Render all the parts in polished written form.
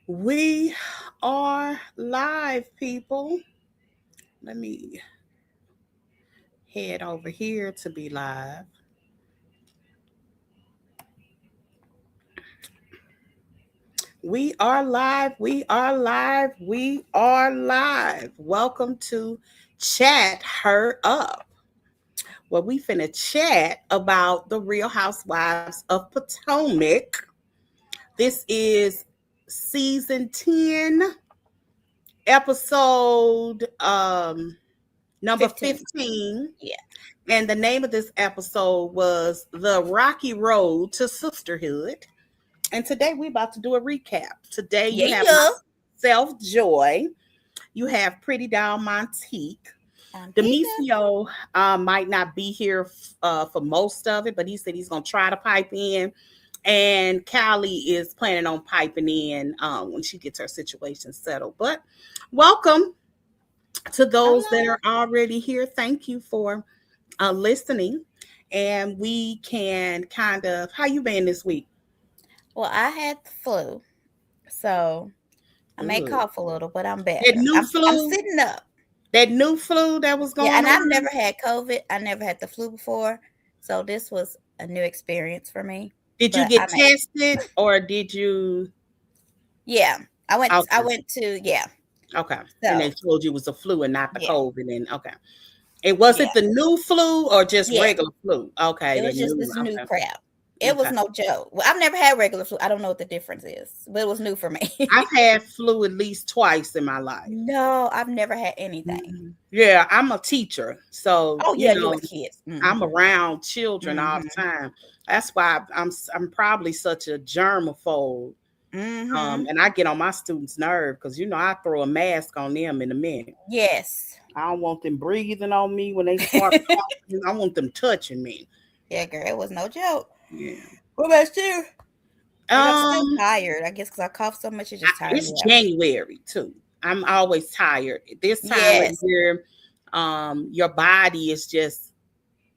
We are live, people. Let me head over here to be live. We are live. We are live. We are live. Welcome to Chat Her Up, where we finna chat about the Real Housewives of Potomac. This is season 10, episode number 15. 15. Yeah. And the name of this episode was The Rocky Road to Sisterhood. And today we're about to do a recap. Today you have Yeah. myself, Joy. You have Pretty Doll Montique. I'm here. Demisio might not be here for most of it, but he said he's going to try to pipe in. And Callie is planning on piping in when she gets her situation settled. But welcome to those that are already here. Thank you for listening, and we can kind of how you been this week. Well, I had the flu, so I may Ugh. cough a little, but I'm That better. new I'm flu, sitting up. that new flu that was Yeah, going and I've around. never had COVID. I never had the flu before, so this was a new experience for me. Did you But get I made it. tested or did you? Yeah, I went. I Okay, went to yeah. okay, and they So told you it was the flu and not the yeah, COVID. And okay, it was yeah, it the new flu or just yeah. regular flu? Okay, It the was just new. this new Okay, crap. It was okay. no joke. Well, I've never had regular flu. I don't know what the difference is, but it was new for me. I've had flu at least twice in my life. No, I've never had anything. Yeah, I'm a teacher, so Oh yeah, you with the kids. I'm Mm-hmm. around children all the Mm-hmm. time. That's why I'm probably such a germaphobe. Mm-hmm. And I get on my students' nerve because I throw a mask on them in a minute. Yes. I don't want them breathing on me when they start talking. I want them touching me. Yeah, girl, it was no joke. Yeah. What about you? And I'm still Um, tired. I guess because I cough so much, it just tired it's me out. January too. I'm always tired. This time of Yes. year, your body is just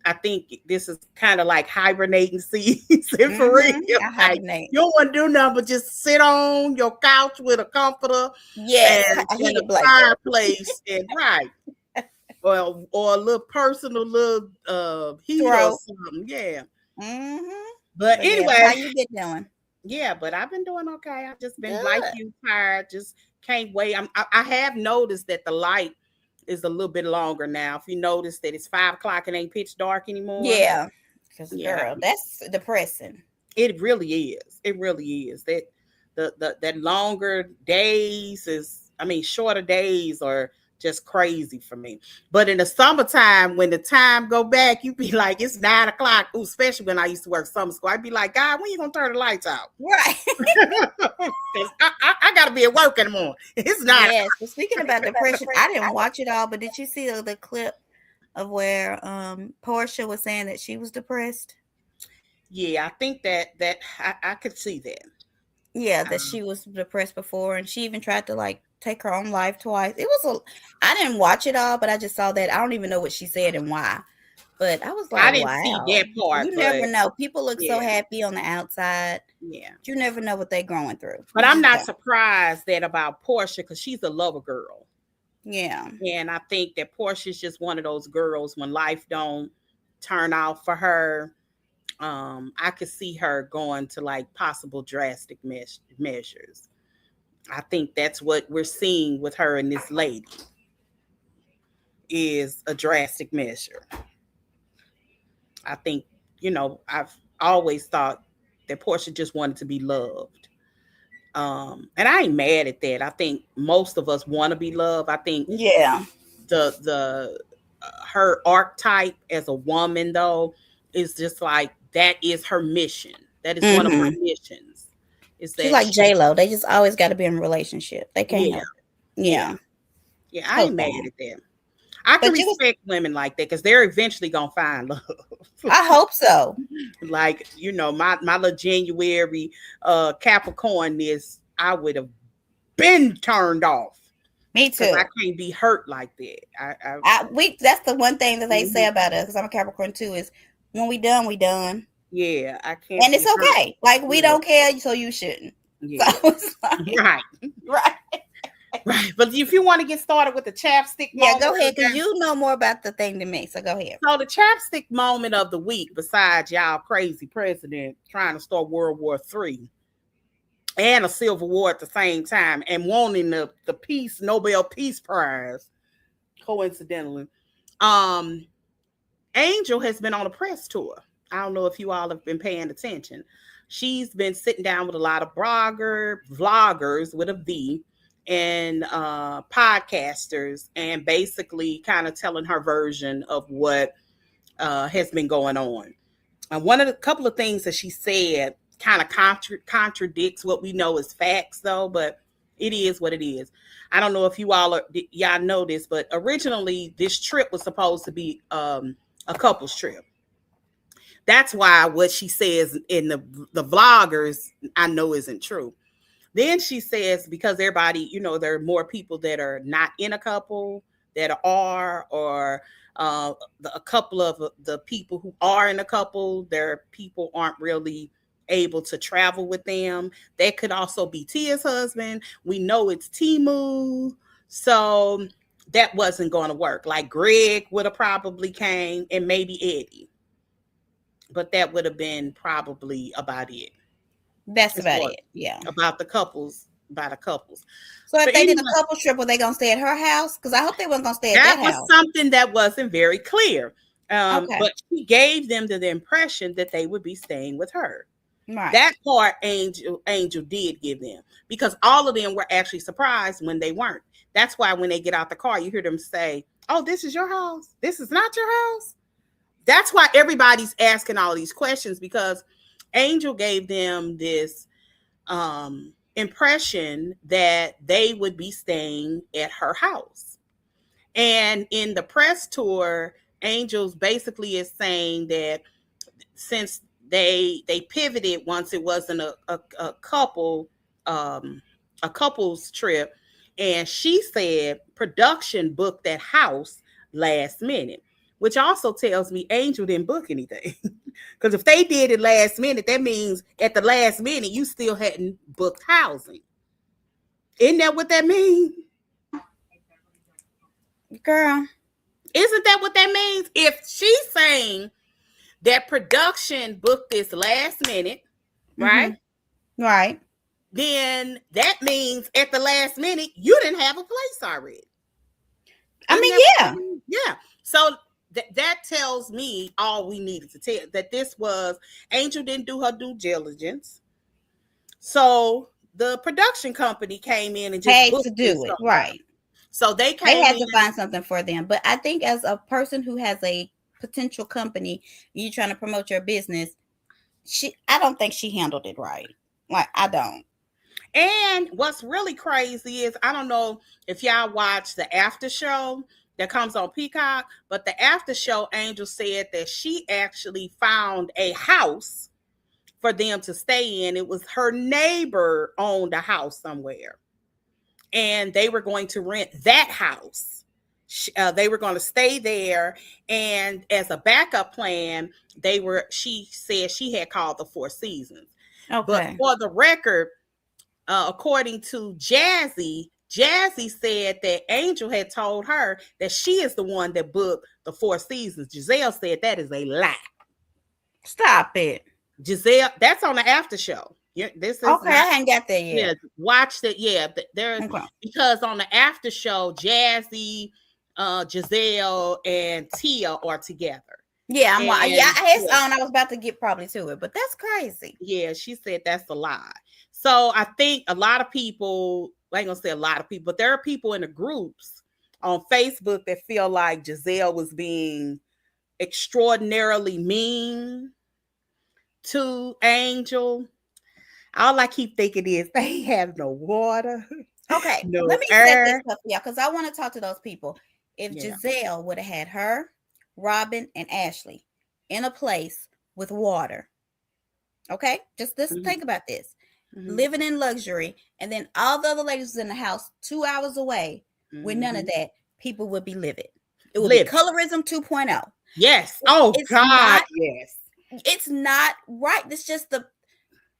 I think this is kind of like hibernating season for real. I Like hibernate. you don't want to do nothing but just sit on your couch with a comforter Yes, and a a heated blanket. fireplace and right. Or a little personal little heater or Throw. something. Yeah. Mm-hmm. But But yeah, anyway, how you get doing? yeah, but I've been doing okay. I've just been like Good. you, tired. Just can't wait. I have noticed that the light is a little bit longer now. If you notice that it's 5 o'clock and ain't pitch dark anymore. Yeah. Because, Yeah, girl, that's depressing. it really is. It really is. That longer days is shorter days are just crazy for me. But in the summertime, when the time go back, you be like, it's 9 o'clock. Ooh, especially when I used to work summer school. I'd be like, God, when you gonna turn the lights out? Right. Because I gotta be at work in the morning. It's not. Yes. But speaking about depression, I didn't watch it all, but did you see the clip of where Portia was saying that she was depressed? Yeah, I think that I could see that. Yeah, that Um, she was depressed before, and she even tried to like take her own life twice. It was I didn't watch it all, but I just saw that. I don't even know what she said and why. But I was I like, didn't see wow. that part, You never but know. People look so yeah, happy on the outside. yeah. You never know what they're going through. But You I'm just not don't. surprised that about Portia because she's a lover girl. Yeah. And I think that Portia's just one of those girls when life don't turn out for her. I could see her going to like possible drastic measures. I think that's what we're seeing with her and this lady is a drastic measure. I think, I've always thought that Portia just wanted to be loved. And I ain't mad at that. I think most of us want to be loved. I think Yeah. the her archetype as a woman though is just like that is her mission. That is one of her Mm-hmm. missions. Is She's that like J-Lo. They just always got to be in a relationship. They can't yeah, help it. yeah, Yeah. yeah. I Whole ain't mad thing. at that. I can But you was, respect women like that because they're eventually gonna find love. I hope so. Like my little January Capricorn is I would have been turned off Me because I too. can't be hurt like that. I That's the one thing that they say mhm. about us, because I'm a Capricorn too, is when we done, we done. Yeah, I can't And it's be hurt. okay. Like we Yeah, don't care, so you shouldn't. Yeah. So it's like, Right. right. Right. But if you want to get started with the chapstick Yeah, moment, go ahead, because you know more about the thing than me. So go ahead. so the chapstick moment of the week, besides y'all crazy president trying to start World War III and a Civil War at the same time and wanting the Peace Nobel Peace Prize, coincidentally, um, Angel has been on a press tour. I don't know if you all have been paying attention. She's been sitting down with a lot of vloggers with a V, and podcasters, and basically kind of telling her version of what has been going on. One of the couple of things that she said kind of contradicts what we know as facts, though, but it is what it is. I don't know if y'all know this, but originally this trip was supposed to be a couple's trip. That's why what she says in the vloggers, I know isn't true. Then she says, because everybody, there are more people that are not in a couple that are, or a couple of the people who are in a couple, their people aren't really able to travel with them. That could also be Tia's husband. We know it's Timu. So that wasn't going to work. Like Greg would have probably came, and maybe Eddie. But that would have been probably about it. That's about it. Yeah. About the couples. So if But they did anyway, a couple trip, were they gonna stay at her house? Because I hope they weren't gonna stay at that that was house. something that wasn't very clear. Okay. But she gave them the impression that they would be staying with her. Right. That part Angel did give them, because all of them were actually surprised when they weren't. That's why when they get out the car, you hear them say, "Oh, this is your house. This is not your house." That's why everybody's asking all these questions, because Angel gave them this impression that they would be staying at her house. And in the press tour, Angels basically is saying that since they pivoted once it wasn't a couple's trip, and she said production booked that house last minute, which also tells me Angel didn't book anything. Because if they did it last minute, that means at the last minute you still hadn't booked housing. Isn't that what that means? Girl. Isn't that what that means? If she's saying that production booked this last minute, right? Mm-hmm. Right. Then that means at the last minute you didn't have a place already. Yeah. Yeah. So that tells me all we needed to tell, that this was Angel didn't do her due diligence. So the production company came in and just paid to do it. Right. So they had to find something for them. But I think as a person who has a potential company, you trying to promote your business, I don't think she handled it right. Like, I don't. And what's really crazy is, I don't know if y'all watch the after show that comes on Peacock, but the after show, Angel said that she actually found a house for them to stay in. It was her neighbor owned a house somewhere, and they were going to rent that house. They were going to stay there, and as a backup plan, she said she had called the Four Seasons. Okay. But for the record, according to Jazzy said that Angel had told her that she is the one that booked the Four Seasons. Gizelle said that is a lie. Stop it. Gizelle, that's on the after show. This is okay. I ain't got that yet. Yeah, watch that. Yeah, there's because on the after show, Jazzy, Gizelle, and Tia are together. Yeah, it's on. I was about to get probably to it, but that's crazy. Yeah, she said that's a lie. So I think a lot of people, I ain't gonna say a lot of people, but there are people in the groups on Facebook that feel like Gizelle was being extraordinarily mean to Angel. All I keep thinking is they have no water. Okay, no let me set this up, because I want to talk to those people. If Gizelle would have had her, Robin, and Ashley in a place with water, okay, just think about this. Living in luxury, and then all the other ladies in the house 2 hours away with none of that, people would be livid. It would be colorism 2.0. Yes. Oh God. Yes. It's not right. It's just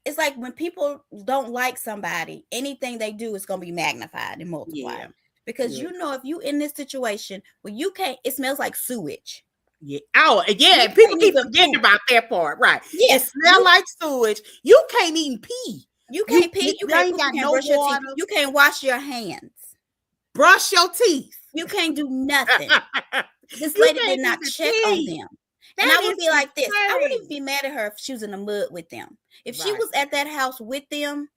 it's like when people don't like somebody, anything they do is going to be magnified and multiplied. Yeah. Because you know, if you in this situation where you can't, it smells like sewage. Yeah. Oh, yeah. People keep forgetting about that part, right? Yeah. It smells like sewage. You can't even pee. You can't pee. You can't got no brush your water. teeth. You can't wash your hands. Brush your teeth. You can't do nothing. This lady did not check on them. And I would be like this. I wouldn't even be mad at her if she was in the mud with them. If she was at that house with them,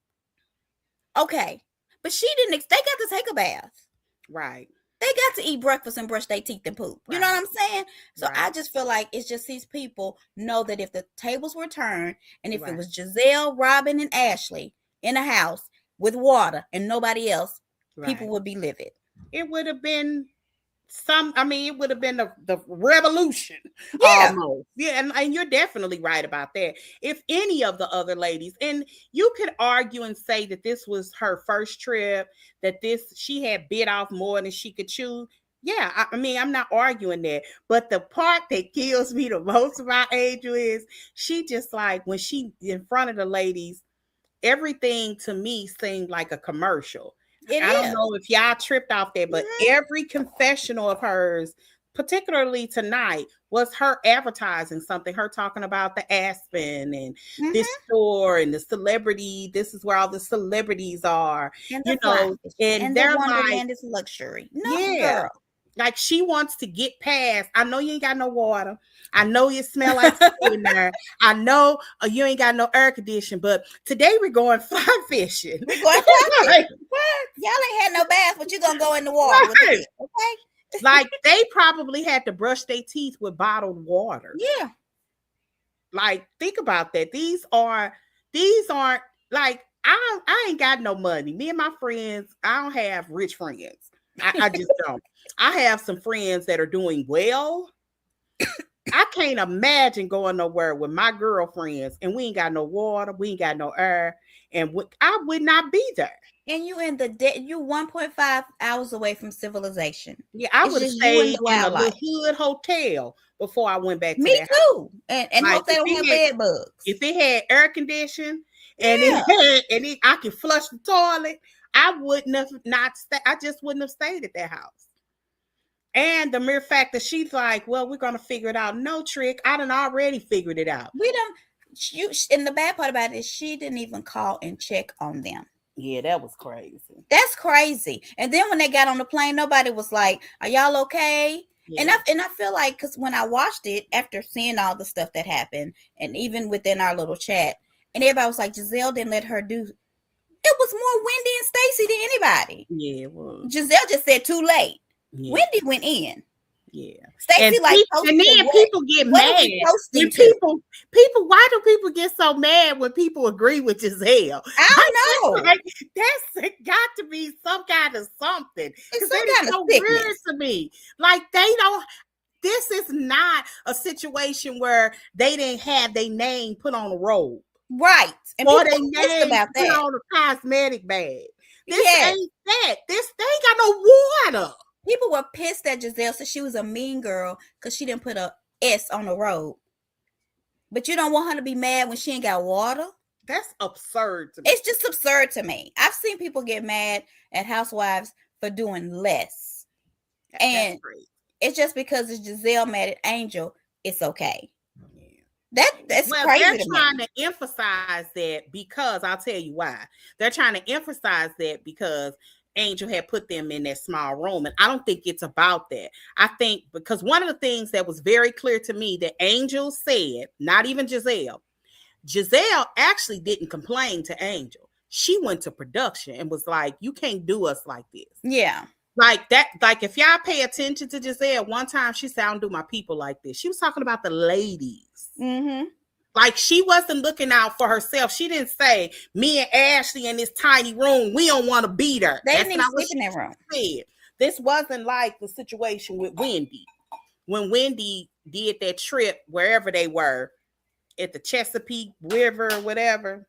okay. But she didn't. They got to take a bath. Right. They got to eat breakfast and brush their teeth and poop. You know what I'm saying? So I just feel like it's just these people know that if the tables were turned and if it was Gizelle, Robin, and Ashley in a house with water and nobody else, people would be livid. It would have been it would have been the revolution. Yeah. Almost. Yeah. And you're definitely right about that. If any of the other ladies, and you could argue and say that this was her first trip, that she had bit off more than she could chew. Yeah. I mean, I'm not arguing that. But the part that kills me the most about Angel is she just like, when she in front of the ladies, everything to me seemed like a commercial. I don't know if y'all tripped off that, but every confessional of hers, particularly tonight, was her advertising something, her talking about the Aspen and this store and the celebrity. This is where all the celebrities are, and and they're Wonderland is luxury. No, girl. Like she wants to get past. I know you ain't got no water. I know you smell like in there. I know you ain't got no air conditioning. But today we're going fly fishing. We're going fly fishing. What? Y'all ain't had no bath, but you gonna go in the water. With okay. Like they probably had to brush their teeth with bottled water. Yeah. Like think about that. These aren't like I ain't got no money. Me and my friends, I don't have rich friends. I just don't. I have some friends that are doing well. I can't imagine going nowhere with my girlfriends and we ain't got no water, we ain't got no air, and I would not be there. And you you 1.5 hours away from civilization. Yeah, I would have stayed in a little hood hotel before I went back to Me that too. House. And hope they don't have bed bugs. If it had air conditioning and I could flush the toilet, I wouldn't have I just wouldn't have stayed at that house. And the mere fact that she's like, well, we're going to figure it out. No, Trick. I done already figured it out. And the bad part about it is she didn't even call and check on them. Yeah, that was crazy. That's crazy. And then when they got on the plane, nobody was like, are y'all okay? Yeah. And I feel like, because when I watched it, after seeing all the stuff that happened, and even within our little chat, and everybody was like, Gizelle didn't let her do. It was more Wendy and Stacey than anybody. Yeah, it was. Giselle just said too late. Yeah. Wendy went in. Yeah. Stacey and then people get mad when people why do people get so mad when people agree with Giselle? I don't know. Like, that's got to be some kind of something. It's some kind of sickness. Weird to me. Like this is not a situation where they didn't have their name put on a robe. Right. And or they name put on a cosmetic bag. This ain't that. They ain't got no water. People were pissed at Gizelle, so she was a mean girl because she didn't put a S on the road. But you don't want her to be mad when she ain't got water? That's absurd to me. It's just absurd to me. I've seen people get mad at housewives for doing less. And it's just because it's Gizelle mad at Angel, it's okay. That's crazy. They're trying to emphasize that because I'll tell you why. They're trying to emphasize that because Angel had put them in that small room. And I don't think it's about that. I think because one of the things that was very clear to me that Angel said, not even Gizelle actually didn't complain to Angel. She went to production and was like, you can't do us like this. Yeah. Like that, like if y'all pay attention to Gizelle, one time she said, I don't do my people like this. She was talking about the ladies. Mm-hmm. Like she wasn't looking out for herself. She didn't say, me and Ashley in this tiny room, we don't want to beat her. They didn't even sleep in that room. Said. This wasn't like the situation with Wendy. When Wendy did that trip, wherever they were, at the Chesapeake River or whatever.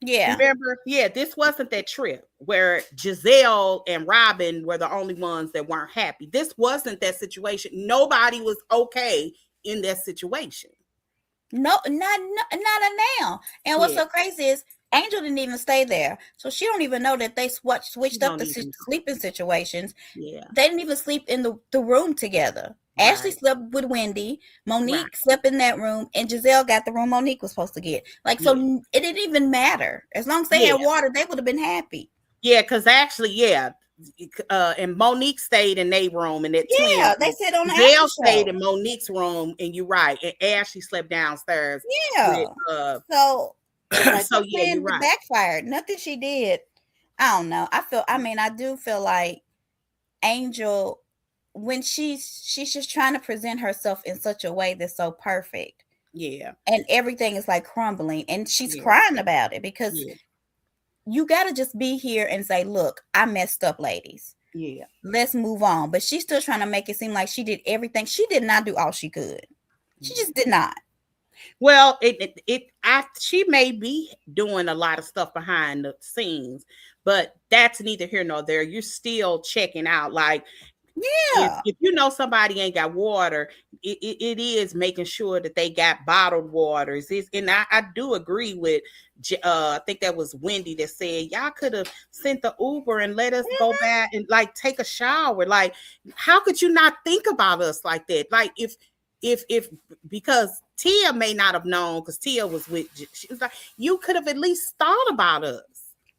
Yeah. Remember? Yeah, this wasn't that trip where Gizelle and Robin were the only ones that weren't happy. This wasn't that situation. Nobody was okay in that situation. No, not a now. And what's so crazy is Angel didn't even stay there, so she don't even know that they switched up the sleeping situations. Yeah, they didn't even sleep in the room together. Right. Ashley slept with Wendy. Monique slept in that room, and Gizelle got the room Monique was supposed to get. Like, so it didn't even matter. As long as they had water, they would have been happy. Yeah, because actually, and Monique stayed in their room, and that they said on the Gizelle stayed in Monique's room, and you're right, and Ashley slept downstairs. Yeah. So like so you're right. Backfired. Nothing she did. I don't know. I do feel like Angel, when she's just trying to present herself in such a way that's so perfect. Yeah. And everything is like crumbling, and she's crying about it because you got to just be here and say, look, I messed up, ladies. Yeah. Let's move on. But she's still trying to make it seem like she did everything. She did not do all she could. She just did not. Well, she may be doing a lot of stuff behind the scenes, but that's neither here nor there. You're still checking out. Like, if you know somebody ain't got water, it is making sure that they got bottled waters. And I do agree with, I think that was Wendy that said, y'all could have sent the Uber and let us go back and like take a shower. Like, how could you not think about us like that? Like, if because Tia may not have known, because Tia was with, she was like, you could have at least thought about us.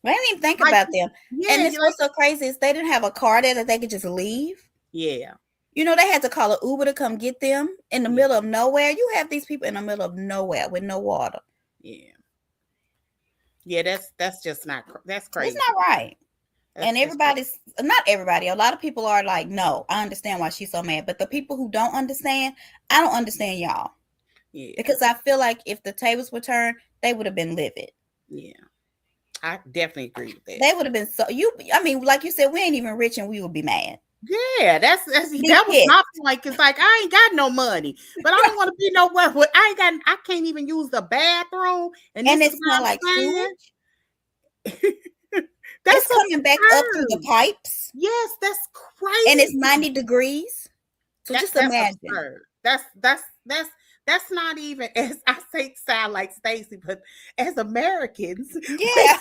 They didn't even think about them. And this was so crazy is they didn't have a car there that they could just leave. Yeah. You know, they had to call an Uber to come get them in the middle of nowhere. You have these people in the middle of nowhere with no water. Yeah. Yeah, that's just not, that's crazy. It's not right. And everybody's, not everybody, a lot of people are like, no, I understand why she's so mad. But the people who don't understand, I don't understand y'all. Yeah. Because I feel like if the tables were turned, they would have been livid. Yeah. I definitely agree with that. They would have been like you said, we ain't even rich and we would be mad. Yeah, that was my point. Cause like I ain't got no money, but I don't want to be nowhere where I can't even use the bathroom, and it's not like sewage. It's coming back up to the pipes. Yes, that's crazy. And it's 90 degrees. So just imagine. That's not even, as I say, sound like Stacy, but as Americans, yeah.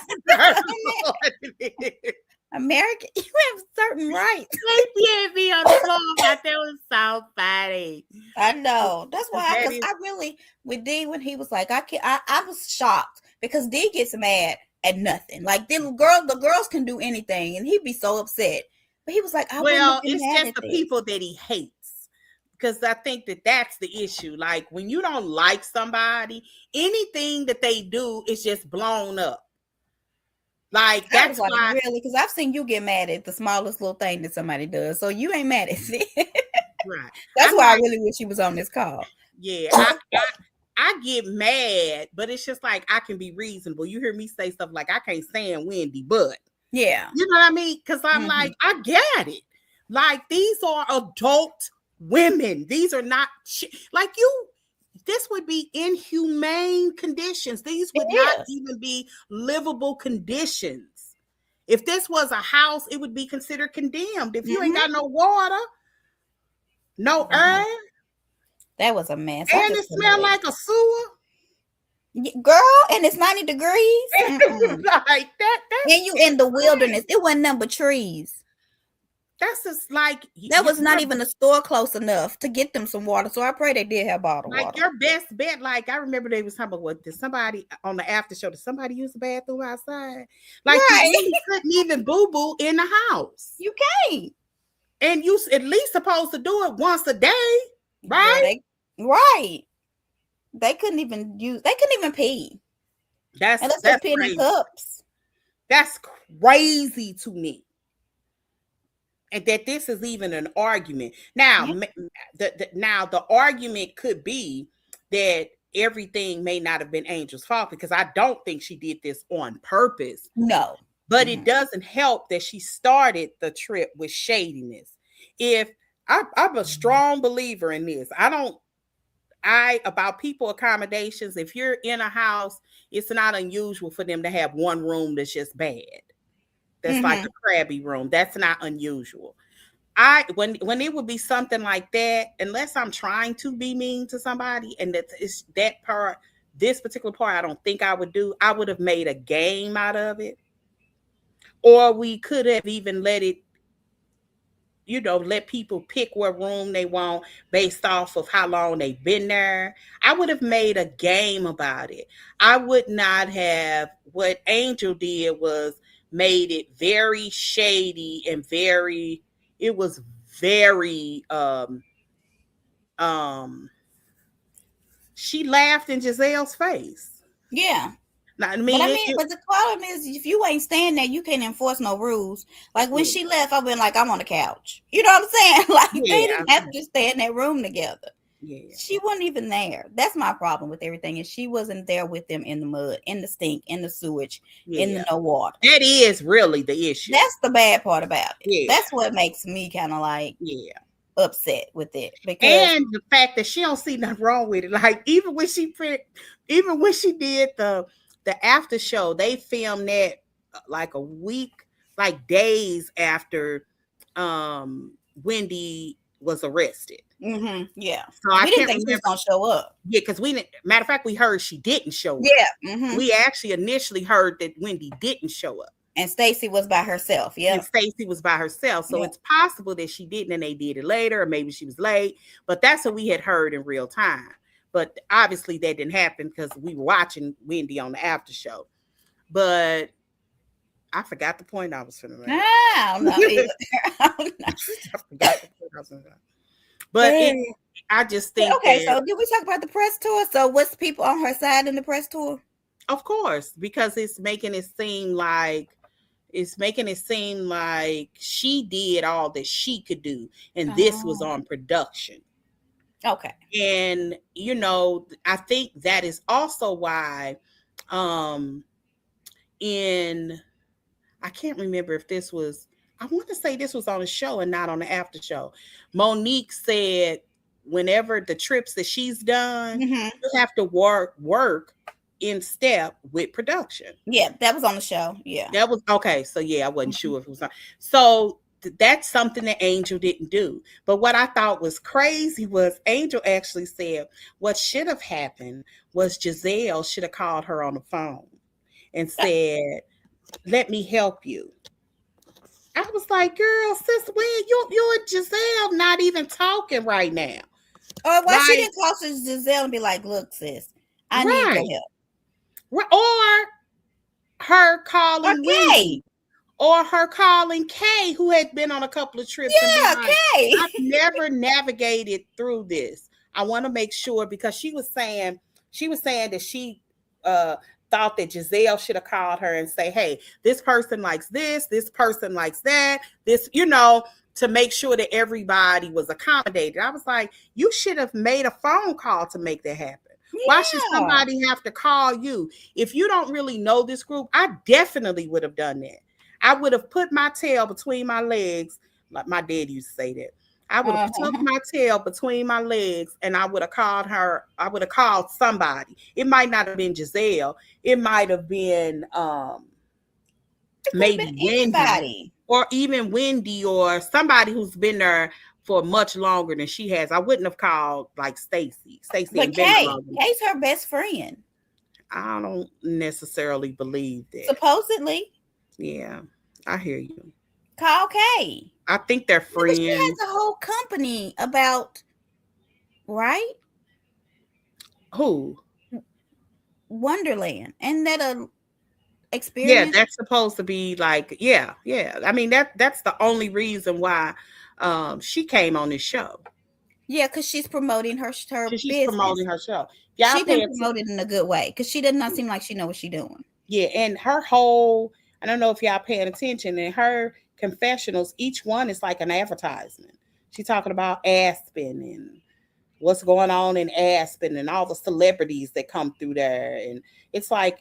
American, you have certain rights. They be on the floor. That was so funny. I know. That's why I really, with D, when he was like, I was shocked because D gets mad at nothing. Like the girls can do anything, and he'd be so upset. But he was like, it's just the people that he hates. Because I think that's the issue. Like when you don't like somebody, anything that they do is just blown up. Like that's why, really, because I've seen you get mad at the smallest little thing that somebody does. So you ain't mad at it. Right. That's why I really wish he was on this call. Yeah. I get mad, but it's just like I can be reasonable. You hear me say stuff like I can't stand Wendy, but yeah, you know what I mean? Because I'm like, I get it. Like these are adult women. These are not like you. This would be inhumane conditions. These would not even be livable conditions. If this was a house, it would be considered condemned. If you ain't got no water, no air. That was a mess. And it smelled like a sewer. Girl, and it's 90 degrees. Like that. And you in the wilderness. It wasn't nothing but trees. That's just like that was not even a store close enough to get them some water. So I pray they did have bottled water. Like your best bet. Like I remember they was talking about what did somebody on the after show? Did somebody use the bathroom outside? Like you couldn't even boo in the house. You can't. And you at least supposed to do it once a day, right? They couldn't even use. They couldn't even pee. That's peeing in cups. That's crazy to me. And that this is even an argument. Now, the argument could be that everything may not have been Angel's fault, because I don't think she did this on purpose. No. But it doesn't help that she started the trip with shadiness. If I'm a strong believer in this. About people accommodations, if you're in a house, it's not unusual for them to have one room that's just bad. That's like a crabby room. That's not unusual. when it would be something like that, unless I'm trying to be mean to somebody, and that part, this particular part, I don't think I would do. I would have made a game out of it, or we could have even let it, let people pick what room they want based off of how long they've been there. I would have made a game about it. I would not have. What Angel did was made it very shady and very, it was very, she laughed in Gizelle's face. Yeah. Now, I But mean, but the problem is, if you ain't staying there, you can't enforce no rules. Like when she left, I've been like, I'm on the couch. You know what I'm saying? Like they didn't have to stay in that room together. Yeah. She wasn't even there. That's my problem with everything. Is she wasn't there with them in the mud, in the stink, in the sewage, in the no water. That is really the issue. That's the bad part about it. Yeah. That's what makes me kind of like upset with it. And the fact that she don't see nothing wrong with it. Like even when she did the after show, they filmed that like a week, like days after Wendy was arrested. Mm-hmm. Yeah. So I didn't think she was gonna show up. Yeah, because matter of fact, we heard she didn't show up. Yeah. Mm-hmm. We actually initially heard that Wendy didn't show up. And Stacey was by herself. Yeah. And Stacey was by herself. So it's possible that she didn't and they did it later, or maybe she was late. But that's what we had heard in real time. But obviously that didn't happen because we were watching Wendy on the after show. But I forgot the point I was going to make. I don't know either. I forgot the point I was going to make. But I just think. Okay, so did we talk about the press tour? So what's people on her side in the press tour? Of course, because it's making it seem like she did all that she could do, and this was on production. Okay. And I think that is also why I can't remember if this was, I want to say this was on the show and not on the after show. Monique said whenever the trips that she's done, you have to work in step with production. Yeah, that was on the show. Yeah. That was okay. So I wasn't sure if it was on. So that's something that Angel didn't do. But what I thought was crazy was Angel actually said what should have happened was Gizelle should have called her on the phone and said, let me help you. I was like, girl, sis, when you and Gizelle not even talking right now. Or why she didn't call to Gizelle and be like, look, sis, I need your help. Or her calling Wendy. Or her calling Kay, who had been on a couple of trips. Yeah, Kay. I've never navigated through this. I want to make sure, because she was saying that she thought that Gizelle should have called her and say, hey, this person likes this person likes that, this, to make sure that everybody was accommodated. I was like, you should have made a phone call to make that happen. Yeah. Why should somebody have to call you? If you don't really know this group, I definitely would have done that. I would have put my tail between my legs, like my dad used to say that. I would have tucked my tail between my legs and I would have called her. I would have called somebody. It might not have been Gizelle. It might have been maybe Wendy, or even Wendy, or somebody who's been there for much longer than she has. I wouldn't have called like Stacey. But Kay's her best friend. I don't necessarily believe that. Supposedly. Yeah, I hear you. Call Kay. I think they're friends. She has a whole company about, right? Who? Wonderland. And that a experience? Yeah, that's supposed to be like, yeah. I mean, that's the only reason why she came on this show. Yeah, because she's promoting her business. She's promoting her show. She didn't promote it in a good way, because she does not seem like she knows what she's doing. Yeah, and her whole, I don't know if y'all paying attention, in her confessionals, each one is like an advertisement. She's talking about Aspen and what's going on in Aspen and all the celebrities that come through there. And it's like,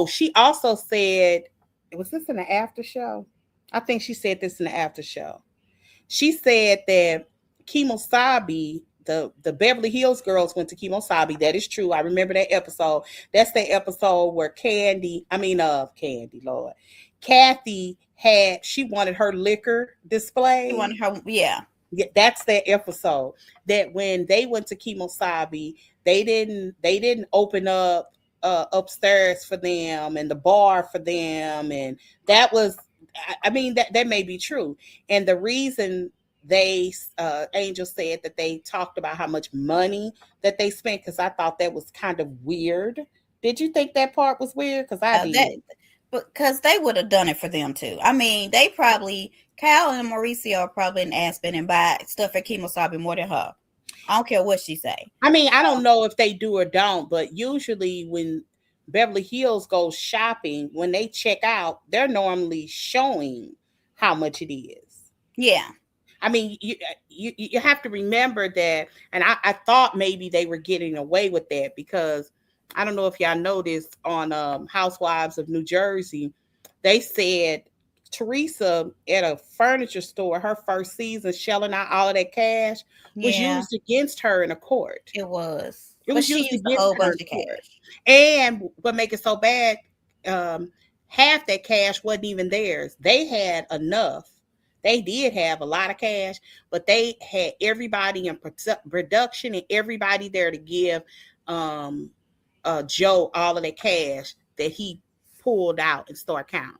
she also said, was this in the after show? I think she said this in the after show. She said that Kemosabe the Beverly Hills girls went to Kimosabi. That is true. I remember that episode. That's the episode where Candy, Lord. Kathy she wanted her liquor She display. wanted her, yeah. Yeah, that's that episode. That when they went to Kimosabi, they didn't open up upstairs for them and the bar for them, and that was, I mean, that may be true. And the reason Angel said that they talked about how much money that they spent, because I thought that was kind of weird. Did you think that part was weird? Because I did. Because they would have done it for them too. I mean, they probably, Cal and Mauricio are probably in Aspen and buy stuff at Kimosabi more than her. I don't care what she say. I mean, I don't know if they do or don't, but usually when Beverly Hills goes shopping, when they check out, they're normally showing how much it is. Yeah. I mean, you have to remember that, and I thought maybe they were getting away with that, because I don't know if y'all noticed on Housewives of New Jersey, they said Teresa at a furniture store, her first season, shelling out all of that cash was used against her in a court. It was. It was used against a whole her bunch in of court. cash. And what make it so bad, half that cash wasn't even theirs. They had enough. They did have a lot of cash, but they had everybody in production and everybody there to give Joe all of the cash that he pulled out and started counting.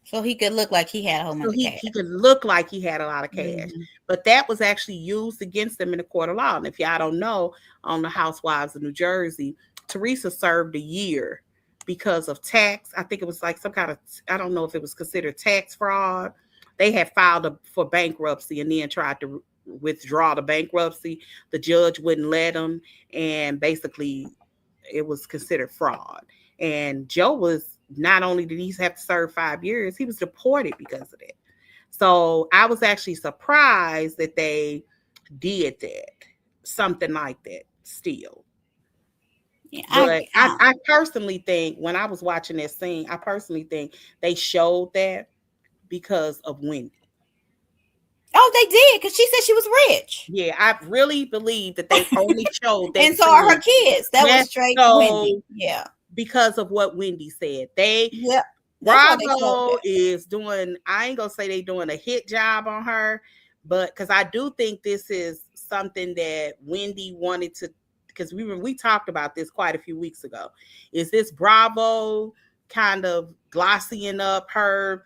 So he could look like he had a whole bunch of cash. He could look like he had a lot of cash. Mm-hmm. But that was actually used against him in the court of law. And if y'all don't know, on the Housewives of New Jersey, Teresa served a year because of tax. I think it was like some kind of, I don't know if it was considered tax fraud. They had filed for bankruptcy and then tried to withdraw the bankruptcy. The judge wouldn't let them. And basically, it was considered fraud. And Joe was, not only did he have to serve 5 years, he was deported because of that. So I was actually surprised that they did that, something like that still. Yeah, but I personally think, when I was watching that scene, I personally think they showed that because of Wendy. Oh, they did, because she said she was rich. Yeah, I really believe that they only showed that. And so are her kids. That was straight Wendy. Yeah. Because of what Wendy said. Yeah. Bravo is doing, I ain't gonna say they doing a hit job on her, but because I do think this is something that Wendy wanted to, because we talked about this quite a few weeks ago. Is this Bravo kind of glossying up her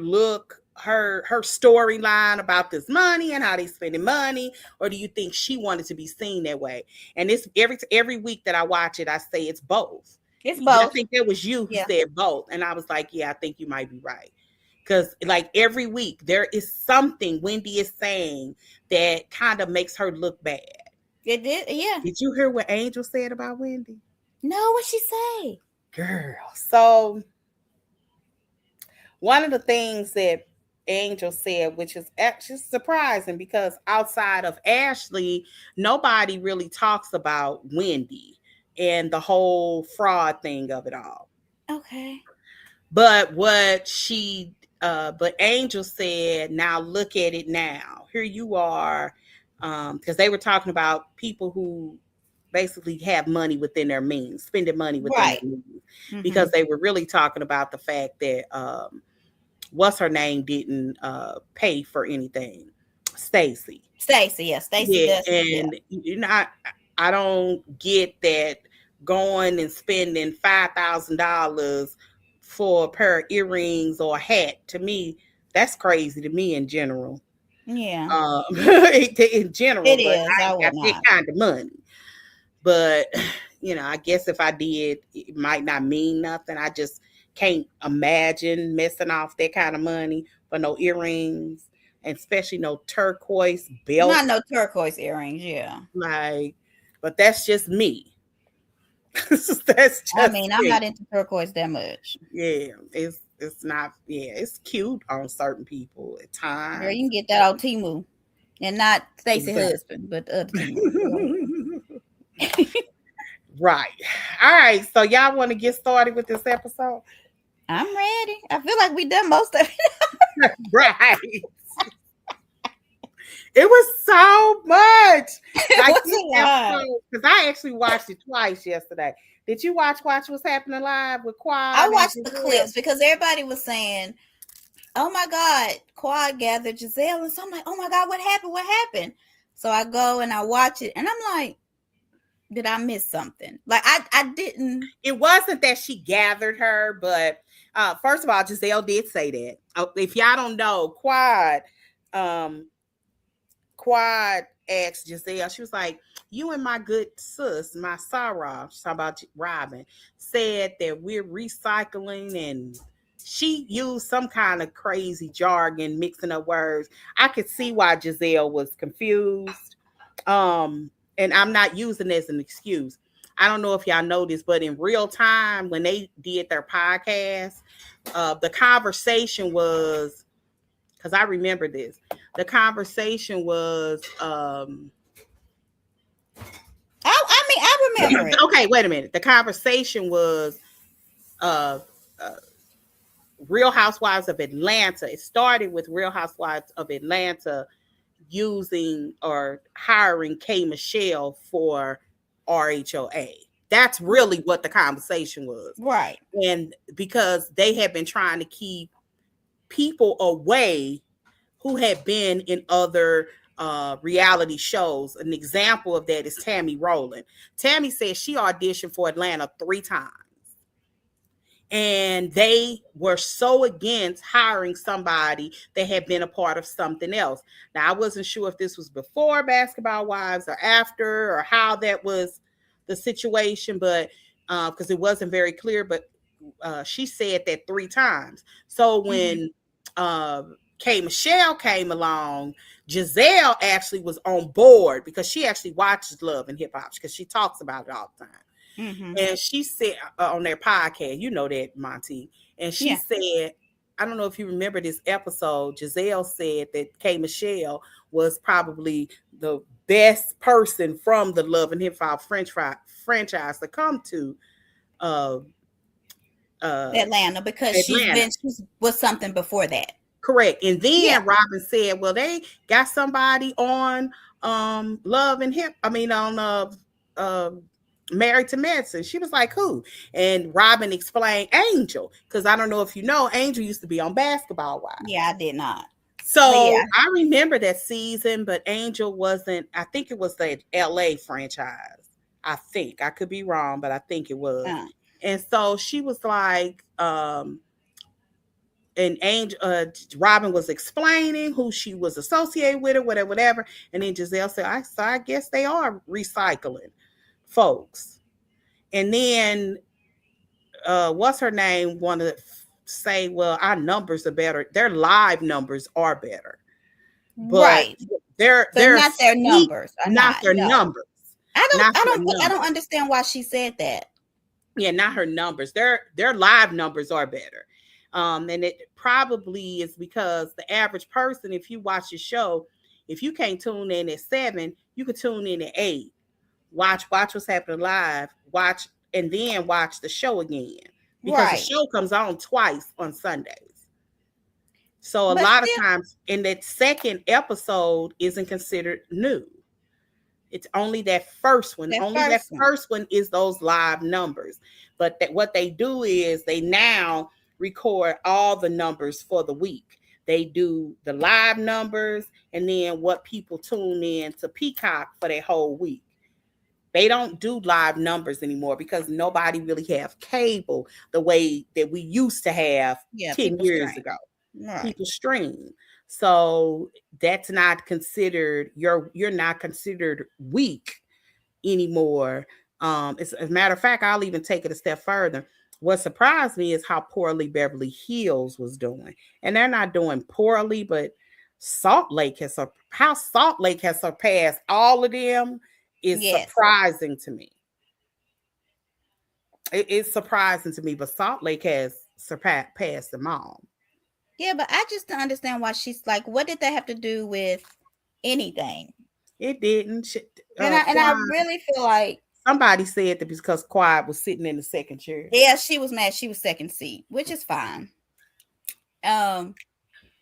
look, her storyline about this money and how they spending money, or do you think she wanted to be seen that way? And it's every week that I watch it, I say it's both. It's both. I think that was you who said both, and I was like, yeah, I think you might be right, because like every week there is something Wendy is saying that kind of makes her look bad. It did, yeah. Did you hear what Angel said about Wendy? No, what'd she say? Girl, so one of the things that Angel said, which is actually surprising, because outside of Ashley, nobody really talks about Wendy and the whole fraud thing of it all. Okay. But but Angel said, now look at it now. Here you are, because they were talking about people who basically have money within their means, spending money within their means, because they were really talking about the fact that what's her name didn't pay for anything. Stacey. Yeah, Stacey does. And you know, I don't get that going and spending $5,000 for a pair of earrings or a hat. To me, that's crazy to me in general. Yeah. In general, it but is. I got that kind of money. But you know, I guess if I did, it might not mean nothing. I just can't imagine messing off that kind of money for no earrings, and especially no turquoise belt. Not no turquoise earrings, yeah. Like, but that's just me. I mean, I'm not into turquoise that much. Yeah, it's not. Yeah, it's cute on certain people at times. Girl, you can get that on Temu, and not Stacey's husband, but the other Temu. Right. All right. So y'all want to get started with this episode? I'm ready. I feel like we done most of it. Right. It was so much. Like What's this a lot? episode, because I actually watched it twice yesterday. Did you watch What's Happening Live with I Quad and watched the Gizelle? clips because everybody was saying, "Oh my God, Quad gathered Gizelle," and so I'm like, "Oh my God, what happened? What happened?" So I go and I watch it, and I'm like, "Did I miss something?" Like I didn't. It wasn't that she gathered her, but first of all, Gizelle did say that. If y'all don't know, um, Quad asked Gizelle, she was like, "You and my good sis, my Sarah," she's talking about Robin, said that we're recycling, and she used some kind of crazy jargon, mixing up words. I could see why Gizelle was confused. And I'm not using it as an excuse. I don't know if y'all know this, but in real time, when they did their podcast, the conversation was, because I remember this. The conversation was I mean, I remember it. okay, wait a minute. The conversation was uh, uh Real Housewives of Atlanta. It started with Real Housewives of Atlanta using or hiring K Michelle for RHOA. That's really what the conversation was. Right. And because they had been trying to keep people away who had been in other reality shows. An example of that is Tammy Rowland. Tammy said she auditioned for Atlanta 3 times. And they were so against hiring somebody that had been a part of something else. Now, I wasn't sure if this was before Basketball Wives or after, or how that was the situation, but because it wasn't very clear, but she said that 3 times. So when K Michelle came along, Gizelle actually was on board because she actually watches Love and Hip Hop because she talks about it all the time. Mm-hmm. And she said on their podcast, you know that, Monty, and she said, I don't know if you remember this episode, Gizelle said that K Michelle was probably the best person from the Love and Hip Hop franchise to come to Atlanta, because she's was something before that. Correct. And then Robin said, well, they got somebody on Love and Hip, on Married to Medicine. She was like, who? And Robin explained Angel, because I don't know if you know, Angel used to be on Basketball Wives. Yeah, I did not. So I remember that season, but Angel wasn't. I think it was the LA franchise. I think. I could be wrong, but I think it was. And so she was like, and Angel, Robin was explaining who she was associated with, or whatever. And then Gizelle said, I guess they are recycling folks. And then what's her name wanted to say, well, our numbers are better. Their live numbers are better. But right. They're not their numbers. Not their numbers. I don't understand why she said that. Yeah, not her numbers. Their live numbers are better. And it probably is because the average person, if you watch the show, if you can't tune in at 7, you can tune in at 8. Watch What's Happening Live, watch, and then watch the show again. Because the show comes on twice on Sundays. So a lot of times in that second episode isn't considered new. It's only that first one. That first one is those live numbers. But what they do is they now record all the numbers for the week. They do the live numbers and then what people tune in to Peacock for their whole week. They don't do live numbers anymore because nobody really have cable the way that we used to have 10 years ago. Right. People stream. So that's not considered, you're not considered weak anymore. As a matter of fact, I'll even take it a step further. What surprised me is how poorly Beverly Hills was doing. And they're not doing poorly, but Salt Lake has surpassed all of them is surprising to me. It's surprising to me, but Salt Lake has surpassed them all. Yeah, but I just don't understand why she's like, what did that have to do with anything? It didn't. And I really feel like somebody said that because Quiet was sitting in the second chair. Yeah, she was mad. She was second seat, which is fine.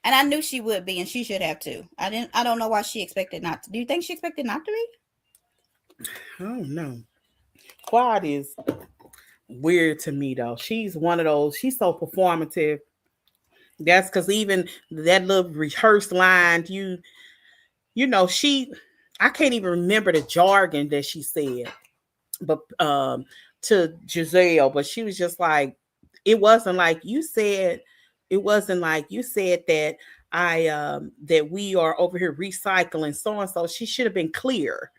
And I knew she would be, and she should have too. I don't know why she expected not to. Do you think she expected not to be? I don't know. Quad is weird to me though. She's one of those. She's so performative. That's because even that little rehearsed line, you know, I can't even remember the jargon that she said, but to Gizelle, but she was just like, it wasn't like you said, it wasn't like you said that that we are over here recycling so and so. She should have been clear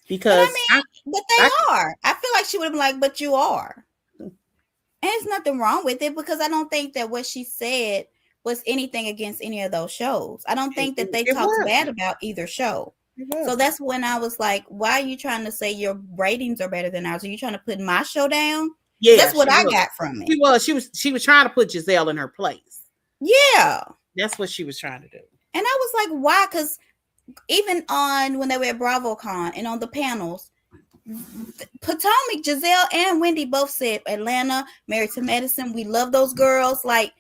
But I because mean, but they are. I feel like she would have been like, but you are. And there's nothing wrong with it because I don't think that what she said was anything against any of those shows. I don't think that they talked bad about either show. So that's when I was like, why are you trying to say your ratings are better than ours? Are you trying to put my show down? Yeah, that's what I got from it. She was trying to put Gizelle in her place. Yeah. That's what she was trying to do. And I was like, why? Because even on when they were at BravoCon and on the panels, Potomac, Gizelle and Wendy both said Atlanta, Married to Medicine, we love those girls. Like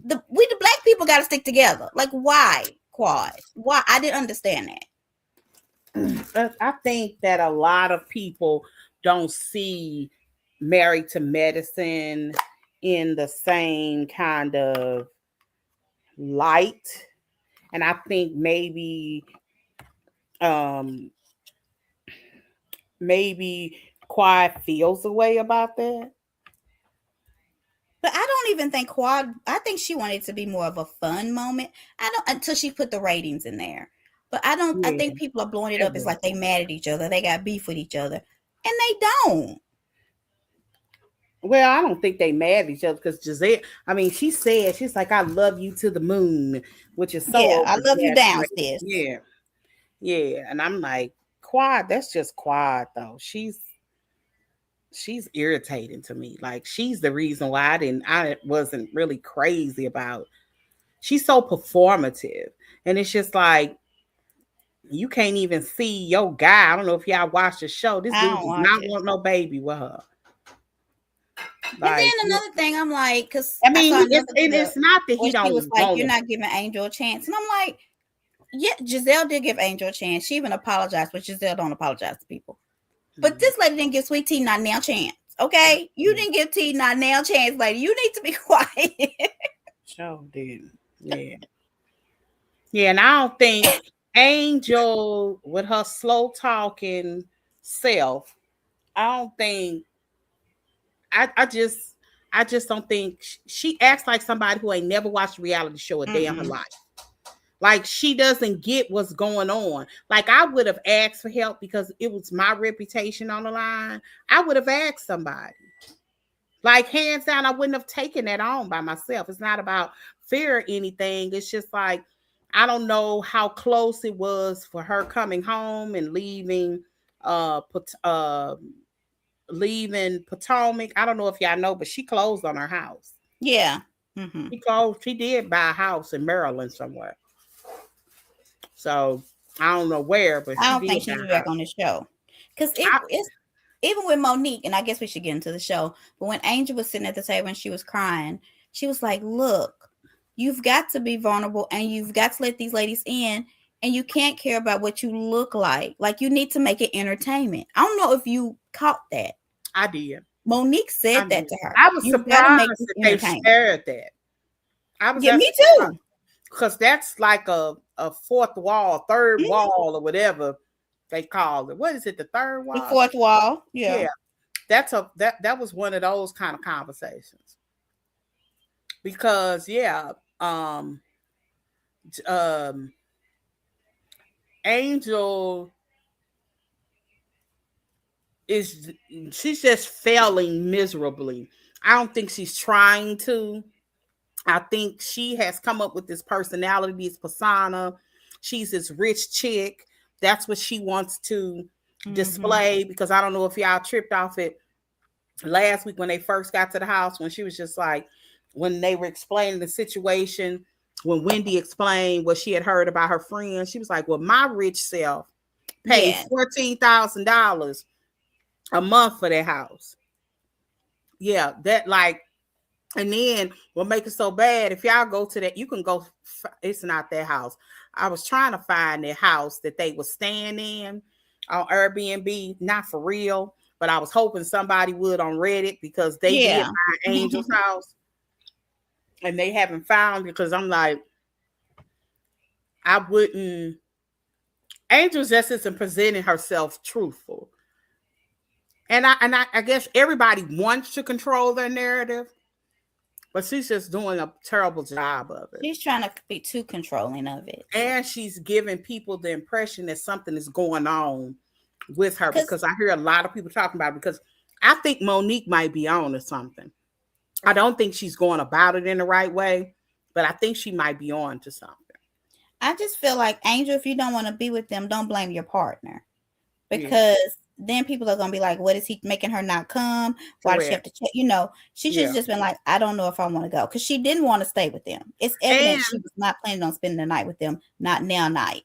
the black people got to stick together. Like why Quad? Why? I didn't understand that. I think that a lot of people don't see Married to Medicine in the same kind of light, and I think maybe Quad feels a way about that. But I don't even think Quad. I think she wanted it to be more of a fun moment. I don't until she put the ratings in there. But I don't. Yeah. I think people are blowing it up. It's like they mad at each other. They got beef with each other, and they don't. Well, I don't think they mad at each other because Gizelle. I mean, she said she's like, "I love you to the moon," which is so. Yeah, I love you downstairs. Yeah, yeah, and I'm like, Quad. That's just Quad though. She's irritating to me. Like she's the reason why I wasn't really crazy about. She's so performative, and it's just like you can't even see your guy. I don't know if y'all watched the show. This dude does not want no baby with her. Like, and then another thing, I'm like, because I mean, it's not that he don't. She was like, "You're not giving Angel a chance," and I'm like, "Yeah, Gizelle did give Angel a chance. She even apologized, but Gizelle don't apologize to people." But this lady didn't give Sweet Tea not now chance. Okay, you didn't give Tea not now chance, lady. You need to be quiet. Sure did. Yeah. Yeah, and I don't think Angel with her slow talking self. I don't think. I just don't think she acts like somebody who ain't never watched a reality show a day in her life. Like she doesn't get what's going on. Like I would have asked for help because it was my reputation on the line. I would have asked somebody. Like hands down, I wouldn't have taken that on by myself. It's not about fear or anything. It's just like I don't know how close it was for her coming home and leaving Potomac. I don't know if y'all know, but she closed on her house. Yeah. Mm-hmm. She did buy a house in Maryland somewhere. So I don't know where, but I don't think she'll be back on the show. Because it's even with Monique, and I guess we should get into the show, but when Angel was sitting at the table and she was crying, she was like, look, you've got to be vulnerable and you've got to let these ladies in, and you can't care about what you look like. Like you need to make it entertainment. I don't know if you caught that. I did. Monique said that to her. I was surprised that they shared that. Yeah, me too. Because that's like a fourth wall, third wall, or whatever they call it. What is it? The third wall? The fourth wall. Yeah. That was one of those kind of conversations. Because Angel she's just failing miserably. I don't think she's trying to. I think she has come up with this personality, this persona. She's this rich chick. That's what she wants to display, because I don't know if y'all tripped off it last week when they first got to the house, when she was just like, when they were explaining the situation, when Wendy explained what she had heard about her friend, she was like, well, my rich self paid $14,000 a month for their house. Yeah, that like And then what make it so bad, if y'all go to that, you can go, it's not their house. I was trying to find their house that they were staying in on Airbnb, not for real, but I was hoping somebody would on Reddit because they did Yeah. find Angel's house and they haven't found it because I'm like, I wouldn't, Angel just isn't presenting herself truthful. And I guess everybody wants to control their narrative, but she's just doing a terrible job of it. She's trying to be too controlling of it. And she's giving people the impression that something is going on with her because I hear a lot of people talking about it because I think Monique might be on to something. I don't think she's going about it in the right way, but I think she might be on to something. I just feel like, Angel, if you don't want to be with them, don't blame your partner. Because then people are going to be like, what is he making her not come? Why does she have to check? You know, she should have just been like, I don't know if I want to go. Because she didn't want to stay with them. It's evident she was not planning on spending the night with them, not now night.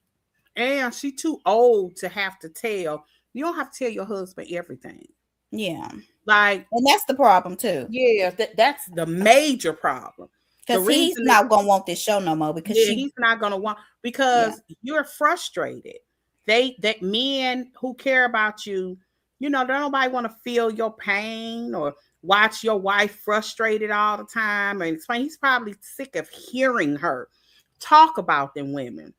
And she's too old to have to tell. You don't have to tell your husband everything. Yeah. Like, and that's the problem too. Yeah, that's the major problem. Because he's not going to want this show no more because he's not going to want, because you're frustrated. That men who care about you, you know, don't nobody want to feel your pain or watch your wife frustrated all the time. And it's funny, he's probably sick of hearing her talk about them women.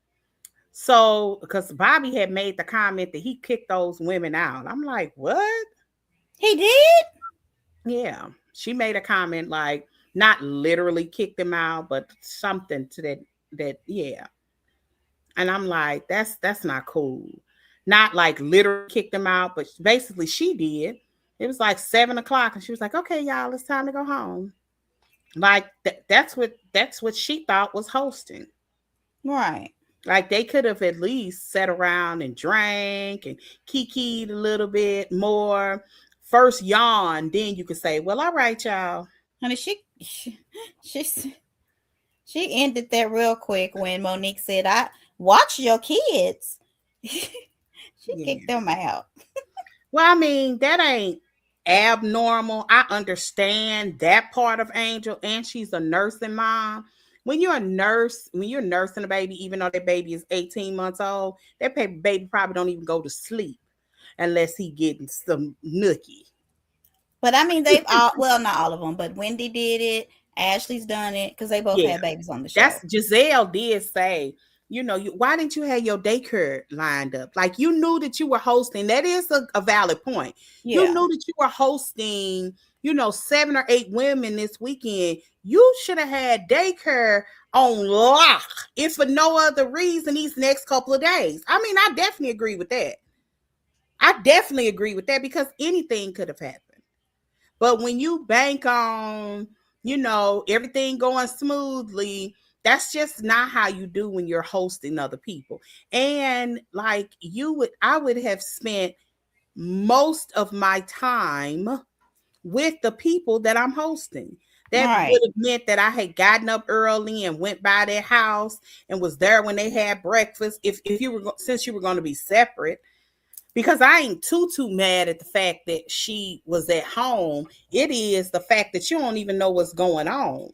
So, because Bobby had made the comment that he kicked those women out. I'm like, what? He did? Yeah. She made a comment like, not literally kicked them out, but something to that, yeah. And I'm like, that's not cool. Not like literally kicked them out, but basically she did. It was like 7:00 and she was like, okay, y'all, it's time to go home. Like that's what she thought was hosting. Right. Like they could have at least sat around and drank and kikied a little bit more. First yawn, then you could say, well, all right, y'all. Honey, she ended that real quick when Monique said, I watch your kids. She kicked them out. Well, I mean, that ain't abnormal. I understand that part of Angel, and she's a nursing mom. When you're a nurse, when you're nursing a baby, even though that baby is 18 months old, that baby probably don't even go to sleep unless he getting some nookie. But I mean, they've all, well, not all of them, but Wendy did it. Ashley's done it because they both had babies on the show. That's Gizelle did say, you know, why didn't you have your daycare lined up? Like you knew that you were hosting. That is a valid point. Yeah. You knew that you were hosting, you know, 7 or 8 women this weekend. You should have had daycare on lock, if for no other reason, these next couple of days. I mean, I definitely agree with that. Because anything could have happened. But when you bank on, you know, everything going smoothly, that's just not how you do when you're hosting other people. And like I would have spent most of my time with the people that I'm hosting. That would have meant that I had gotten up early and went by their house and was there when they had breakfast. Since you were going to be separate. Because I ain't too mad at the fact that she was at home. It is the fact that you don't even know what's going on.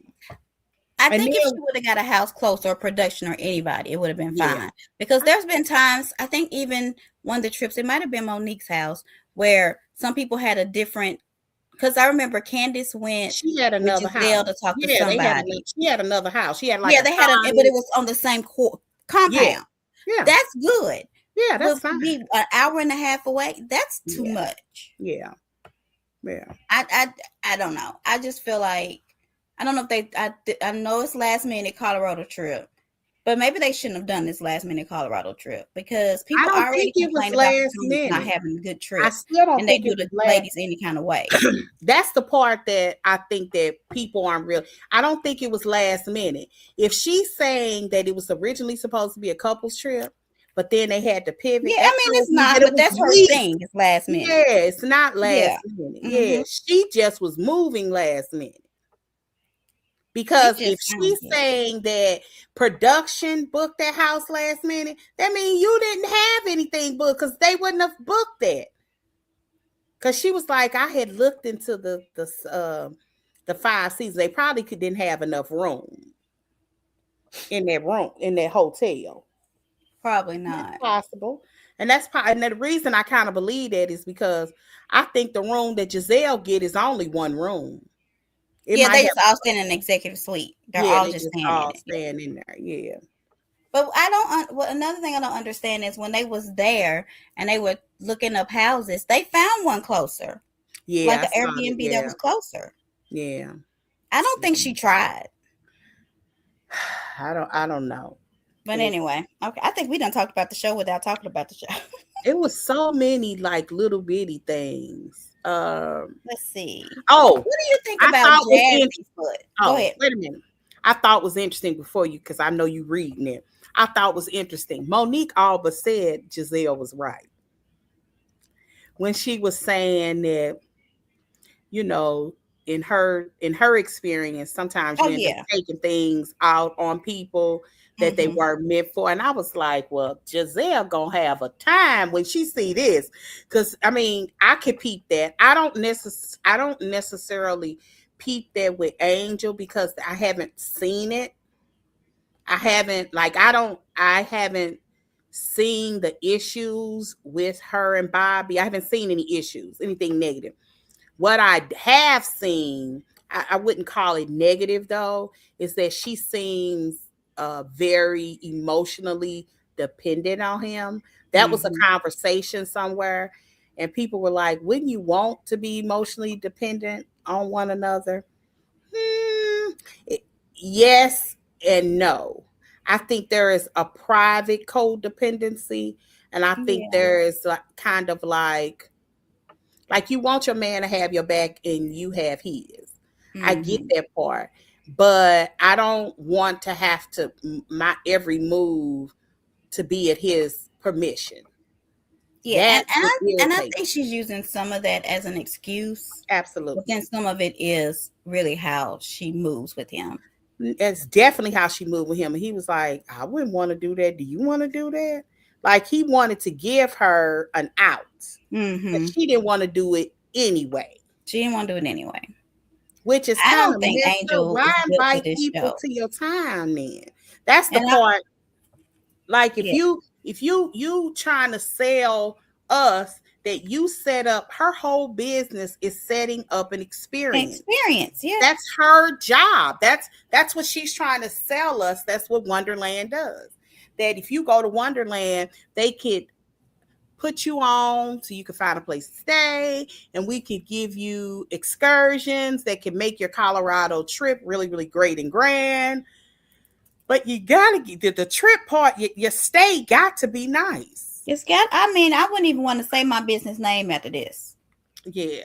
I think if she would have got a house close or production or anybody, it would have been fine. Because there's been times, I think even one of the trips, it might have been Monique's house, where some people had a different, because I remember Candace went she had another house to talk to somebody. She had another house. She had like they had but it was on the same compound. Yeah. That's good. Yeah, that's fine. Be an hour and a half away. That's too much. Yeah. I don't know. I just feel like, I don't know if I know it's last minute Colorado trip, but maybe they shouldn't have done this last minute Colorado trip because people already complain about not having a good trip. I still don't and they do the ladies any kind of way. That's the part that I think that people aren't real. I don't think it was last minute. If she's saying that it was originally supposed to be a couples trip, but then they had to pivot. Yeah, I mean, it's not, but that's her thing. It's last minute. Yeah, it's not last minute. Mm-hmm. Yeah, she just was moving last minute. Because if she's saying that production booked that house last minute, that means you didn't have anything booked because they wouldn't have booked that. Because she was like, I had looked into the the 5 seasons. They probably didn't have enough room in that hotel. Probably That's not. possible. And the reason I kind of believe that is because I think the room that Gizelle get is only one room. It Yeah, might they have, just all staying in an executive suite. They're yeah, all they just just staying in all it. Yeah. staying in there. Yeah. But I don't. Well, another thing I don't understand is when they was there and they were looking up houses, they found one closer, like Yeah, I an saw it. Airbnb that Yeah. was closer. Yeah. I don't think she tried. I don't know. But It anyway, okay. I think we done talked about the show without talking about the show. it was so many like little bitty things. Let's see. Oh, What do you think I about thought was interesting. Jazzy Foot? Go Oh, ahead. wait a minute. I thought was interesting before you, because I know you reading it. I thought was interesting. Monique all but said Gizelle was right when she was saying that, you know, in her experience, sometimes Oh you end up yeah. taking things out on people that they Mm-hmm. weren't meant for. And I was like, well, Gizelle gonna have a time when she see this. Cause I mean, I could peep that. I don't necessarily peep that with Angel because I haven't seen it. I haven't seen the issues with her and Bobby. I haven't seen any issues, anything negative. What I have seen, I wouldn't call it negative though, is that she seems very emotionally dependent on him. That was a Mm-hmm. conversation somewhere, and people were like, "Wouldn't you want to be emotionally dependent on one another?" Hmm, it- yes and no. I think there is a private codependency, and I think Yeah. there is kind of like you want your man to have your back and you have his. I get Mm-hmm. that part, but I don't want to have to my every move to be at his permission. Yeah, That would and I irritate think me. she's using some of that as an excuse, but then Absolutely. some of it is really how she moves with him. That's definitely how she moved with him. And he was like, I wouldn't want to do that. Do you want to do that? Like he wanted to give her an out, but Mm-hmm. she didn't want to do it anyway, She didn't want to do it anyway. which is I kind don't of think messed up. Angel Why is built for invite this people show. to your time then? That's the And I, part. Like yeah, if you trying to sell us that you set up, her whole business is setting up an experience. experience. Yeah. That's her job. That's what she's trying to sell us. That's what Wonderland does. That if you go to Wonderland, they could put you on so you can find a place to stay, and we could give you excursions that can make your Colorado trip really, really great and grand. But you gotta get the trip part, your stay got to be nice. It's got, I mean, I wouldn't even want to say my business name after this. Yeah.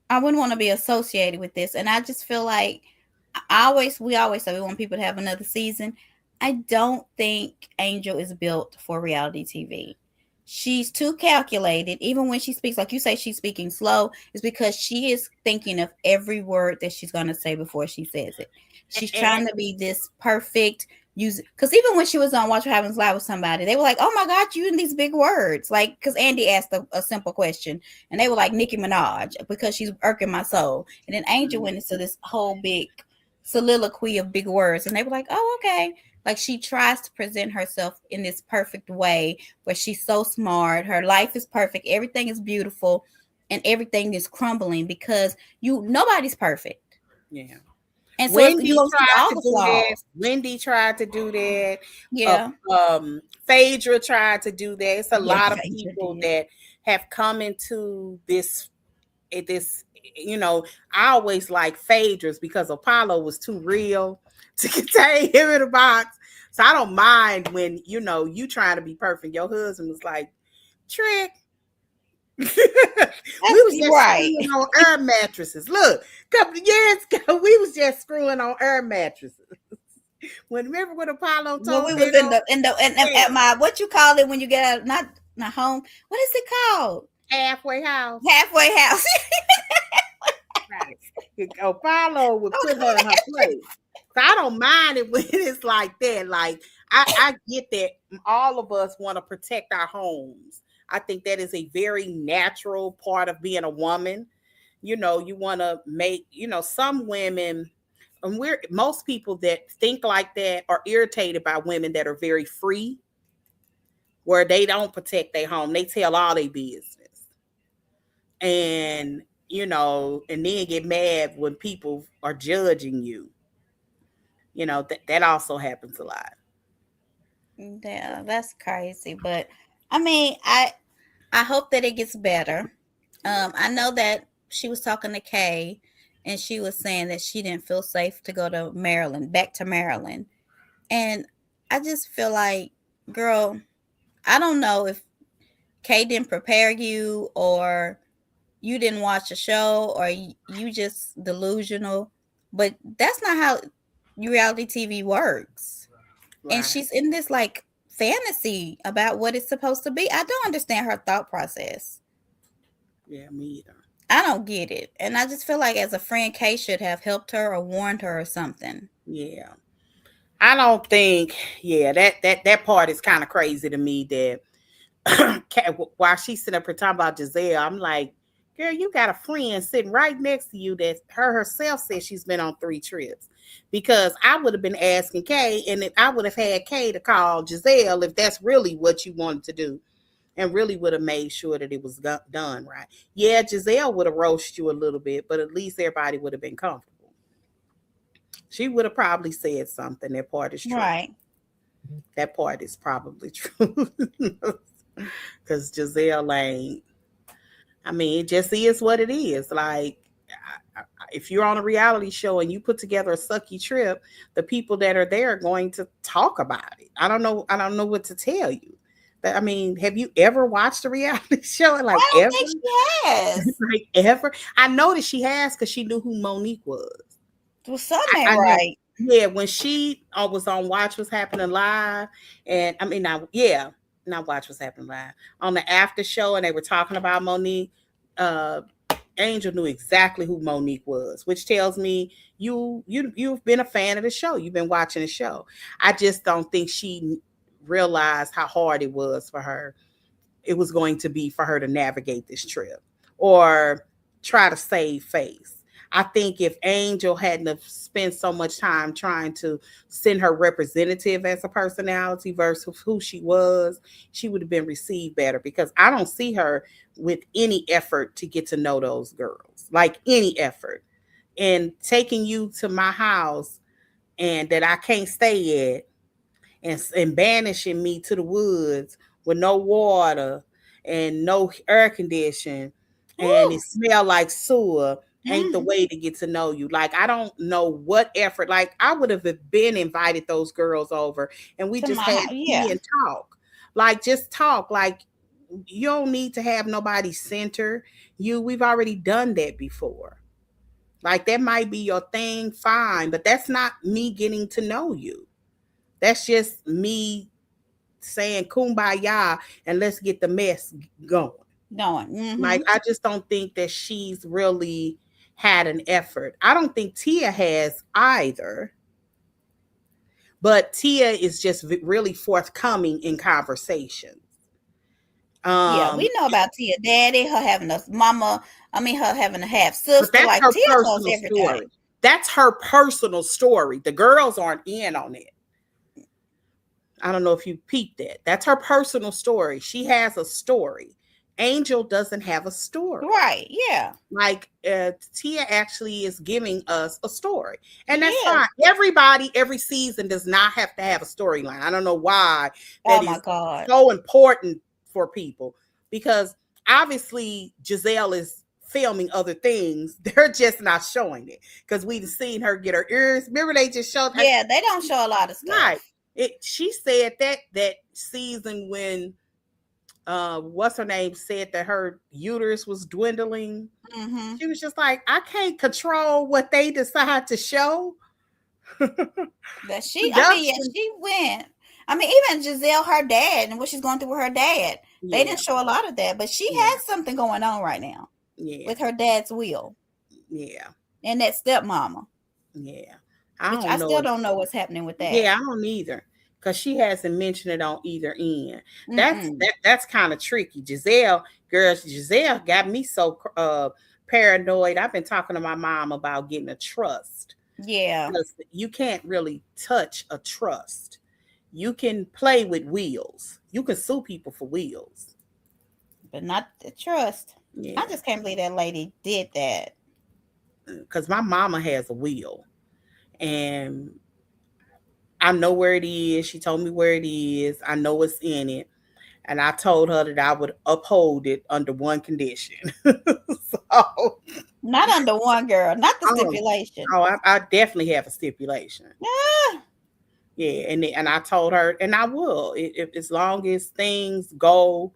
I wouldn't want to be associated with this. And I just feel like we always say we want people to have another season. I don't think Angel is built for reality TV. She's too calculated. Even when she speaks, like you say, she's speaking slow, is because she is thinking of every word that she's going to say before she says it. She's And, trying to be this perfect use, because even when she was on Watch What Happens Live with somebody, they were like, "Oh my God, you using these big words!" Like, because Andy asked a simple question, and they were like, "Nicki Minaj," because she's irking my soul. And then Angel went into this whole big soliloquy of big words, and they were like, "Oh, okay." Like she tries to present herself in this perfect way where she's so smart, her life is perfect, everything is beautiful, and everything is crumbling because nobody's perfect. yeah. And so you're Wendy gonna see tried all to the do that. flaws. Wendy tried to do that. Uh, Yeah. Phaedra tried to do that. It's a Yeah, lot of Phaedra people did. that have come into this, you know, I always like Phaedra's because Apollo was too real to contain him in a box. So I don't mind when, you know, you trying to be perfect. Your husband was like, Trick. We was That's just right. screwing on air mattresses. Look, a couple of years ago, we was just screwing on air mattresses. Remember when Apollo When we told was them? in at my, what you call it when you get out, not home. What is it called? Halfway house. Halfway house. Right. Apollo would put her in her place. So I don't mind it when it's like that. Like I get that all of us want to protect our homes. I think that is a very natural part of being a woman. you want to make, some women, and most people that think like that are irritated by women that are very free, where they don't protect their home. They tell all their business. And, and then get mad when people are judging you. That also happens a lot. Yeah, that's crazy. But I mean, I hope that it gets better. I know that she was talking to Kay, and she was saying that she didn't feel safe to go to Maryland, back to Maryland. And I just feel like, girl, I don't know if Kay didn't prepare you, or you didn't watch a show, or you just delusional, but that's not how reality TV works. And Right. she's in this like fantasy about what it's supposed to be. I don't understand her thought process. Yeah, me either. I don't get it. And I just feel like as a friend, Kay should have helped her or warned her or something. Yeah. I don't think, yeah, that part is kind of crazy to me that while she's sitting up here talking about Gizelle, I'm like, girl, you got a friend sitting right next to you that her herself says she's been on 3 trips. Because I would have been asking Kay, and I would have had Kay to call Gizelle if that's really what you wanted to do, and really would have made sure that it was done right. Yeah, Gizelle would have roasted you a little bit, but at least everybody would have been comfortable. She would have probably said something. That part is true. Right. That part is probably true. Because Gizelle ain't, I mean, it just is what it is. Like, if you're on a reality show and you put together a sucky trip, the people that are there are going to talk about it. I don't know. I don't know what to tell you. But I mean, have you ever watched a reality show? Like, I don't ever? think she has. Like, ever? I know that she has, because she knew who Monique was. Well, some ain't I know. right. Yeah, when she was on Watch What's Happening Live, and I mean, not Watch What's Happening Live, on the after show, and they were talking about Monique. Uh, Angel knew exactly who Monique was, which tells me you've been a fan of the show. You've been watching the show. I just don't think she realized how hard it was for her. It was going to be for her to navigate this trip or try to save face. I think if Angel hadn't have spent so much time trying to send her representative as a personality versus who she was, she would have been received better, because I don't see her with any effort to get to know those girls, like any effort. And taking you to my house and that I can't stay at, and banishing me to the woods with no water and no air conditioning, and Woo. it smell like sewer, ain't the Mhm. way to get to know you. Like, I don't know what effort. Like, I would have been invited those girls over and we To just my had house, tea yeah. and talk. Like, just talk. Like, you don't need to have nobody center you. We've already done that before. Like, that might be your thing, fine, but that's not me getting to know you. That's just me saying kumbaya and let's get the mess going. Going. Like, I just don't think that she's really had an effort. I don't think Tia has either, but Tia is just really forthcoming in conversations. Yeah, Um, we know about Tia Daddy, her having a mama, I mean her having a half but sister. that's Like her Tia knows personal everything. story. That's her personal story. The girls aren't in on it. I don't know if you peeped that. That's her personal story. She has a story. Angel doesn't have a story. Right, yeah. Like, Tia actually is giving us a story, and She that's is. fine. Everybody, every season does not have to have a storyline. I don't know why Oh that my is God. so important for people, because obviously Gizelle is filming other things. They're just not showing it, because we've seen her get her ears. Remember, they just showed her. Yeah, they don't show a lot of Right. stuff. She said that season when what's her name said that her uterus was dwindling. Mm-hmm. She was just like, I can't control what they decide to show. That I mean, yeah, Production. she went. I mean, even Gizelle, her dad, and what she's going through with her dad, they Yeah, didn't show a lot of that, but she yeah, has something going on right now yeah, with her dad's will yeah, and that stepmama, yeah. I which don't I know still if, don't know what's happening with that. yeah, I don't either. Because she hasn't mentioned it on either end. That's Mm-mm. that's kind of tricky. Giselle, girls, Giselle got me so paranoid. I've been talking to my mom about getting a trust. Yeah. Because you can't really touch a trust. You can play with wheels. You can sue people for wheels. But not the trust. I Yeah. just can't believe that lady did that. Because my mama has a wheel. And I know where it is. She told me where it is. I know what's in it. And I told her that I would uphold it under one condition. So, Not under one, girl. Not the oh, stipulation. I definitely have a stipulation. Ah. Yeah, and I told her, and I will, if as long as things go,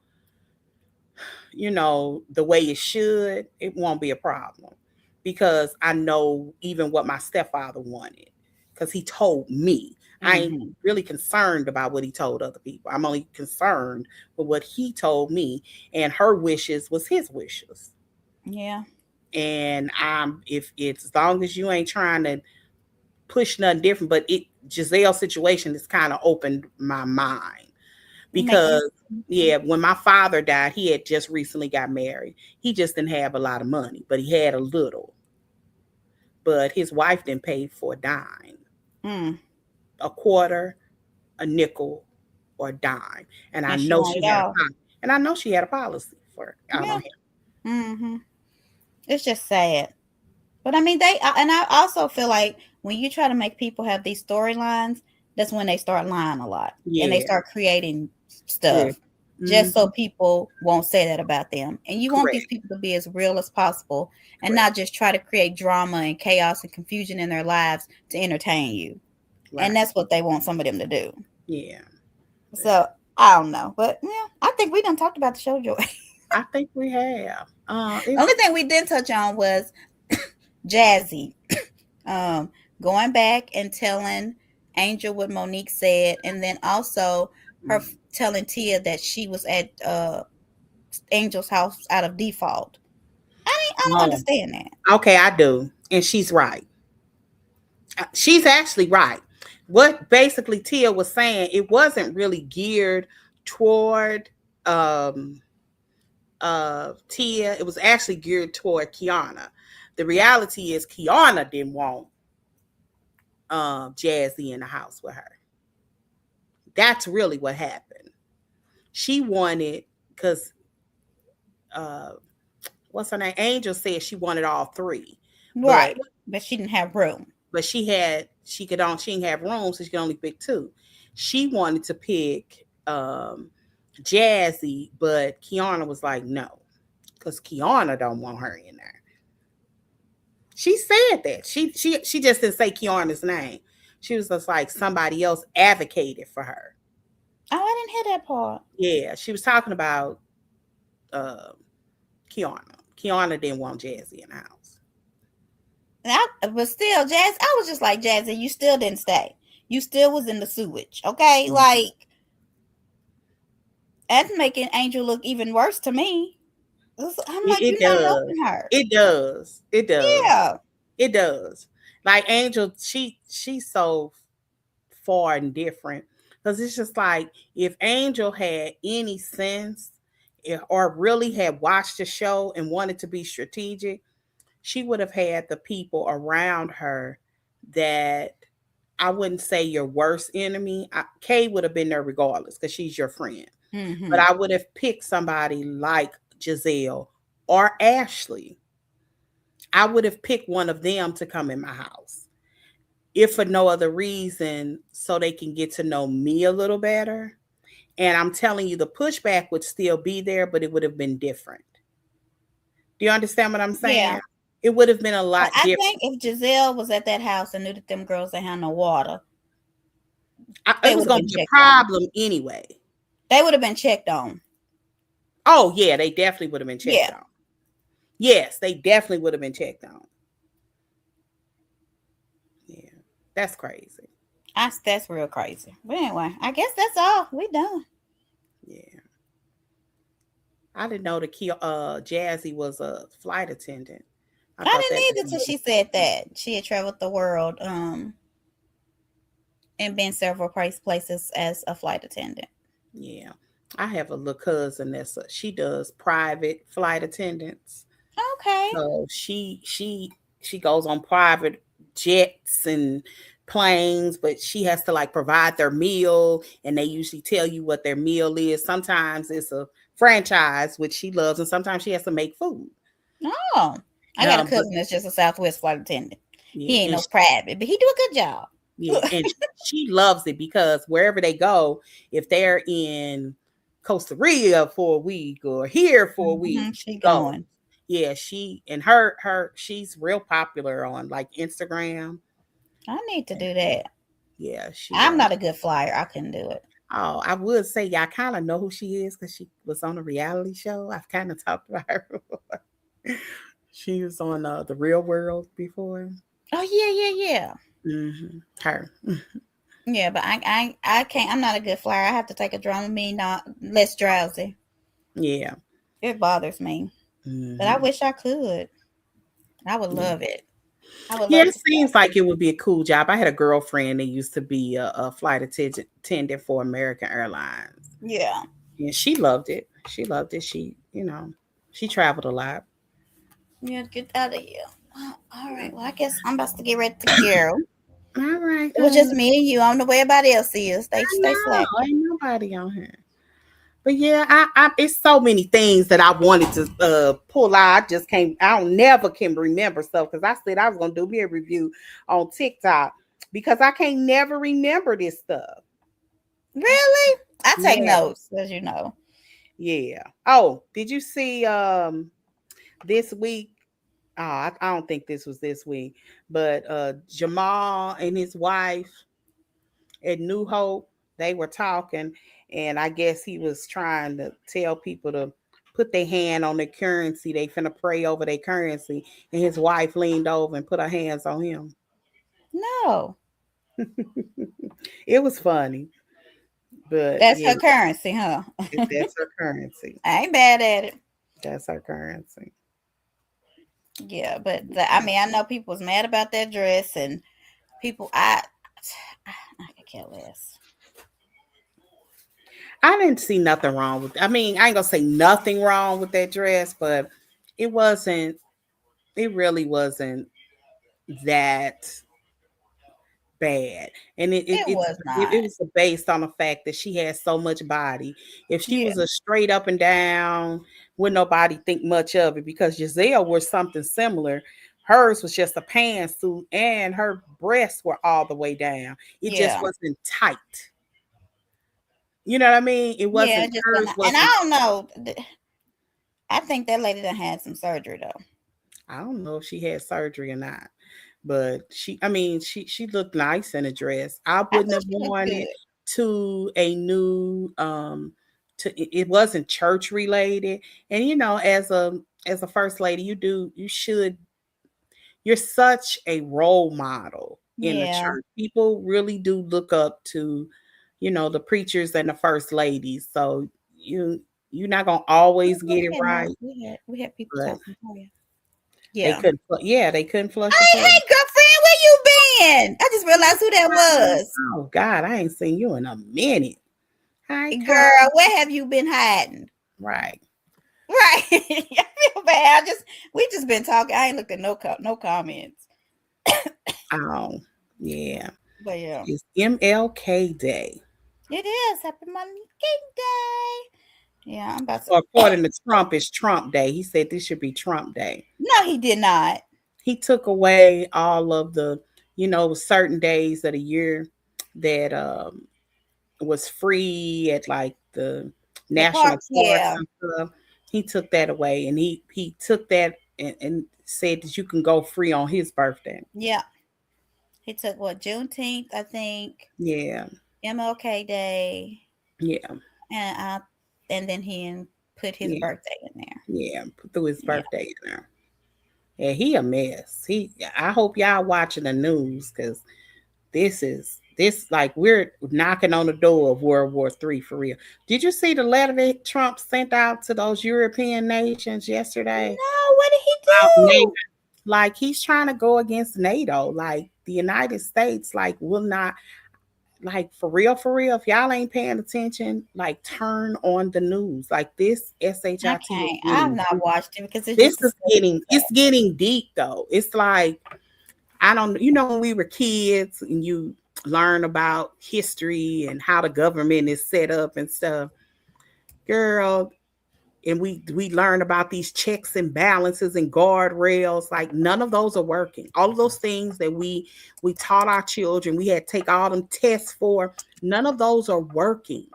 the way it should, it won't be a problem, because I know even what my stepfather wanted, because he told me. I ain't Mm-hmm. really concerned about what he told other people. I'm only concerned with what he told me, and her wishes was his wishes. Yeah. And if it's as long as you ain't trying to push nothing different, but Gizelle's situation has kind of opened my mind, Making because yeah, when my father died, he had just recently got married. He just didn't have a lot of money, but he had a little. But his wife didn't pay for a dime, mm. a quarter, a nickel, or a dime. And I And she know wanted she it had all. a policy for out Yeah. on him. Mm-hmm. It's just sad. But I mean, and I also feel like when you try to make people have these storylines, that's when they start lying a lot and they Yeah, start creating yeah. stuff just so Hmm. people won't say that about them. And you want these Correct. people to be as real as possible and Correct. not just try to create drama and chaos and confusion in their lives to entertain you. And Right. that's what they want some of them to do. Yeah. So I don't know, but yeah, I think we done talked about the show, Joy. I think we have. The only thing we didn't touch on was Jazzy. um, Going back and telling Angel what Monique said, and then also her telling Tia that she was at Angel's house out of default. I don't Oh, understand that. okay, I do, and she's right. She's actually right. What basically Tia was saying, it wasn't really geared toward um Tia. It was actually geared toward Kiana. The reality is Kiana didn't want Jazzy in the house with her. That's really what happened. She wanted, because uh what's her name? Angel said she wanted all three. But Right, but she didn't have room. she didn't have room, so she could only pick two. She wanted to pick Jazzy, but Kiana was like, no, because Kiana don't want her in there. She said that. She just didn't say Kiana's name. She was just like, somebody else advocated for her. Oh, I didn't hear that part. Yeah, she was talking about uh, Kiana. Kiana didn't want Jazzy in the house. But still, Jazz, I was just like, Jazzy, you still didn't stay. You still was in the sewage, okay? Mhm. Like, that's making Angel look even worse to me. I'm like, It you're not does. helping her. It does. It does. Yeah. It does. Like Angel, she's so far and different, because it's just like, if Angel had any sense, or really had watched the show and wanted to be strategic, she would have had the people around her that, I wouldn't say your worst enemy. Kay would have been there regardless, because she's your friend. But Mm-hmm. I would have picked somebody like Gizelle or Ashley. I would have picked one of them to come in my house, if for no other reason, so they can get to know me a little better. And I'm telling you, the pushback would still be there, but it would have been different. Do you understand what I'm Yeah. saying? It would have been a But lot I different. think if Gizelle was at that house and knew that them girls didn't have no water, It they was would have going been to be a checked on. problem anyway. They would have been checked on. Oh, yeah, they definitely would have been checked Yeah. on. Yes, they definitely would have been checked on. Yeah, that's crazy. That's real crazy. But anyway, I guess that's all. We done. Yeah. I didn't know Jazzy was a flight attendant. I I thought that didn't either till she said that. She had traveled the world and been several places as a flight attendant. yeah. I have a little cousin she does private flight attendants. Okay. So she goes on private jets and planes, but she has to like provide their meal, and they usually tell you what their meal is. Sometimes it's a franchise, which she loves, and sometimes she has to make food. Oh, I got a But cousin that's just a Southwest flight attendant. yeah, He ain't and no private, but he do a good job. yeah, and she loves it because wherever they go, if they're in Costa Rica for a week or here for a week, She she goes. going. Yeah, she and her she's real popular on like Instagram. I need to do that. Yeah, she I'm not a good flyer. I couldn't do it. oh, I would say y'all kind of know who she is because she was on a reality show. I've kind of talked about her before. She was on the Real World before. Oh yeah. Her. Yeah, but I can't. I'm not a good flyer. I have to take a Dramamine, not less drowsy. Yeah. It bothers me, but I hmm wish I could. I would love it. I would Yeah, love it to seems fly. like it would be a cool job. I had a girlfriend that used to be a flight attendant for American Airlines, Yeah. and she loved it. She loved it. She traveled a lot. Yeah, get out of here. Well, all right. Well, I guess I'm about to get ready to go. All right, It was honey. just me and you. I don't know where everybody else is. I Stay know slacking. ain't nobody on here. But yeah, I it's so many things that I wanted to pull out. I just can't. I don't never can remember stuff because I said I was gonna do me a review on TikTok because I can't never remember this stuff. Really? I take Yeah, notes, as you know. yeah. Oh, did you see this week? Oh, I don't think this was this week, but Jamal and his wife at New Hope, they were talking, and I guess he was trying to tell people to put their hand on their currency. They finna pray over their currency, and his wife leaned over and put her hands on him. No, It was funny, but that's yeah, her currency, huh? that's her currency. I ain't bad at it. That's her currency. Yeah, but I mean, I know people was mad about that dress, and people, I could care less. I didn't see nothing wrong with. I mean, I ain't gonna say nothing wrong with that dress, but it wasn't. It really wasn't that bad, and It was it not. was based on the fact that she had so much body. If she Yeah, was a straight up and down, would nobody think much of it because Gizelle was something similar. Hers was just a pantsuit, and her breasts were all the way down. It just yeah, wasn't tight. You know what I mean? It yeah. wasn't Just hers and I wasn't. don't know. I think that lady done had some surgery though. I don't know if she had surgery or not, but I mean, she looked nice in a dress. I I wouldn't thought have she looked worn good. it to a new it wasn't church related. And as a first lady, you should you're such a role model in the Yeah. church. People really do look up to, the preachers and the first ladies. So you're not gonna always Well, get it right, we had people but talking for you. Yeah. they couldn't flush the Hey, toilet. hey, girlfriend, where you been? I just realized who that was. Oh God, I ain't seen you in a minute. Hi, Kyle. Girl, where have you been hiding? Right. Right. I feel bad. We just been talking. I ain't looked at no comments. Oh, yeah. But yeah, It's MLK Day. it is. Happy Monday Day. Yeah, I'm about to. Or according to Trump, it's Trump Day. He said this should be Trump Day. No, he did not. He took away all of the, certain days of the year that was free at like the The national parks, parks yeah. and stuff. He took that away, and he took that and said that you can go free on his birthday. Yeah. He took what, Juneteenth, I think, Yeah, MLK Day, yeah, and then put his yeah, birthday in there. yeah. Threw his Yeah. birthday in there. Yeah, he a mess. I hope y'all watching the news because this like we're knocking on the door of World War III for real. Did you see the letter that Trump sent out to those European nations yesterday? No, what did he About NATO? do? Like he's trying to go against NATO. Like the United States, like will not. like for real, if y'all ain't paying attention, like turn on the news. Like this SHIT I is can't. I've getting not deep. watched it because it's This just a is silly it's disaster. getting deep though. It's like I don't, you know, when we were kids and you learn about history and how the government is set up and stuff, girl, and we learn about these checks and balances and guardrails. Like none of those are working. All of those things that we taught our children, we had to take all them tests for, none of those are working.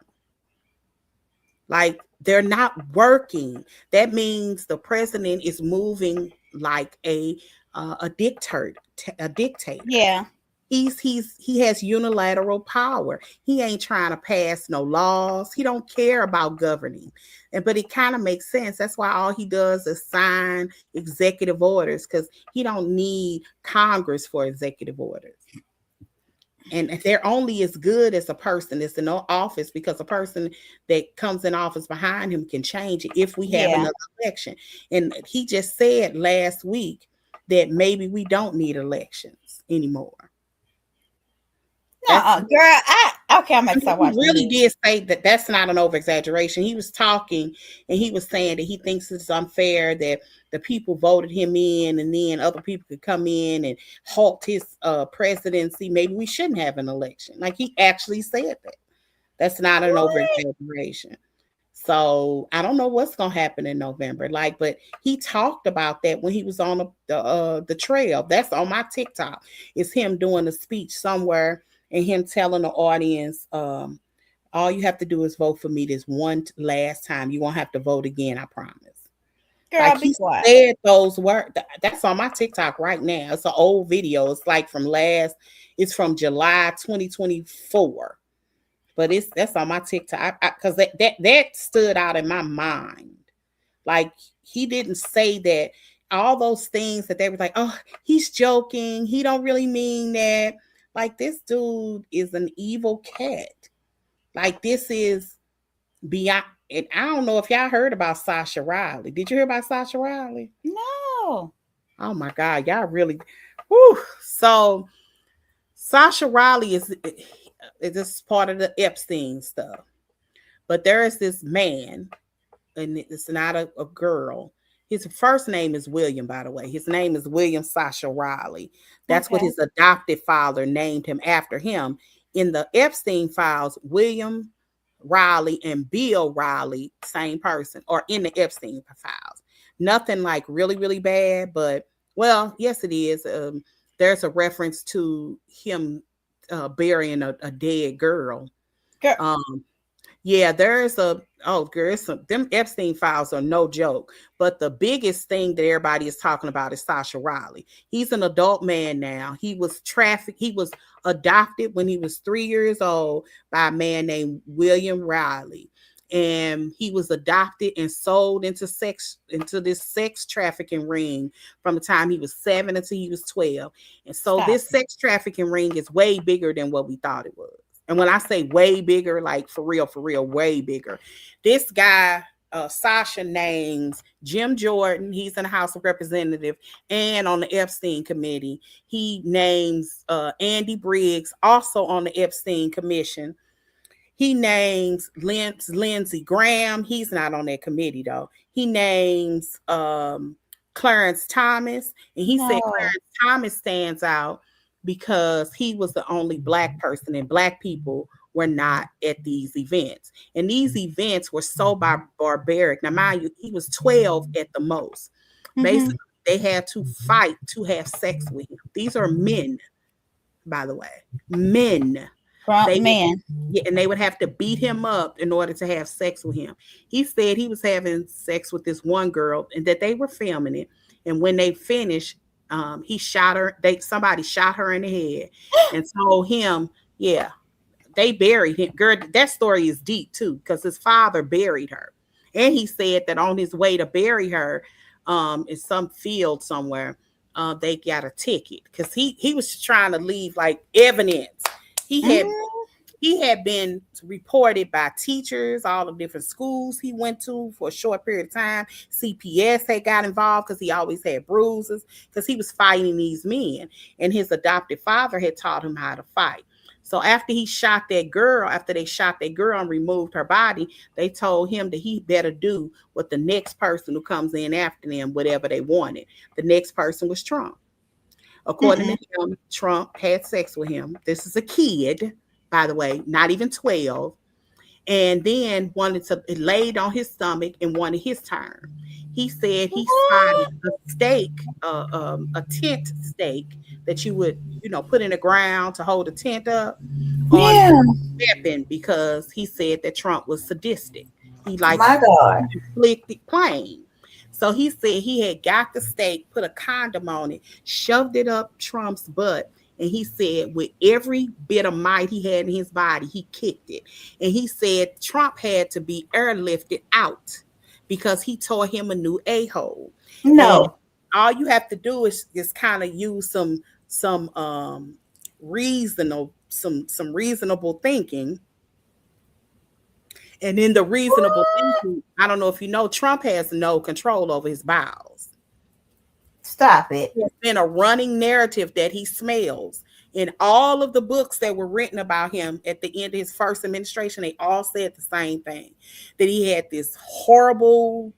Like they're not working. That means the president is moving like a dictator, a dictator. Yeah. He has unilateral power. He ain't trying to pass no laws. He don't care about governing. And but it kind of makes sense. That's why all he does is sign executive orders, because he don't need Congress for executive orders. And they're only as good as a person that's in office, because a person that comes in office behind him can change it if we have Yeah. another election. And he just said last week that maybe we don't need elections anymore. That's No, girl. Okay. I'm gonna start he watching the really news. did say that. That's not an over exaggeration. He was talking and he was saying that he thinks it's unfair that the people voted him in and then other people could come in and halt his presidency. Maybe we shouldn't have an election. Like he actually said that. That's not an over What? exaggeration. So I don't know what's gonna happen in November. Like, but he talked about that when he was on the trail. That's on my TikTok. It's him doing a speech somewhere and him telling the audience, all you have to do is vote for me this one last time. You won't have to vote again, I promise. Girl, Like be he quiet. said those words. That's on my TikTok right now. It's an old video. It's like it's from July 2024. But that's on my TikTok, because that stood out in my mind. Like he didn't say that, all those things that they were like, oh, he's joking. He don't really mean that. Like this dude is an evil cat. Like this is beyond. And I don't know if y'all heard about Sasha Riley. Did you hear about Sasha Riley? No. Oh my God, y'all really. Whew. So Sasha Riley is this part of the Epstein stuff. But there is this man, and it's not a girl. His first name is William, by the way. His name is William Sasha Riley. That's what Okay. his adopted father named him after him. In the Epstein files, William Riley and Bill Riley, same person, are in the Epstein files. Nothing like really, really bad, but well, yes, it is. There's a reference to him burying a dead girl. Girl. Um, yeah, there's a girl, them Epstein files are no joke. But the biggest thing that everybody is talking about is Sasha Riley. He's an adult man now. He was trafficked. He was adopted when he was 3 years old by a man named William Riley. And he was adopted and sold into this sex trafficking ring from the time he was 7 until he was 12. And so Stop this it. sex trafficking ring is way bigger than what we thought it was. And when I say way bigger, like for real, way bigger. This guy, Sasha, names Jim Jordan. He's in the House of Representatives and on the Epstein committee. He names Andy Briggs, also on the Epstein commission. He names Lindsey Graham. He's not on that committee though. He names Clarence Thomas, and he said No. Clarence Thomas stands out because he was the only black person, and black people were not at these events. And these events were so barbaric. Now, mind you, he was 12 at the most. Mm-hmm. Basically, they had to fight to have sex with him. These are men, by the way, men. Grown They would, man. yeah, and they would have to beat him up in order to have sex with him. He said he was having sex with this one girl and that they were filming it. And when they finished, he shot her. Somebody shot her in the head and told him, yeah, they buried him. Girl, that story is deep too, because his father buried her. And he said that on his way to bury her, in some field somewhere, they got a ticket because he was trying to leave like evidence. He had Mm-hmm. he had been reported by teachers, all the different schools he went to for a short period of time. CPS had got involved because he always had bruises because he was fighting these men, and his adopted father had taught him how to fight. So after they shot that girl and removed her body, they told him that he better do what the next person who comes in after them, whatever they wanted. The next person was Trump. According to him, Trump had sex with him. This is a kid, by the way, not even 12. And then wanted to laid on his stomach and wanted his turn. He said he spotted a stake, a tent stake that you would, put in the ground to hold a tent up on his weapon, because he said that Trump was sadistic. He liked inflicted pain. So he said he had got the stake, put a condom on it, shoved it up Trump's butt, and he said with every bit of might he had in his body, he kicked it. And he said Trump had to be airlifted out because he tore him a new a-hole. No. And all you have to do is kind of use some reasonable thinking. And in the reasonable thinking, I don't know if you know, Trump has no control over his bowels. Stop it. There's been a running narrative that he smells. In all of the books that were written about him at the end of his first administration, they all said the same thing, that he had this horrible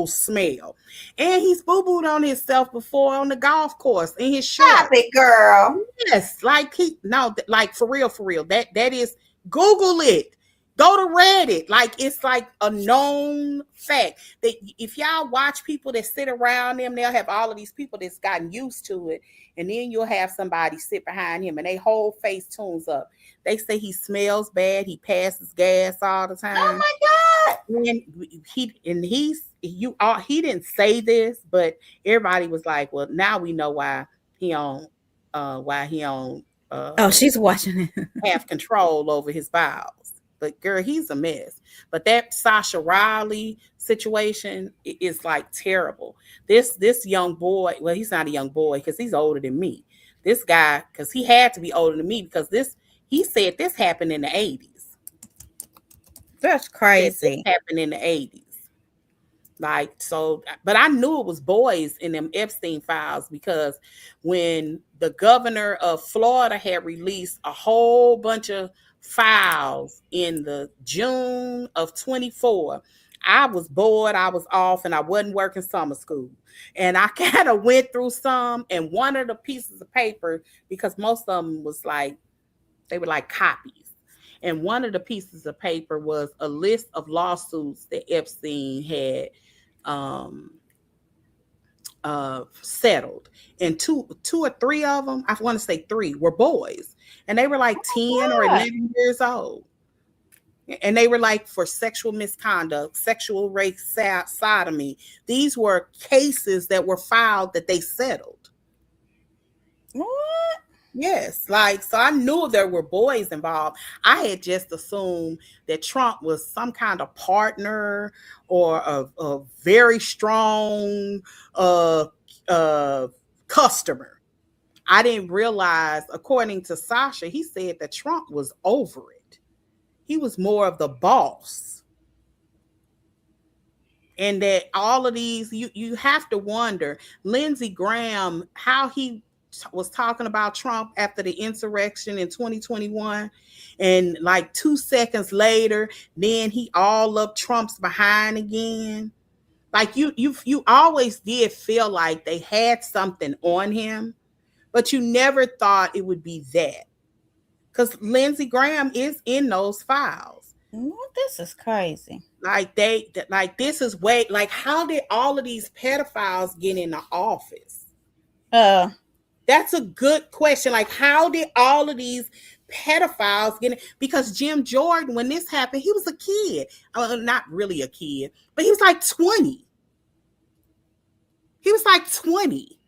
smell. And he's boo-booed on himself before on the golf course in his shirt. Stop it, girl. Yes, like for real. That is, Google it. Go to Reddit. Like, it's like a known fact that if y'all watch people that sit around them, they'll have all of these people that's gotten used to it. And then you'll have somebody sit behind him and they whole face tunes up. They say he smells bad. He passes gas all the time. Oh my God. And he didn't say this, but everybody was like, well, now we know why he don't she's watching it. have control over his bowels. But girl, he's a mess. But that Sasha Riley situation is like terrible. This young boy, well, he's not a young boy because he's older than me. This guy, because he had to be older than me, because he said this happened in the 80s. That's crazy. This happened in the 80s. Like, so, but I knew it was boys in them Epstein files, because when the governor of Florida had released a whole bunch of files in the June of 24, I was bored, I was off, and I wasn't working summer school. And I kind of went through some, and one of the pieces of paper, because most of them was like, they were like copies. And one of the pieces of paper was a list of lawsuits that Epstein had settled. And two or three of them, I want to say three, were boys. And they were like 10 or 11 years old. And they were like for sexual misconduct, sexual rape, sodomy. These were cases that were filed that they settled. What? Yes, like, so I knew there were boys involved. I had just assumed that Trump was some kind of partner or a very strong customer. I didn't realize, according to Sasha, he said that Trump was over it. He was more of the boss. And that all of these, you have to wonder, Lindsey Graham, how he was talking about Trump after the insurrection in 2021, and like 2 seconds later, then he all up Trump's behind again. Like you always did feel like they had something on him, but you never thought it would be that, because Lindsey Graham is in those files. This is crazy. Like this is way, like, how did all of these pedophiles get in the office? That's a good question. Like, how did all of these pedophiles get in? Because Jim Jordan, when this happened, he was a kid. Not really a kid, but he was like 20. He was like 20.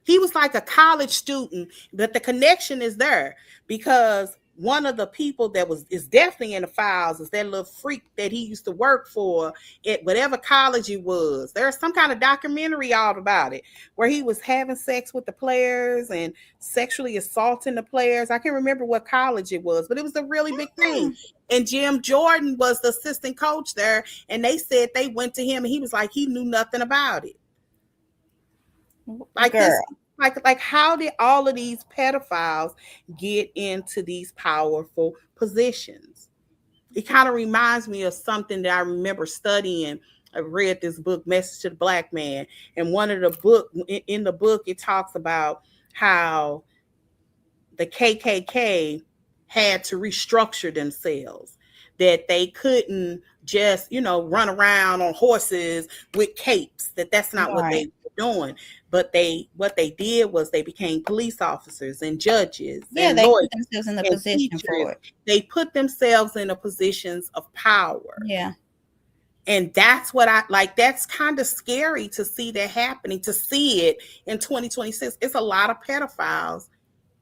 He was like a college student, but the connection is there because one of the people that is definitely in the files is that little freak that he used to work for at whatever college it was. There's some kind of documentary all about it where he was having sex with the players and sexually assaulting the players. I can't remember what college it was, but it was a really big thing. And Jim Jordan was the assistant coach there, and they said they went to him and he was like, he knew nothing about it. Like, girl, Like how did all of these pedophiles get into these powerful positions? It kind of reminds me of something that I remember studying. I read this book, Message to the Black Man, and one of the book in the book it talks about how the KKK had to restructure themselves, that they couldn't just, run around on horses with capes, that's not what Right. they were doing. But what they did was they became police officers and judges Yeah, and they lawyers put themselves in the and position teachers. for it. They put themselves in a positions of power. Yeah. And that's what I like. That's kind of scary to see that happening, to see it in 2026. It's a lot of pedophiles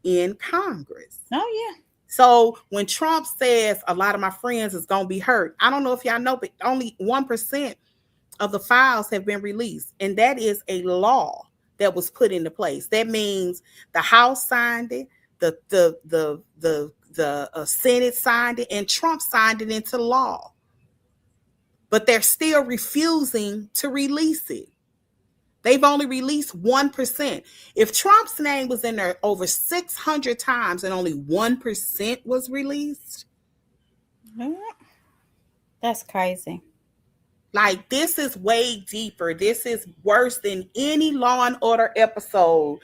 in Congress. Oh yeah. So when Trump says a lot of my friends is going to be hurt, I don't know if y'all know, but only 1% of the files have been released. And that is a law that was put into place. That means the House signed it, the Senate signed it, and Trump signed it into law. But they're still refusing to release it. They've only released 1%. If Trump's name was in there over 600 times and only 1% was released, that's crazy. Like, this is way deeper. This is worse than any Law and Order episode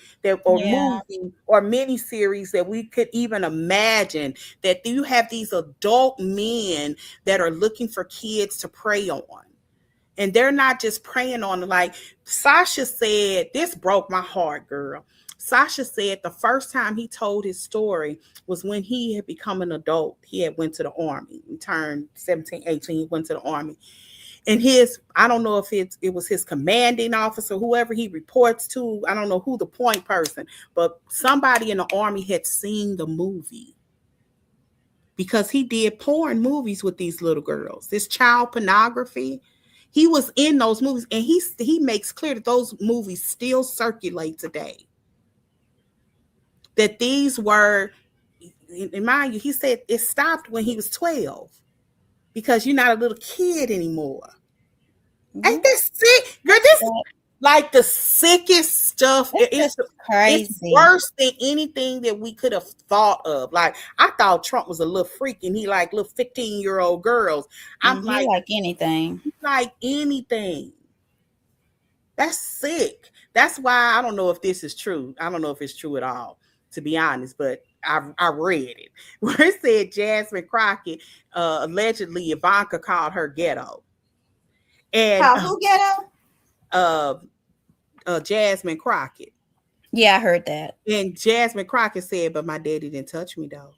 or movie or miniseries that we could even imagine. That you have these adult men that are looking for kids to prey on. And they're not just preying on, like Sasha said, this broke my heart, girl. Sasha said the first time he told his story was when he had become an adult. He had went to the army. He turned 17, 18, he went to the army. And I don't know if it was his commanding officer, whoever he reports to, I don't know who the point person, but somebody in the army had seen the movie. Because he did porn movies with these little girls, this child pornography. He was in those movies, and he makes clear that those movies still circulate today. That these were, and mind you, he said it stopped when he was 12 because you're not a little kid anymore. Mm-hmm. Ain't this sick? Girl, this is like the sickest stuff. It's crazy. It's worse than anything that we could have thought of. Like, I thought Trump was a little freak and he like little 15-year-old girls. I'm like anything. Like anything. That's sick. That's why I don't know if this is true. I don't know if it's true at all, to be honest, but I read it where it said Jasmine Crockett allegedly Ivanka called her ghetto. And who ghetto? Jasmine Crockett. Yeah, I heard that. And Jasmine Crockett said, but my daddy didn't touch me though.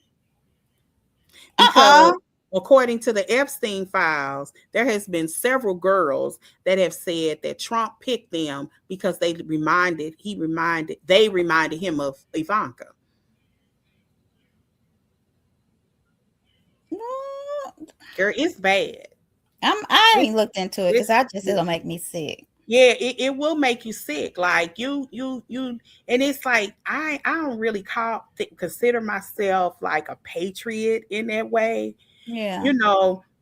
Because according to the Epstein files, there has been several girls that have said that Trump picked them because they reminded him of Ivanka. Girl, it's bad. I ain't looked into it because it'll make me sick. Yeah, it will make you sick. Like you, and it's like I don't really consider myself like a patriot in that way. Yeah,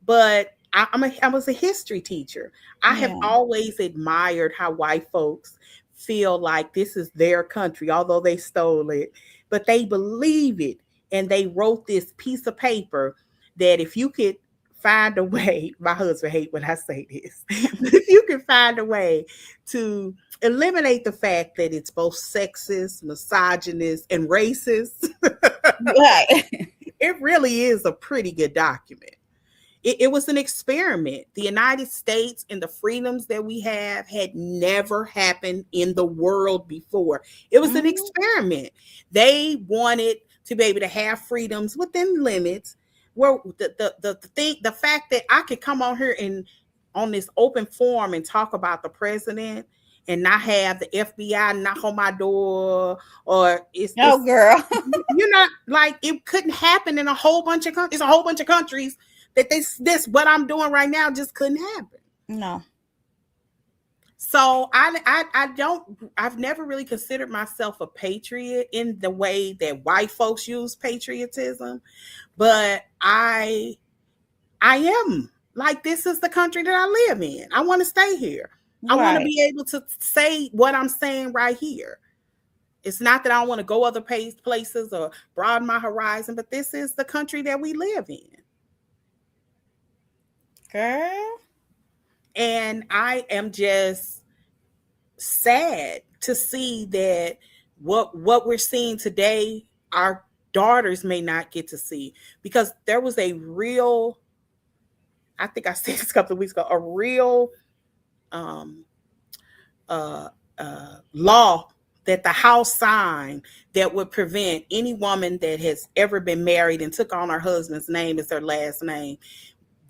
but I was a history teacher. I have always admired how white folks feel like this is their country, although they stole it, but they believe it, and they wrote this piece of paper that if you could find a way, my husband hates when I say this, if you can find a way to eliminate the fact that it's both sexist, misogynist, and racist, right. It really is a pretty good document. It was an experiment. The United States and the freedoms that we have had never happened in the world before. It was an experiment. They wanted to be able to have freedoms within limits. Where the fact that I could come on here and on this open forum and talk about the president and not have the FBI knock on my door, or girl, you're not like, it couldn't happen in a whole bunch of countries. It's a whole bunch of countries that this what I'm doing right now just couldn't happen. No. So I've never really considered myself a patriot in the way that white folks use patriotism, but I am like, this is the country that I live in. I want to stay here. Right. I want to be able to say what I'm saying right here. It's not that I don't want to go other places or broaden my horizon, but this is the country that we live in. Girl. And I am just sad to see that what we're seeing today, our daughters may not get to see, because there was a real, I think I said this a couple of weeks ago, a real law that the House signed that would prevent any woman that has ever been married and took on her husband's name as their last name,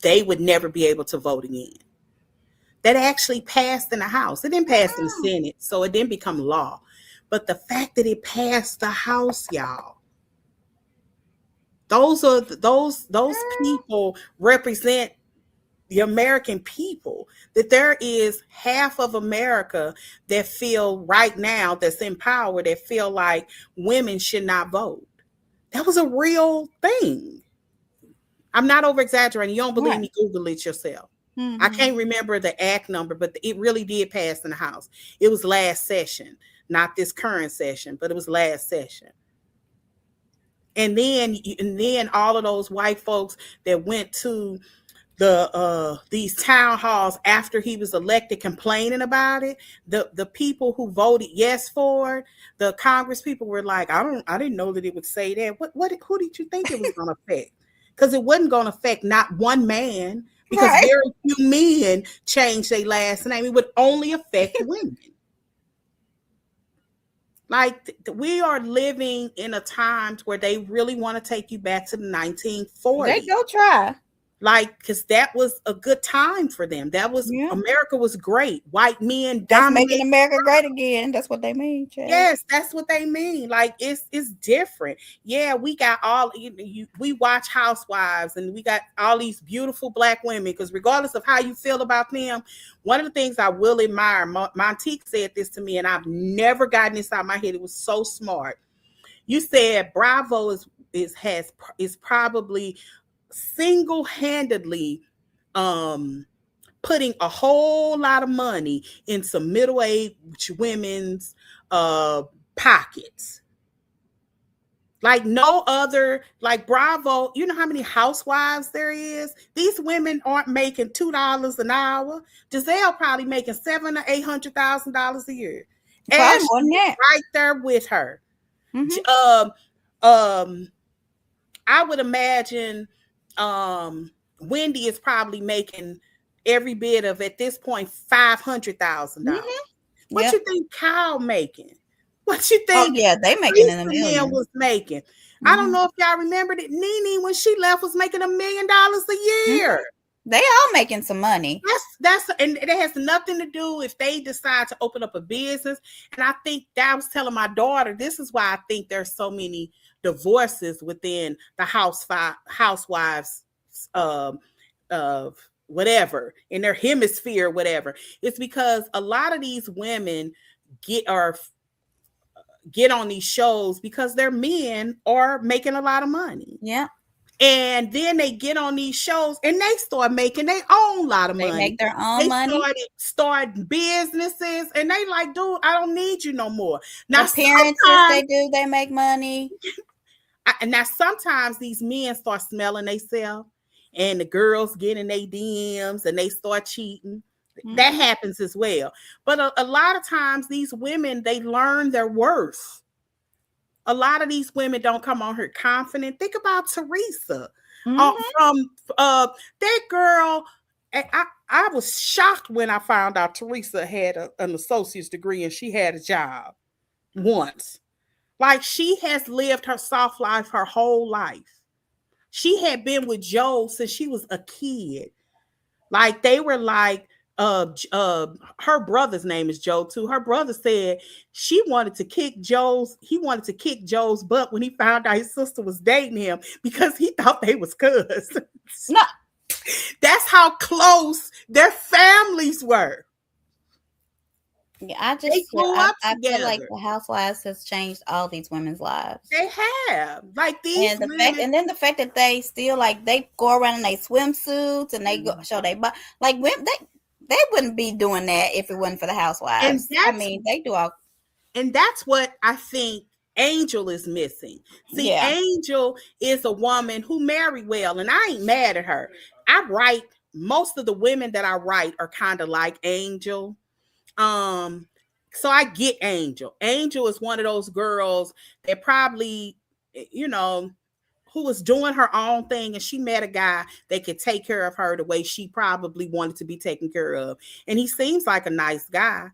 they would never be able to vote again. That actually passed in the House. It didn't pass in the Senate, so it didn't become law. But the fact that it passed the House, y'all, those people represent the American people. That there is half of America that feel right now, that's in power, that feel like women should not vote. That was a real thing. I'm not over exaggerating. You don't believe me? Google it yourself. I can't remember the act number, but it really did pass in the House. It was last session, not this current session, but it was last session. And then all of those white folks that went to these town halls after he was elected complaining about it, the people who voted yes for it, the Congress people were like, I didn't know that it would say that. Who did you think it was going to affect? Because it wasn't going to affect not one man, because very few men changed their last name. It would only affect women. Like, we are living in a time where they really want to take you back to the 1940s. They go try. Like, because that was a good time for them. That was, America was great. White men dominated. Making America great again. That's what they mean, Chad. Yes, that's what they mean. Like, it's different. Yeah, we got all, we watch Housewives, and we got all these beautiful Black women, because regardless of how you feel about them, one of the things I will admire, Montique said this to me, and I've never gotten this out of my head. It was so smart. You said Bravo is probably single-handedly putting a whole lot of money in some middle-aged women's pockets. Like no other, like Bravo, you know how many housewives there is? These women aren't making $2 an hour. Gizelle probably making $700,000 or $800,000 a year. Ashley right there with her. I would imagine Wendy is probably making every bit of, at this point, $500,000. What you think Kyle making? What you think? Oh yeah, they making in a million. Was making. I don't know if y'all remember that Nene, when she left, was making $1 million a year. They all making some money. That's and it has nothing to do if they decide to open up a business. And I think that I was telling my daughter, this is why I think there's so many divorces within the housewives of whatever, in their hemisphere, whatever. It's because a lot of these women get on these shows because their men are making a lot of money. Yeah. And then they get on these shows and they start making their own lot of money. They make their own money. They start businesses, and they like, dude, I don't need you no more. Now, appearances they make money. And now sometimes these men start smelling themselves, and the girls get in their DMs and they start cheating. That happens as well. But a lot of times these women, they learn their worth. A lot of these women don't come on here confident. Think about Teresa. From that girl. I was shocked when I found out Teresa had an associate's degree and she had a job once. Like, she has lived her soft life her whole life. She had been with Joe since she was a kid. Like, they were like, her brother's name is Joe too. Her brother said he wanted to kick Joe's butt when he found out his sister was dating him, because he thought they was cousins. No. That's how close their families were. Yeah, I feel like the Housewives has changed all these women's lives. They have, like, these and the fact that they still, like, they go around in their swimsuits and they go show their butt. Like, women, they wouldn't be doing that if it wasn't for the Housewives. I mean, they do all. And that's what I think Angel is missing. See, Yeah. Angel is a woman who married well, and I ain't mad at her. I write, most of the women that I write are kind of like Angel. So I get Angel. Angel is one of those girls that probably, you know, who was doing her own thing, and she met a guy that could take care of her the way she probably wanted to be taken care of. And he seems like a nice guy.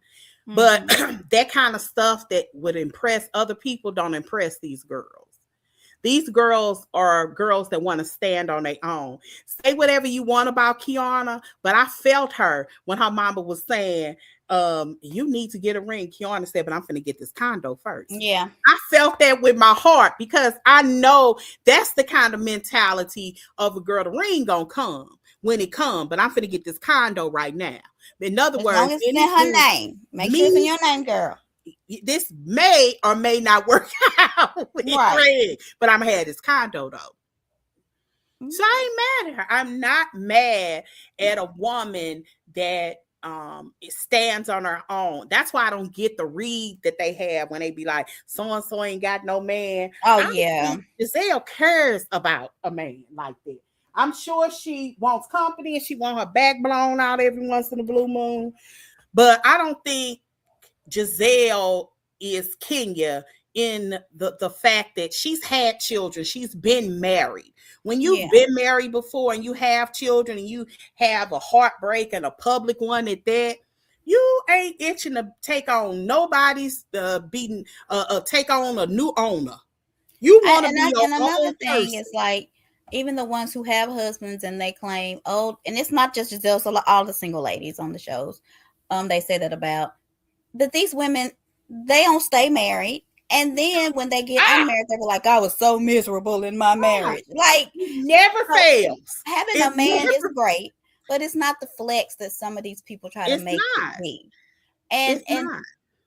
But that kind of stuff that would impress other people don't impress these girls. These girls are girls that want to stand on their own. Say whatever you want about Kiana, but I felt her when her mama was saying, you need to get a ring. Kiana said, but I'm finna get this condo first. Yeah. I felt that with my heart because I know that's the kind of mentality of a girl. The ring gonna come when it come, but I'm finna get this condo right now. In other words, as long as it's in her name, make sure it's in your name, girl. This may or may not work out with Craig, but I'm gonna have this condo though. So I ain't mad at her. I'm not mad at a woman that stands on her own. That's why I don't get the read that they have when they be like, so and so ain't got no man. Oh yeah, Gizelle cares about a man like that. I'm sure she wants company and she wants her back blown out every once in a blue moon. But I don't think Gizelle is Kenya in the fact that she's had children. She's been married. When you've been married before and you have children and you have a heartbreak and a public one at that, you ain't itching to take on nobody's beating, take on a new owner. You want to be your own another thing person. is like, even the ones who have husbands and they claim, oh, and it's not just Gizelle, so all the single ladies on the shows, they say that about, that these women, they don't stay married. And then when they get unmarried, they were like, I was so miserable in my marriage. Like, never fails. Having a man is great, but it's not the flex that some of these people try to make it be. And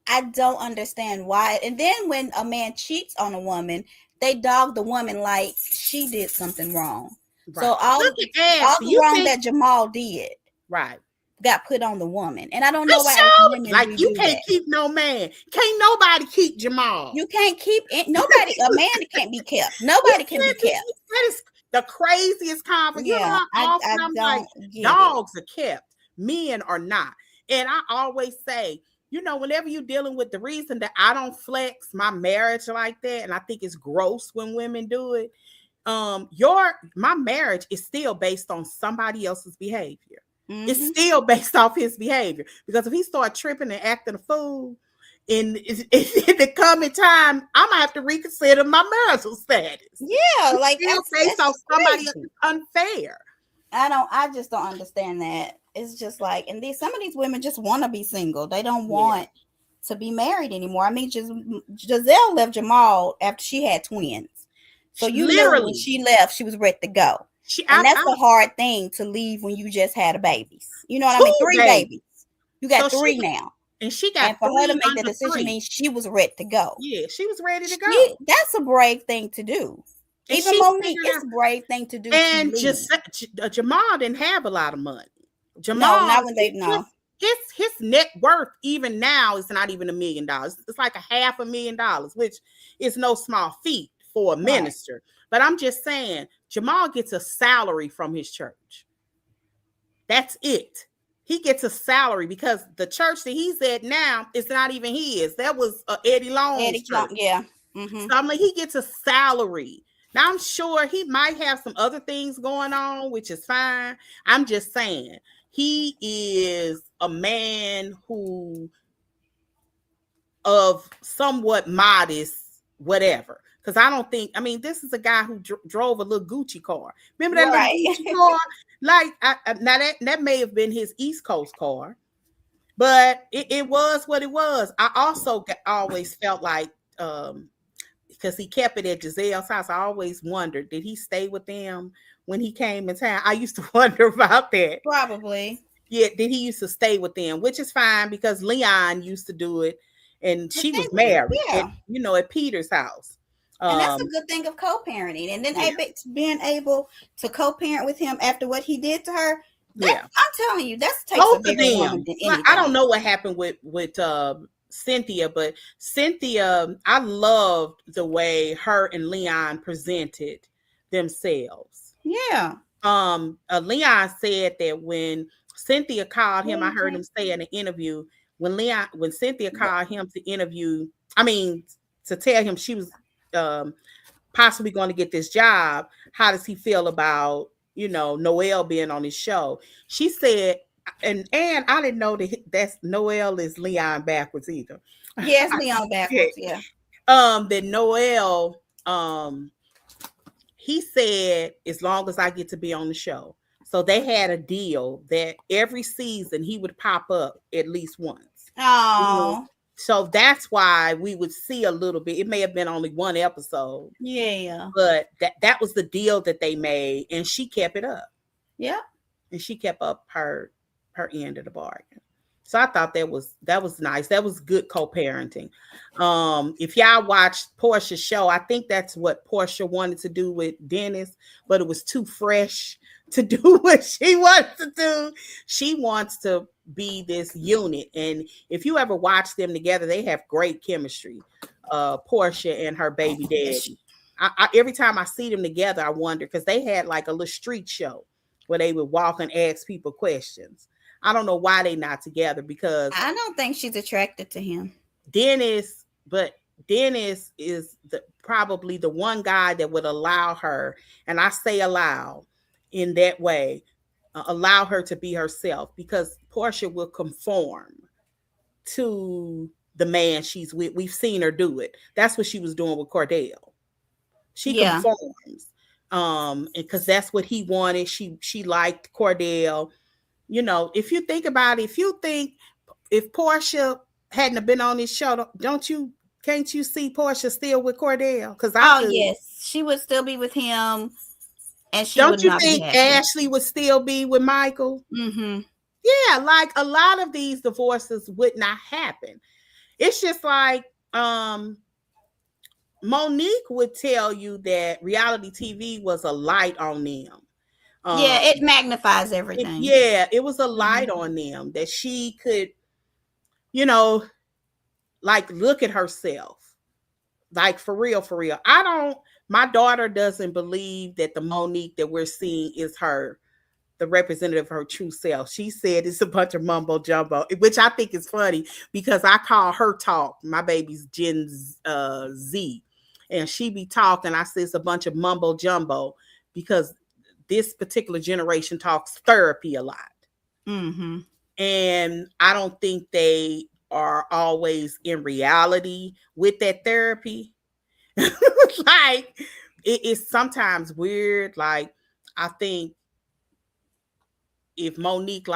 I don't understand why. And then when a man cheats on a woman, they dog the woman like she did something wrong. Right. So all the wrong that Jamal did, right, got put on the woman. And I don't know why. Like, you can't keep no man. Can't nobody keep Jamal. You can't keep it. Nobody. A man can't be kept. Nobody can be kept. That is the craziest conversation. Yeah, I don't like dogs are kept. Men are not. And I always say, you know, whenever you're dealing with, the reason that I don't flex my marriage like that, and I think it's gross when women do it, my marriage is still based on somebody else's behavior. Mm-hmm. It's still based off his behavior. Because if he start tripping and acting a fool, in the coming time, I'm gonna have to reconsider my marital status. Yeah, like it's based off somebody else. Unfair. I just don't understand that. It's just like, and some of these women just want to be single. They don't want to be married anymore. I mean, Gizelle left Jamal after she had twins. So you know when she left, she was ready to go. That's a hard thing to leave when you just had a baby. You know what I mean? 3 babies. You got 3 now. And she got, and for her to make the decision means she was ready to go. Yeah, she was ready to go. That's a brave thing to do. And even Monique, it's a brave thing to do. And Jamal didn't have a lot of money. Jamal, not when they know. His net worth even now is not even $1 million. It's like $500,000, which is no small feat for a minister. But I'm just saying, Jamal gets a salary from his church. That's it. He gets a salary because the church that he's at now is not even his. That was Eddie Long's church. Yeah. Mm-hmm. So I'm like, he gets a salary. Now, I'm sure he might have some other things going on, which is fine. I'm just saying, he is a man who of somewhat modest, whatever. Because I don't think, this is a guy who drove a little Gucci car. Remember that little Gucci car? Like, now that may have been his East Coast car, but it was what it was. I also always felt like, because he kept it at Gizelle's house, I always wondered, did he stay with them when he came in town? I used to wonder about that. Probably. Yeah, did he used to stay with them, which is fine because Leon used to do it, and she was married, at Peter's house. And that's a good thing of co-parenting. And then being able to co-parent with him after what he did to her. I'm telling you, that's takes both a bigger woman than anything. I don't know what happened with Cynthia, but Cynthia, I loved the way her and Leon presented themselves. Yeah. Leon said that when Cynthia called him, I heard him say in an interview, when Cynthia called him to interview, I mean, to tell him she was possibly going to get this job, how does he feel about, Noelle being on his show? She said, and I didn't know that's Noelle is Leon backwards either. Yes, Leon backwards, yeah. That Noelle, he said, as long as I get to be on the show. So they had a deal that every season he would pop up at least once. Oh. So that's why we would see a little bit. It may have been only one episode. Yeah. But that was the deal that they made, and she kept it up. Yeah. And she kept up her end of the bargain. So I thought that was nice. That was good co-parenting. If y'all watched Portia's show, I think that's what Portia wanted to do with Dennis, but it was too fresh to do what she wants to do. She wants to be this unit. And if you ever watch them together, they have great chemistry. Portia and her baby daddy. Every time I see them together, I wonder, because they had like a little street show where they would walk and ask people questions. I don't know why they not together, because I don't think she's attracted to him. Dennis is probably the one guy that would allow her, and I say allow in that way, allow her to be herself, because Portia will conform to the man she's with. We've seen her do it. That's what she was doing with Cordell. She conforms, because that's what he wanted. She liked Cordell. If you think about it, if Portia hadn't have been on this show, can't you see Portia still with Cordell? Because yes, she would still be with him, and she don't you think Ashley would still be with Michael? Mm-hmm. Yeah, like a lot of these divorces would not happen. It's just like Monique would tell you that reality TV was a light on them. It magnifies everything. It was a light on them, that she could, like, look at herself. Like, for real. My daughter doesn't believe that the Monique that we're seeing is the representative of her true self. She said it's a bunch of mumbo jumbo, which I think is funny, because I call her talk. My baby's Gen Z, and she be talking. I say it's a bunch of mumbo jumbo, because this particular generation talks therapy a lot. Mm-hmm. And I don't think they are always in reality with that therapy. Like, it is sometimes weird. Like, I think if Monique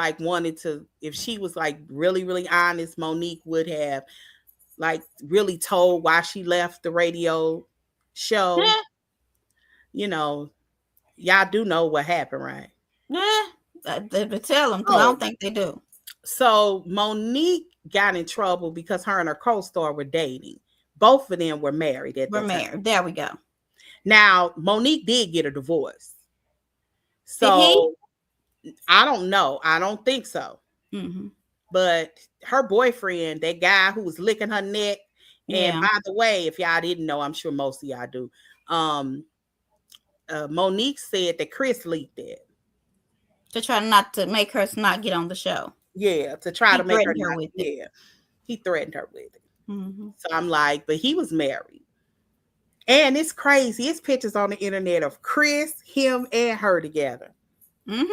if she was like really, really honest, Monique would have like really told why she left the radio show. Y'all do know what happened, right? Yeah, they tell them, because I don't think they do. So Monique got in trouble because her and her co-star were dating. Both of them were married at that time. There we go. Now, Monique did get a divorce. So I don't know. I don't think so. Mm-hmm. But her boyfriend, that guy who was licking her neck, and by the way, if y'all didn't know, I'm sure most of y'all do. Monique said that Chris leaked it to try not to make her not get on the show. Yeah, to try to make her not. Yeah, he threatened her with it. Mm-hmm. So I'm like, but he was married, and it's crazy. It's pictures on the internet of Chris, him, and her together. Mm-hmm.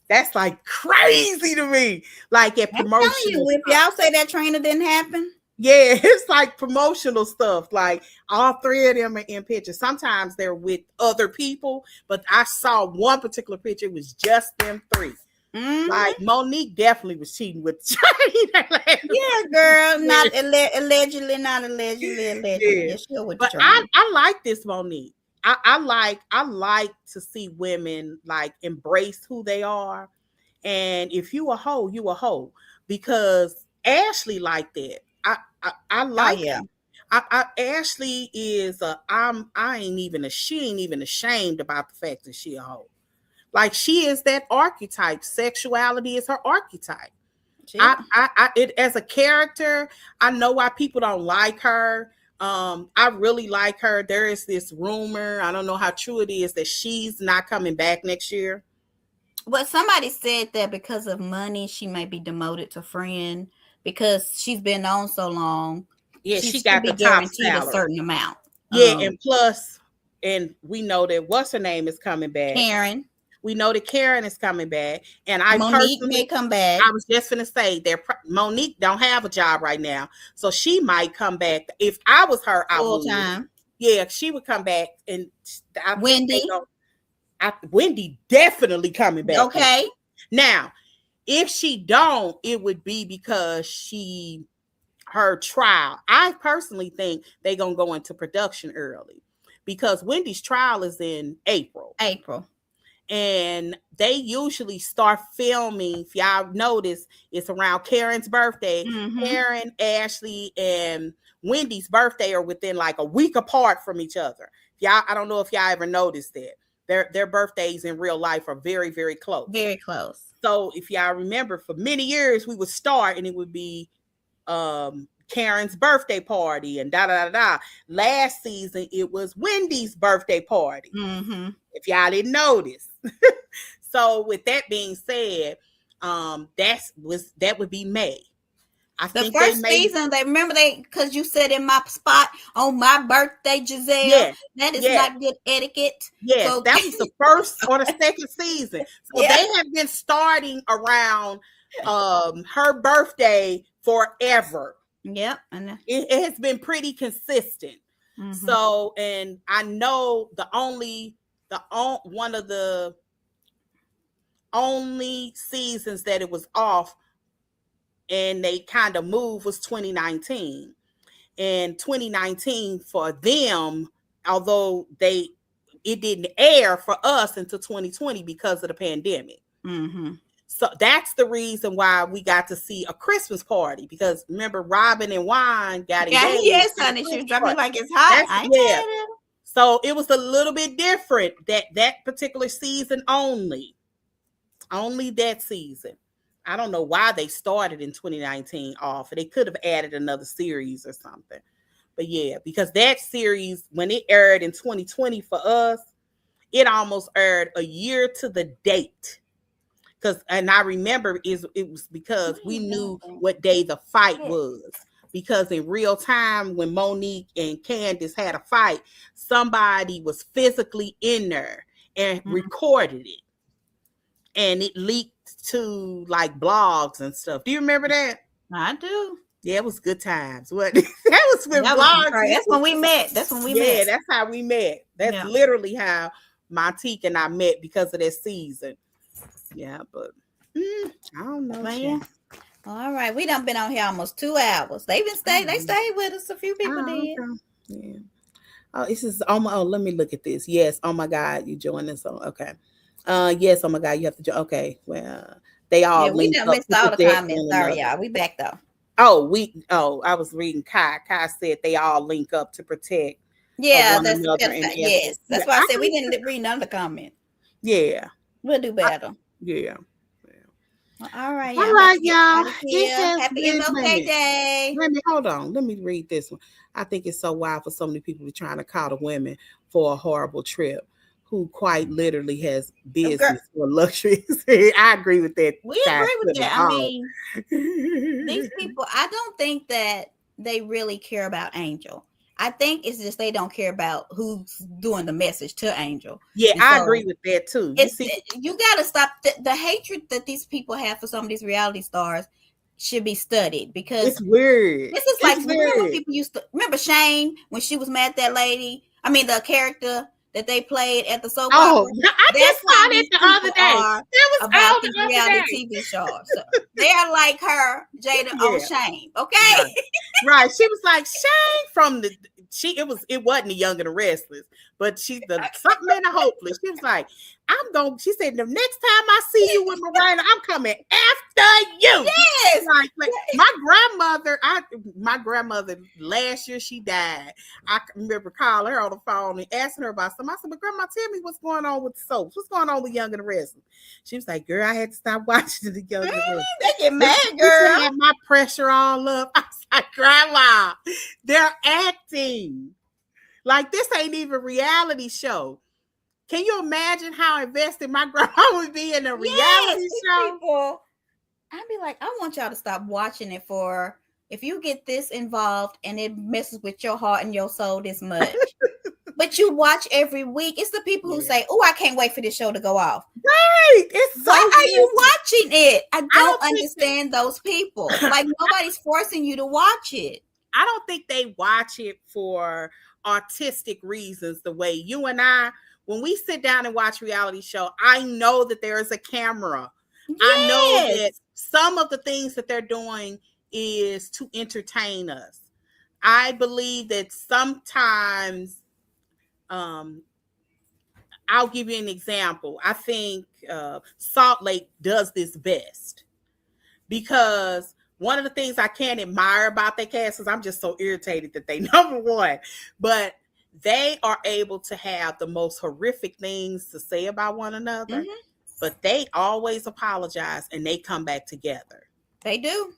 That's like crazy to me. Like at promotion. If y'all say that trainer didn't happen. Yeah, it's like promotional stuff. Like all three of them are in pictures. Sometimes they're with other people, but I saw one particular picture. It was just them three. Mm-hmm. Like Monique definitely was cheating with Trainer. Yeah, girl. Not allegedly. Yeah, sure with but I like this Monique. I like to see women like embrace who they are. And if you a hoe, you a hoe. Because Ashley like that. I like it. Ashley is she ain't even ashamed about the fact that she a hoe. Like she is that archetype. Sexuality is her archetype. It as a character, I know why people don't like her. I really like her. There is this rumor, I don't know how true it is, that she's not coming back next year. Well, somebody said that because of money, she might be demoted to friend because she's been on so long. Yeah, she got the top salary, a certain amount. Yeah, and plus, and we know that what's her name is coming back. Karen. We know that Karen is coming back, and Monique may come back. I was just gonna say that Monique don't have a job right now, so she might come back. If I was her, I would. Time. Yeah, she would come back, and Wendy definitely coming back. Okay. Now, if she don't, it would be because her trial. I personally think they're gonna go into production early because Wendy's trial is in April. And they usually start filming. If y'all notice, it's around Karen's birthday. Karen, Ashley, and Wendy's birthday are within like a week apart from each other. I don't know if y'all ever noticed that. Their birthdays in real life are very, very close. Very close. So if y'all remember, for many years we would start and it would be Karen's birthday party and da da da da. Last season it was Wendy's birthday party. If y'all didn't notice. So with that being said, that would be May. I think first season, because you said in my spot on my birthday, Gizelle, that is not good etiquette. Yes, so that was the first or the second season. So they have been starting around her birthday forever. Yep, I know. It has been pretty consistent. So, and I know one of the only seasons that it was off and they kind of moved was 2019. And 2019 for them, although it didn't air for us until 2020 because of the pandemic. So that's the reason why we got to see a Christmas party, because remember Robin and Wine got engaged. Yes, honey, she was dropping like it's hot. So it was a little bit different that particular season only that season. I don't know why they started in 2019 off. They could have added another series or something. But yeah, because that series, when it aired in 2020 for us, it almost aired a year to the date. And I remember it was because we knew what day the fight was. Because in real time, when Monique and Candace had a fight, somebody was physically in there and recorded it. And it leaked to like blogs and stuff. Do you remember that? I do. Yeah, it was good times. What? That was when blogs. That's when we met. That's how we met. That's literally how Montique and I met, because of that season. Yeah, but I don't know. Yeah. All right, we done been on here almost 2 hours. They stayed with us. A few people did. Okay. Yeah. Oh, this is let me look at this. Yes. Oh my God, you joined us on. Okay. Yes. Oh my God, you have to join. Okay. Well, they all. We done missed all the comments. Sorry, y'all. We back though. I was reading Kai. Kai said they all link up to protect. Yeah, yes. That's why I said we didn't read none of the comments. Yeah. We'll do better. Yeah. Well, all right, y'all. Happy MLK Day. Hold on. Let me read this one. I think it's so wild for so many people to be trying to call the women for a horrible trip, who quite literally has business for luxuries. I agree with that. We agree with that. I mean, these people, I don't think that they really care about Angel. I think it's just they don't care about who's doing the message to Angel. Yeah, I agree with that too. You got to stop the hatred that these people have for some of these reality stars should be studied, because it's weird. This is like, remember people used to remember Shane when she was mad at that lady. I mean, the character that they played at the soap opera. I just saw it the other day. It was about these reality TV shows. So they're like her, Jada on Shane. Okay, right. She was like Shane from it wasn't the Young and the Restless, but she's the something in the Hopeless. She was like, I she said, the next time I see you with Miranda, I'm coming after you. Yes. Like my grandmother last year, she died. I remember calling her on the phone and asking her about something. I said, but grandma, tell me what's going on with the soaps. What's going on with Young and the Restless? She was like, girl, I had to stop watching the Young and the Restless. They get mad, girl. Had my pressure all up. I was like, grandma, they're acting. Like, this ain't even a reality show. Can you imagine how invested my grandma would be in a reality show? People, I'd be like, I want y'all to stop watching it for, if you get this involved and it messes with your heart and your soul this much. But you watch every week. It's the people who say, oh, I can't wait for this show to go off. Right. It's so why are you watching it? I don't understand those people. Like, nobody's forcing you to watch it. I don't think they watch it for artistic reasons the way you and I, when we sit down and watch reality show, I know that there is a camera. Yes. I know that some of the things that they're doing is to entertain us. I believe that sometimes, I'll give you an example. I think Salt Lake does this best because one of the things I can't admire about their cast is I'm just so irritated that they number one, but they are able to have the most horrific things to say about one another, but they always apologize and they come back together. They do.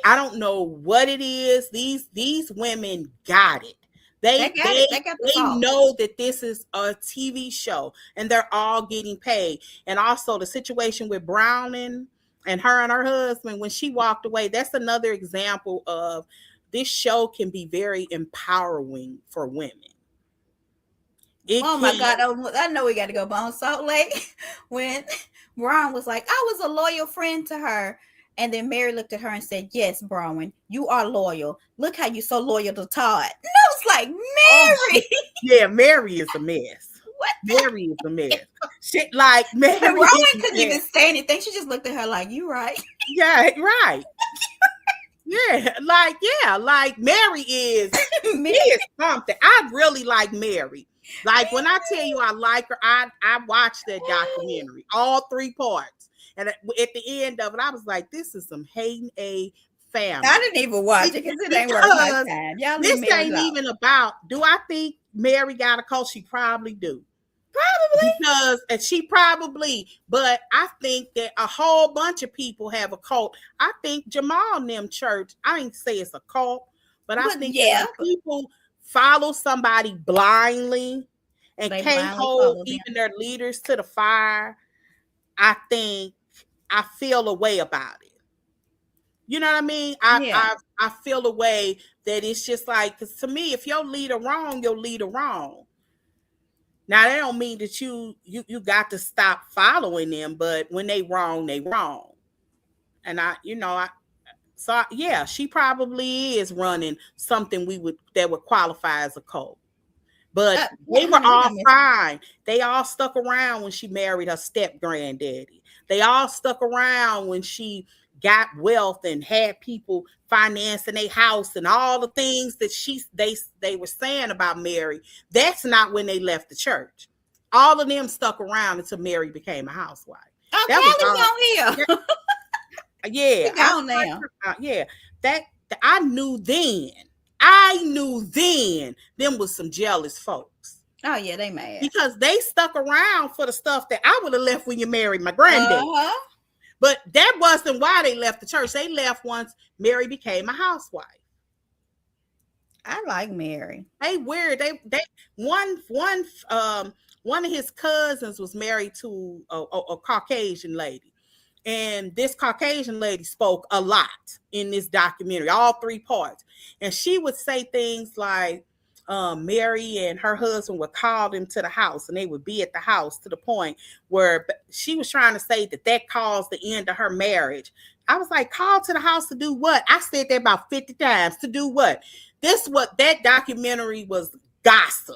I don't know what it is. These women got it. They know that this is a TV show and they're all getting paid. And also the situation with Browning and her husband, when she walked away, that's another example of this show can be very empowering for women. My God. I know we got to go on Salt Lake when Brown was like, I was a loyal friend to her. And then Mary looked at her and said, yes, Bronwyn, you are loyal. Look how you're so loyal to Todd. And I was like, Mary. Yeah, Mary is a mess. What? Mary is a mess. Shit, like Mary. Bronwyn couldn't even say anything. She just looked at her like, you right. Yeah, right. Like Mary is, is something. I really like Mary. Like when I tell you I like her, I watched that documentary, all 3 parts. And at the end of it, I was like, this is some hating a family. I didn't even watch it because it ain't worth my time. Y'all this ain't even about, do I think Mary got a cult? She probably do. Probably. But I think that a whole bunch of people have a cult. I think Jamal and them church, I ain't say it's a cult, but I think people follow somebody blindly and can't hold even their leaders to the fire. I think I feel a way about it. You know what I mean? I feel a way that it's just like, because to me, if your leader wrong, your leader wrong. Now, that don't mean that you got to stop following them, but when they wrong, they wrong. And she probably is running something that would qualify as a cult. But they were all fine. They all stuck around when she married her step granddaddy. They all stuck around when she got wealth and had people financing their house and all the things that they were saying about Mary. That's not when they left the church. All of them stuck around until Mary became a housewife. Oh, Kelly's on here. I knew then them was some jealous folks. Oh, yeah, they mad. Because they stuck around for the stuff that I would have left when you married my granddad. But that wasn't why they left the church. They left once Mary became a housewife. I like Mary. They weird. One of his cousins was married to a Caucasian lady. And this Caucasian lady spoke a lot in this documentary, all 3 parts. And she would say things like, Mary and her husband would call them to the house and they would be at the house to the point where she was trying to say that caused the end of her marriage. I was like, call to the house to do what? I said that about 50 times. To do what? That documentary was gossip.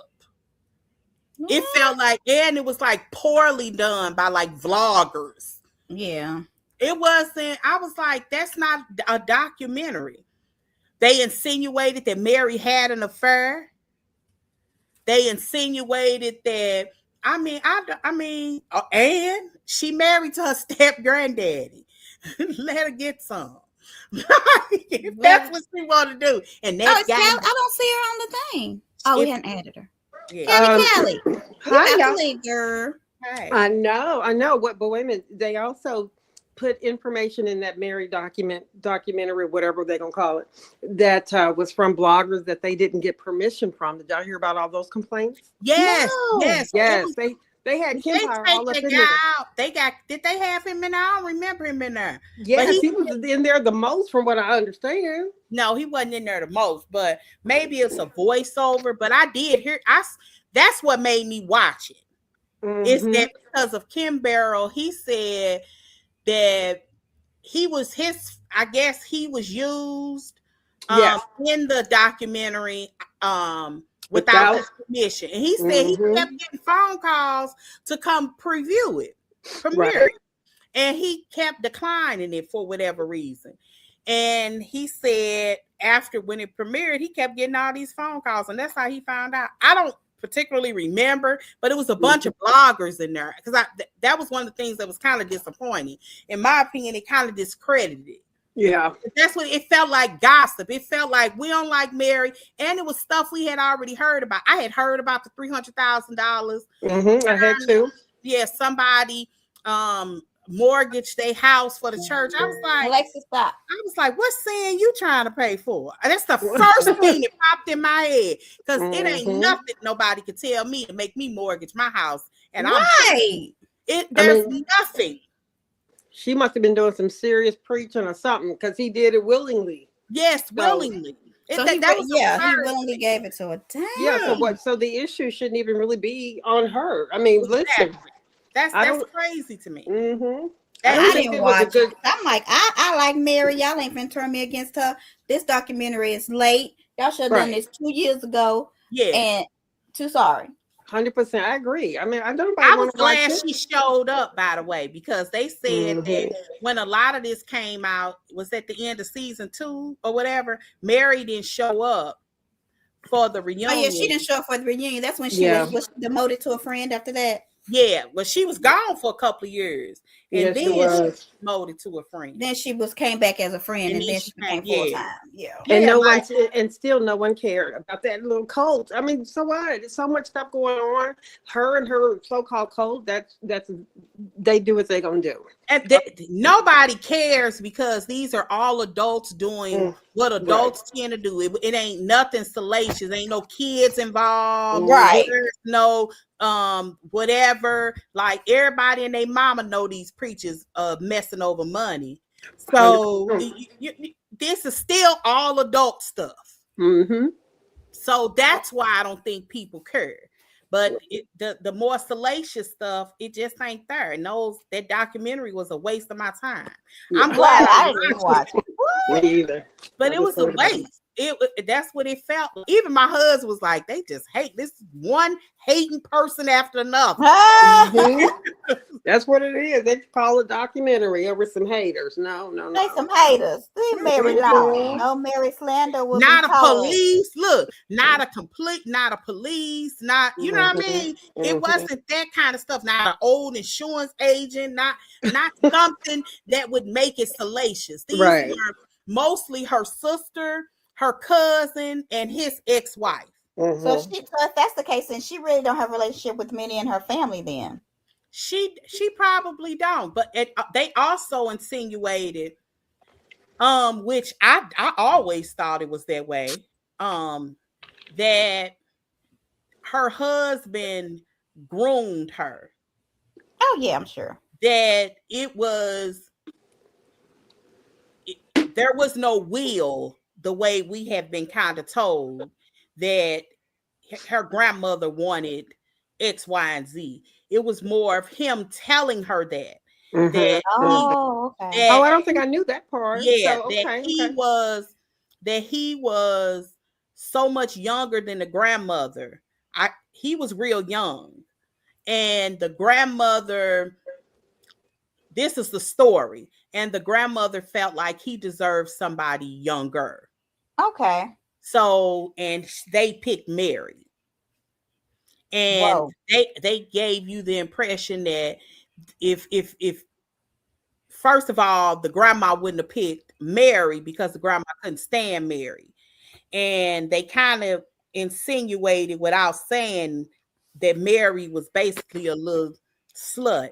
What? It felt like, and it was like poorly done by like vloggers. Yeah. It wasn't, I was like, that's not a documentary. They insinuated that Mary had an affair. They insinuated that, And she married to her step granddaddy. Let her get some. That's what she want to do. And that it's Callie. I don't see her on the thing. Oh, we hadn't added her. Yeah. Callie. Hi, y'all. Girl. Hey. I know. What? But wait a minute. They also put information in that Mary documentary, whatever they're gonna call it, that was from bloggers that they didn't get permission from. Did y'all hear about all those complaints? Yes, No. yes. They had Kim Power all up in there. Did they have him in there? I don't remember him in there. Yes, but he was in there the most, from what I understand. No, he wasn't in there the most, but maybe it's a voiceover. But I did hear. That's what made me watch it. Is that because of Kim Barrell? He said that I guess he was used in the documentary without his permission. And he said he kept getting phone calls to come premiere it. And he kept declining it for whatever reason. And he said after when it premiered, he kept getting all these phone calls, and that's how he found out. I don't particularly remember, but it was a bunch of bloggers in there, because that was one of the things that was kind of disappointing. In my opinion, it kind of discredited it. Yeah, that's what it felt like. Gossip. It felt like we don't like Mary, and it was stuff we had already heard about. I had heard about the $300,000. I had too. Yeah, somebody mortgaged their house for the church. I was like, Alexa, stop. I was like, what sin you trying to pay for? And that's the first thing that popped in my head, because it ain't nothing nobody could tell me to make me mortgage my house. And there's nothing. She must have been doing some serious preaching or something, because he did it willingly. Yes, willingly. He willingly gave it to her. Damn. Yeah. So the issue shouldn't even really be on her. I mean, listen. That's crazy to me. I didn't watch it. I'm like, I like Mary. Y'all ain't finna turn me against her. This documentary is late. Y'all should have done this 2 years ago. Yeah. And too sorry. 100%. I agree. I mean, I was glad she showed up, by the way, because they said that when a lot of this came out, was at the end of season 2 or whatever, Mary didn't show up for the reunion. Oh yeah, she didn't show up for the reunion. That's when she was demoted to a friend after that. Yeah, well, she was gone for a couple of years, and then she was promoted to a friend. Then she came back as a friend, and then she became full time. Yeah, and still no one cared about that little cult. I mean, so what? There's so much stuff going on. Her and her so-called cult. That's they do what they're gonna do. And nobody cares, because these are all adults doing what adults tend to do. It ain't nothing salacious. Ain't no kids involved. Right. There's no whatever. Like, everybody and their mama know these preachers messing over money. So this is still all adult stuff. So that's why I don't think people care. But the more salacious stuff, it just ain't there. And that documentary was a waste of my time. I'm glad I didn't watch it. Me either. But it was a waste. That's what it felt. Even my husband was like, they just hate this one hating person after another. That's what it is. They call a documentary over some haters. No. They some haters. They Mary Law. No Mary slander. Not a police. Look, not a police. Not, you know what I mean? It wasn't that kind of stuff. Not an old insurance agent. Not something that would make it salacious. These were mostly her sister, her cousin, and his ex-wife. So if that's the case, then she really don't have a relationship with many in her family then. She probably don't, but they also insinuated, which I always thought it was that way, that her husband groomed her. Oh yeah, I'm sure. That there was no will, the way we have been kind of told, that her grandmother wanted X, Y, and Z. It was more of him telling her that. Okay. I don't think I knew that part. Yeah, that he was so much younger than the grandmother. He was real young, and the grandmother. This is the story, and the grandmother felt like he deserved somebody younger. Okay. So, and they picked Mary. And they gave you the impression that if first of all, the grandma wouldn't have picked Mary because the grandma couldn't stand Mary. And they kind of insinuated without saying that Mary was basically a little slut.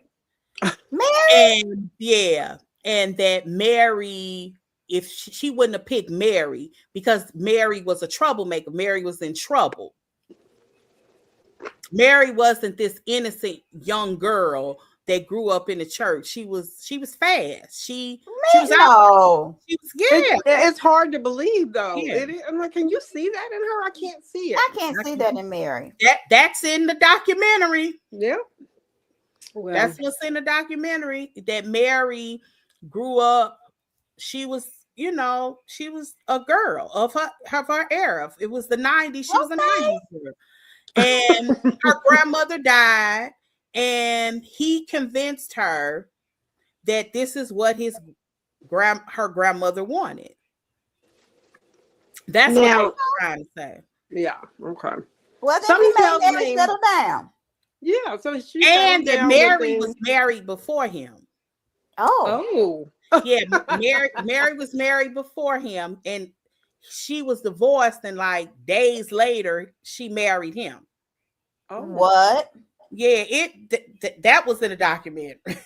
Mary? And yeah, and that Mary, if she wouldn't have picked Mary because Mary was a troublemaker, Mary was in trouble. Mary wasn't this innocent young girl that grew up in the church. She was fast. She was out. She was, it's hard to believe though. Yeah. I'm like, can you see that in her? I can't see it. I can't see that in Mary. That's in the documentary. Yeah. Well, that's what's in the documentary. That Mary grew up. She was, she was a girl of her era. It was the 90s. She was a 90s girl. And her grandmother died, and he convinced her that this is what her grandmother wanted. That's what I'm trying to say. Yeah. Okay. Well, then he made Mary settle down. Yeah. So and that Mary was married before him. Oh. Yeah. Mary was married before him, and she was divorced, and like days later, she married him. Oh. What? Yeah, that was in a documentary.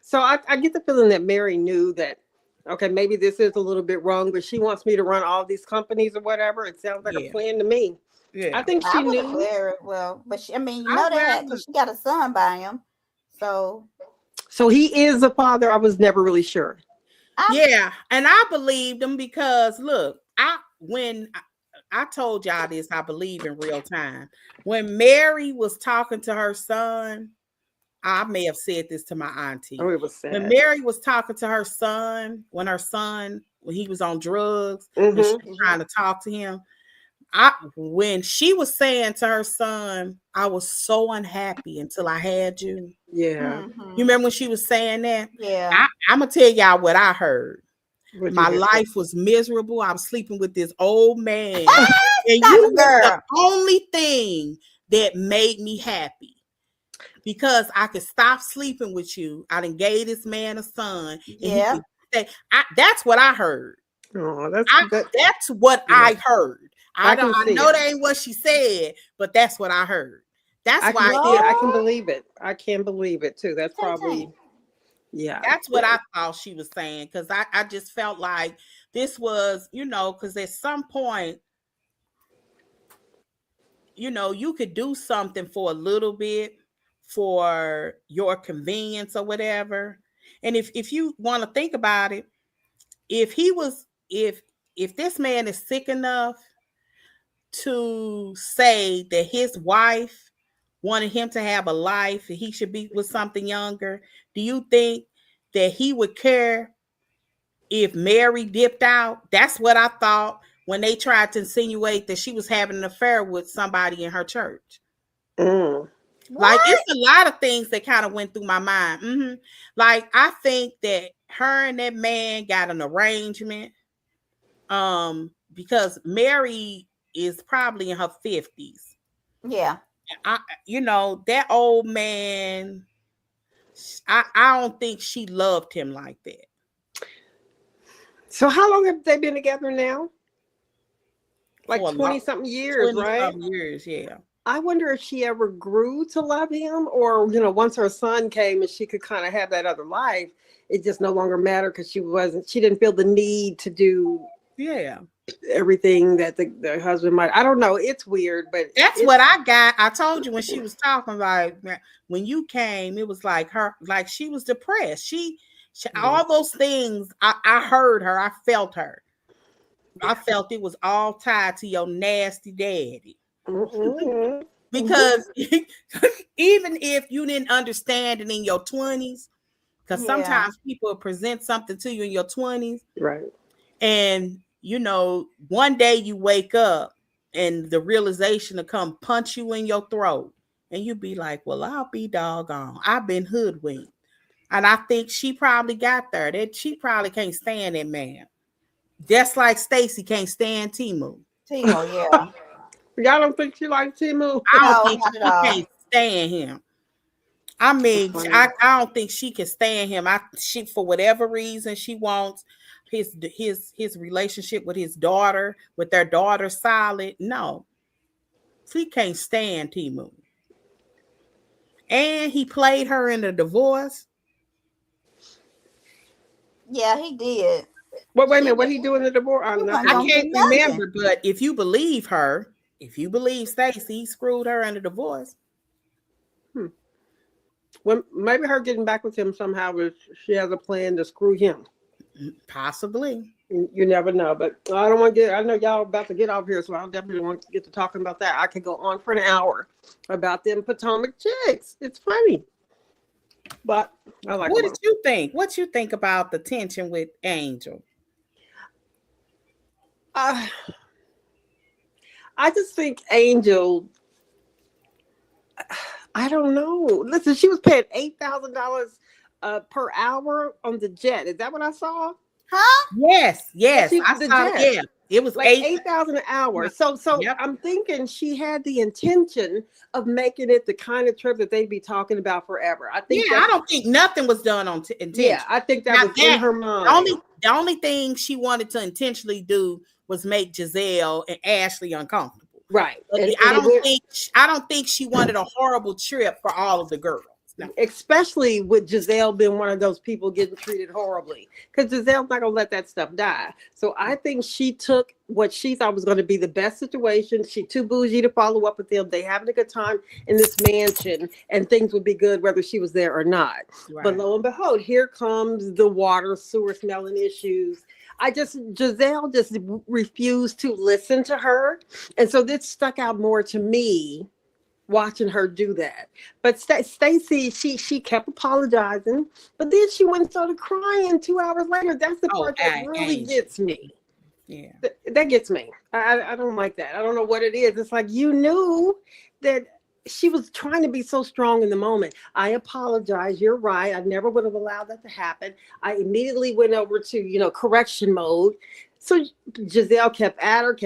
So I get the feeling that Mary knew that, okay, maybe this is a little bit wrong, but she wants me to run all these companies or whatever. It sounds like a plan to me. Yeah. I think she knew. Very well, but she got a son by him. So he is a father. I was never really sure. Yeah, and I believed him because look, when I told y'all this, I believe in real time. When Mary was talking to her son, I may have said this to my auntie. Oh, it was sad. When Mary was talking to her son, when he was on drugs, when she was trying to talk to him, when she was saying to her son, I was so unhappy until I had you. Yeah. You remember when she was saying that? Yeah. I'm going to tell y'all what I heard. My life was miserable. I was sleeping with this old man. And you were the only thing that made me happy. Because I could stop sleeping with you. I done gave this man a son. Yeah. That's what I heard. Oh, that's what I heard. I know that ain't what she said, but that's what I heard. That's why I can believe it. I can believe it too. That's probably, yeah. That's what I thought she was saying. Because I just felt like this was, because at some point, you could do something for a little bit for your convenience or whatever. And if you want to think about it, if this man is sick enough to say that his wife wanted him to have a life and he should be with something younger, do you think that he would care if Mary dipped out? That's what I thought when they tried to insinuate that she was having an affair with somebody in her church. Like, it's a lot of things that kind of went through my mind. Like, I think that her and that man got an arrangement because Mary is probably in her 50s. Yeah. That old man, I don't think she loved him like that. So how long have they been together now? Like 20-something years, 20-something years, yeah. I wonder if she ever grew to love him, or once her son came and she could kind of have that other life, it just no longer mattered because she didn't feel the need to do everything that the husband might. I don't know. It's weird, but that's what I got. I told you when she was talking about when you came, it was like she was depressed. She all those things. I heard her. I felt her. I felt it was all tied to your nasty daddy. Because even if you didn't understand it in your 20s, because sometimes people present something to you in your 20s, right? And one day you wake up and the realization to come punch you in your throat, and you be like, "Well, I'll be doggone. I've been hoodwinked." And I think she probably got there. That she probably can't stand that man. Just like Stacy can't stand Timu. Yeah. Y'all don't think she likes Timu? I don't No, think not she at all. can't stand him. I mean, funny. I don't think she can stand him. She for whatever reason she wants his relationship with his daughter, with their daughter solid. No, she can't stand Timu. And he played her in the divorce. Yeah, he did. Well, wait a minute. What he doing in the divorce? He wasn't I gonna can't get nothing. remember, but if you believe her, if you believe Stacey, he screwed her in the divorce. Well, maybe her getting back with him somehow is she has a plan to screw him. Possibly. You never know, but I don't want to get. I know y'all about to get off here, so I definitely want to get to talking about that. I could go on for an hour about them Potomac chicks. It's funny, but I like. What did you think? What you think about the tension with Angel? I just think Angel. I don't know. Listen, she was paid $8,000 per hour on the jet. Is that what I saw? Huh? Yes. The I saw. jet. Yeah, it was Like 8,000 an hour. So Yep. I'm thinking she had the intention of making it the kind of trip that they'd be talking about forever. I think. Yeah, I don't think nothing was done on intention. Yeah, I think that Now was in her mind. The only thing she wanted to intentionally do was make Gizelle and Ashley uncomfortable. Right. I don't think she wanted a horrible trip for all of the girls. No. Especially with Gizelle being one of those people getting treated horribly, because Giselle's not gonna let that stuff die. So I think she took what she thought was going to be the best situation. She too bougie to follow up with them. They having a good time in this mansion, and things would be good whether she was there or not. Right. But lo and behold, here comes the water sewer smelling issues. Gizelle just refused to listen to her, and so this stuck out more to me. Watching her do that, but Stacey, she kept apologizing, but then she went and started crying 2 hours later. That's the part that really gets me. Yeah, that gets me. I don't like that. I don't know what it is. It's like you knew that she was trying to be so strong in the moment. I apologize. You're right. I never would have allowed that to happen. I immediately went over to correction mode. So Gizelle kept at her.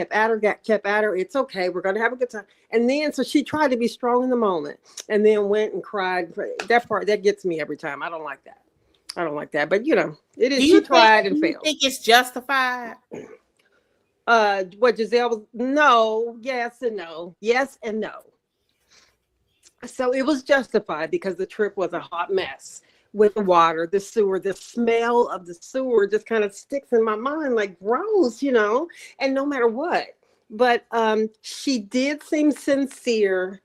It's okay. We're going to have a good time. And then, so she tried to be strong in the moment and then went and cried. That part, that gets me every time. I don't like that. But, it is. She tried and failed. Do you think it's justified? What Gizelle was? No, yes and no. Yes and no. So it was justified because the trip was a hot mess. With the water, the sewer, the smell of the sewer just kind of sticks in my mind like gross, and no matter what. But she did seem sincere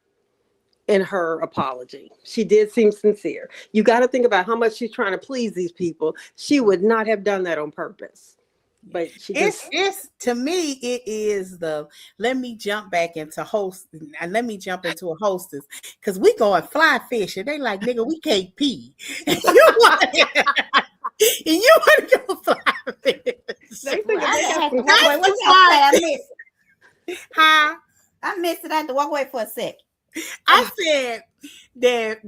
in her apology. She did seem sincere. You got to think about how much she's trying to please these people. She would not have done that on purpose. But it's to me, it is let me jump back into host and let me jump into a hostess because we going fly fishing. They like, nigga, we can't pee. And you want to go fly fish. They think I missed it. I had to walk away for a sec. I said that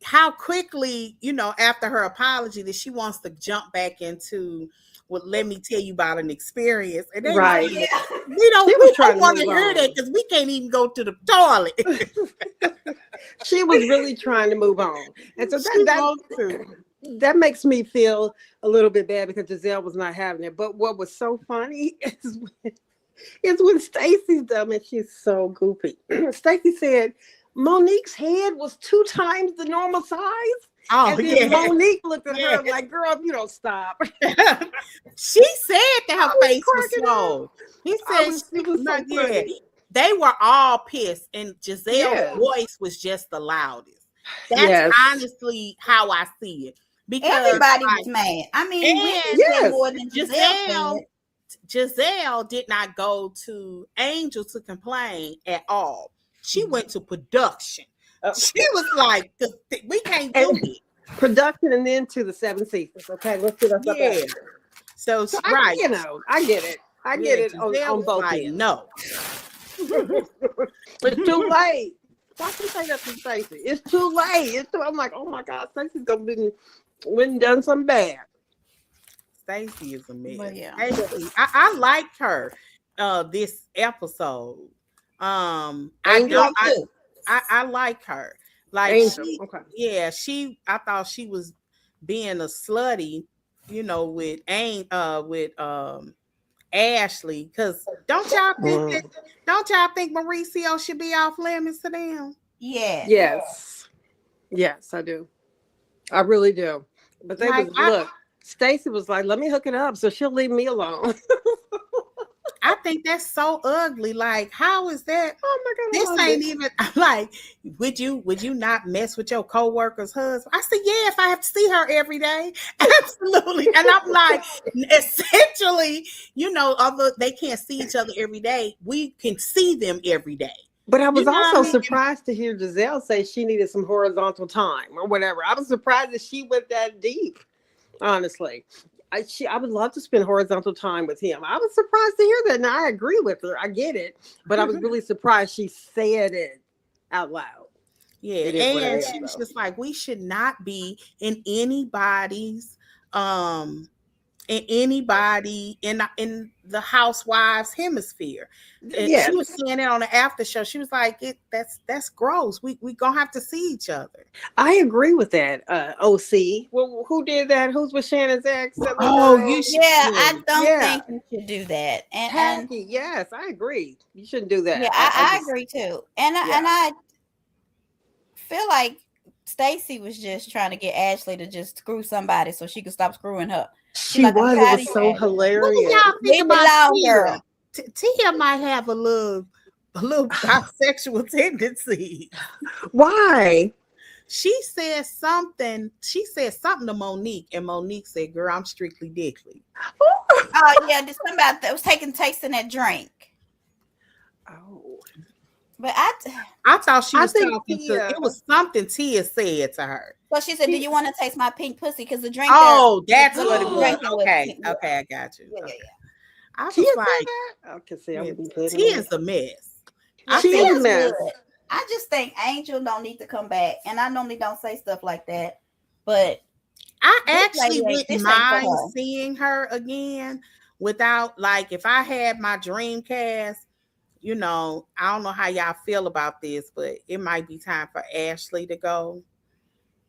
how quickly, after her apology, that she wants to jump back into. Well, let me tell you about an experience. And they right. We don't want to hear that because we can't even go to the toilet. She was really trying to move on. And so that makes me feel a little bit bad because Gizelle was not having it. But what was so funny is when Stacey's dumb and she's so goofy. Stacey said Monique's head was 2 times the normal size. Oh, and then Monique looked at her like, girl, you don't stop. She said that her face was slow. He said she was not good. They were all pissed, and Giselle's voice was just the loudest. That's honestly how I see it. Because everybody was mad. I mean, we more than Gizelle did not go to Angel to complain at all. She went to production. She was like, we can't do it. Production and then to the 7 Seasons. Okay, let's get us up there. So right. I get it. I get it on both ends. No. It's too late. Why can you say that to Stacey? It's too late. I'm like, oh my God, Stacey's gonna be went and done something bad. Stacey is a mess. Yeah. I liked her this episode. I like her. Like Angel. she, Okay. yeah, I thought she was being a slutty, with Ashley. Because don't y'all think Mauricio should be off limits to them? Yes. Yes, I do. I really do. But they Like look, Stacy was like, let me hook it up so she'll leave me alone. I think that's so ugly. Like, how is that? Oh my God. This ain't even like, would you not mess with your coworker's husband? I said, yeah, if I have to see her every day. Absolutely. And I'm like, essentially, although they can't see each other every day, we can see them every day. But I was also surprised to hear Gizelle say she needed some horizontal time or whatever. I was surprised that she went that deep, honestly. I would love to spend horizontal time with him. I was surprised to hear that. And I agree with her. I get it. But I was really surprised she said it out loud. Yeah. And she was just like, we should not be in anybody's in the housewives hemisphere. Yes. She was saying it on the after show. She was like, that's gross. We gonna have to see each other. I agree with that. OC. Well, who did that? Who's with Shannon's ex? You should. Yeah, I don't think you should do that. And yes, I agree. You shouldn't do that. Yeah, I agree too. And I feel like Stacy was just trying to get Ashley to just screw somebody so she could stop screwing her. She was. It was so hilarious. What do y'all think about Tia? Tia might have a little bisexual tendency. Why? She said something to Monique, and Monique said, "Girl, I'm strictly dickly." Oh yeah, there's somebody that was tasting that drink. Oh. But I thought she was talking to, it was something Tia said to her. So she said, do you want to taste my pink pussy? Because the drink. Oh, that's what it was. Okay, I got you. Yeah. I was like, I can see Tia's a mess. She's a mess. I just think Angel don't need to come back. And I normally don't say stuff like that. But I actually wouldn't mind seeing her again without, like, if I had my dream cast. I don't know how y'all feel about this, but it might be time for Ashley to go.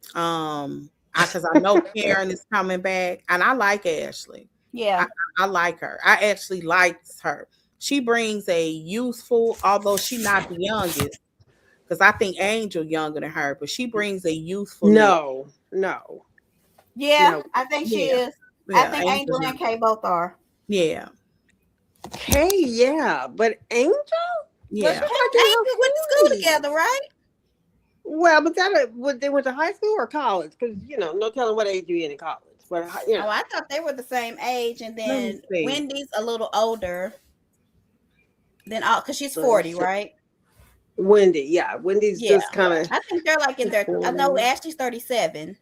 Because I know Karen is coming back, and I like Ashley. Yeah, I like her. I actually like her. She brings a youthful, although she's not the youngest, because I think Angel younger than her, but she brings a youthful. No. Yeah, I think she is. Yeah, I think Angel and Kay both are. Yeah. Kay, yeah, but Angel? Yeah. Angel went to school together, right? Well, but they went to high school or college? Because, no telling what age you're in college. But, Oh, I thought they were the same age, and then Wendy's a little older than because she's 40, right? Wendy's just kind of. I think they're like in their. I know Ashley's 37,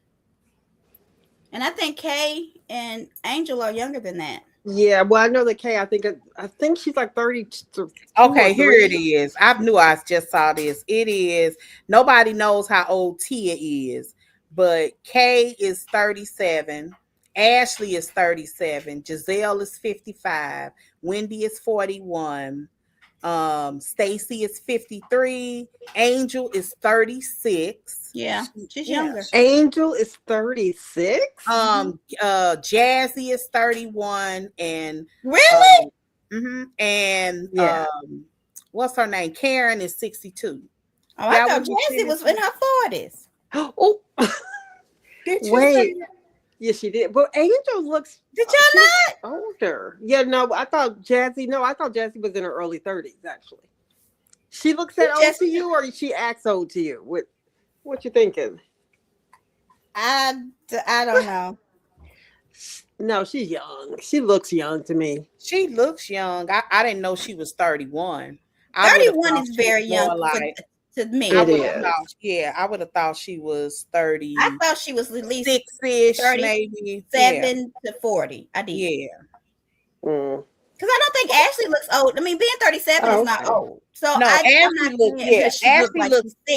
and I think Kay and Angel are younger than that. Yeah, well, I know that Kay. I think she's like 30. Okay, here it is. I just saw this. It is. Nobody knows how old Tia is, but Kay is 37. Ashley is 37. Gizelle is 55. Wendy is 41. Stacy is 53. Angel is 36. Yeah, she's younger. Angel is 36. Jazzy is 31, and really, and what's her name? Karen is 62. Oh, I thought Jazzy was in her 40s. Oh, did you wait? Yes, she did. But Angel looks. Did y'all not? Older. Yeah, no, I thought Jazzy was in her early 30s, actually. She looks that old to you, or she acts old to you? What you thinking? I don't know. No, she's young. She looks young to me. She looks young. I didn't know she was 31. 31 is very young to me. It is. I would have thought she was 30. I thought she was at least 6-ish, maybe 7 to 40. I did. Yeah. Because I don't think Ashley looks old. I mean, being 37 is not old. So no, Ashley looks.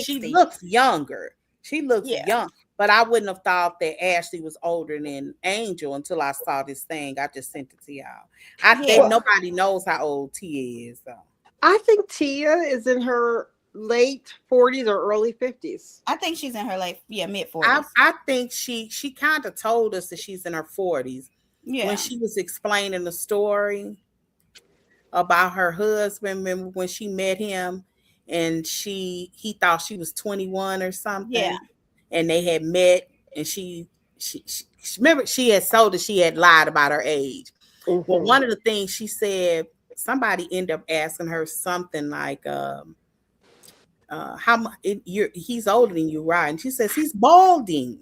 She looks younger. She looks young. But I wouldn't have thought that Ashley was older than Angel until I saw this thing. I just sent it to y'all. Nobody knows how old Tia is, though. I think Tia is in her late 40s or early 50s. I think she's in her mid 40s. I think she kind of told us that she's in her 40s when Yeah. she was explaining the story about her husband. Remember when she met him and he thought she was 21 or something. Yeah. And they had met, and she remember she had told that she had lied about her age. Mm-hmm. Well, one of the things she said, somebody ended up asking her something like, how much he's older than you, right? And she says he's balding.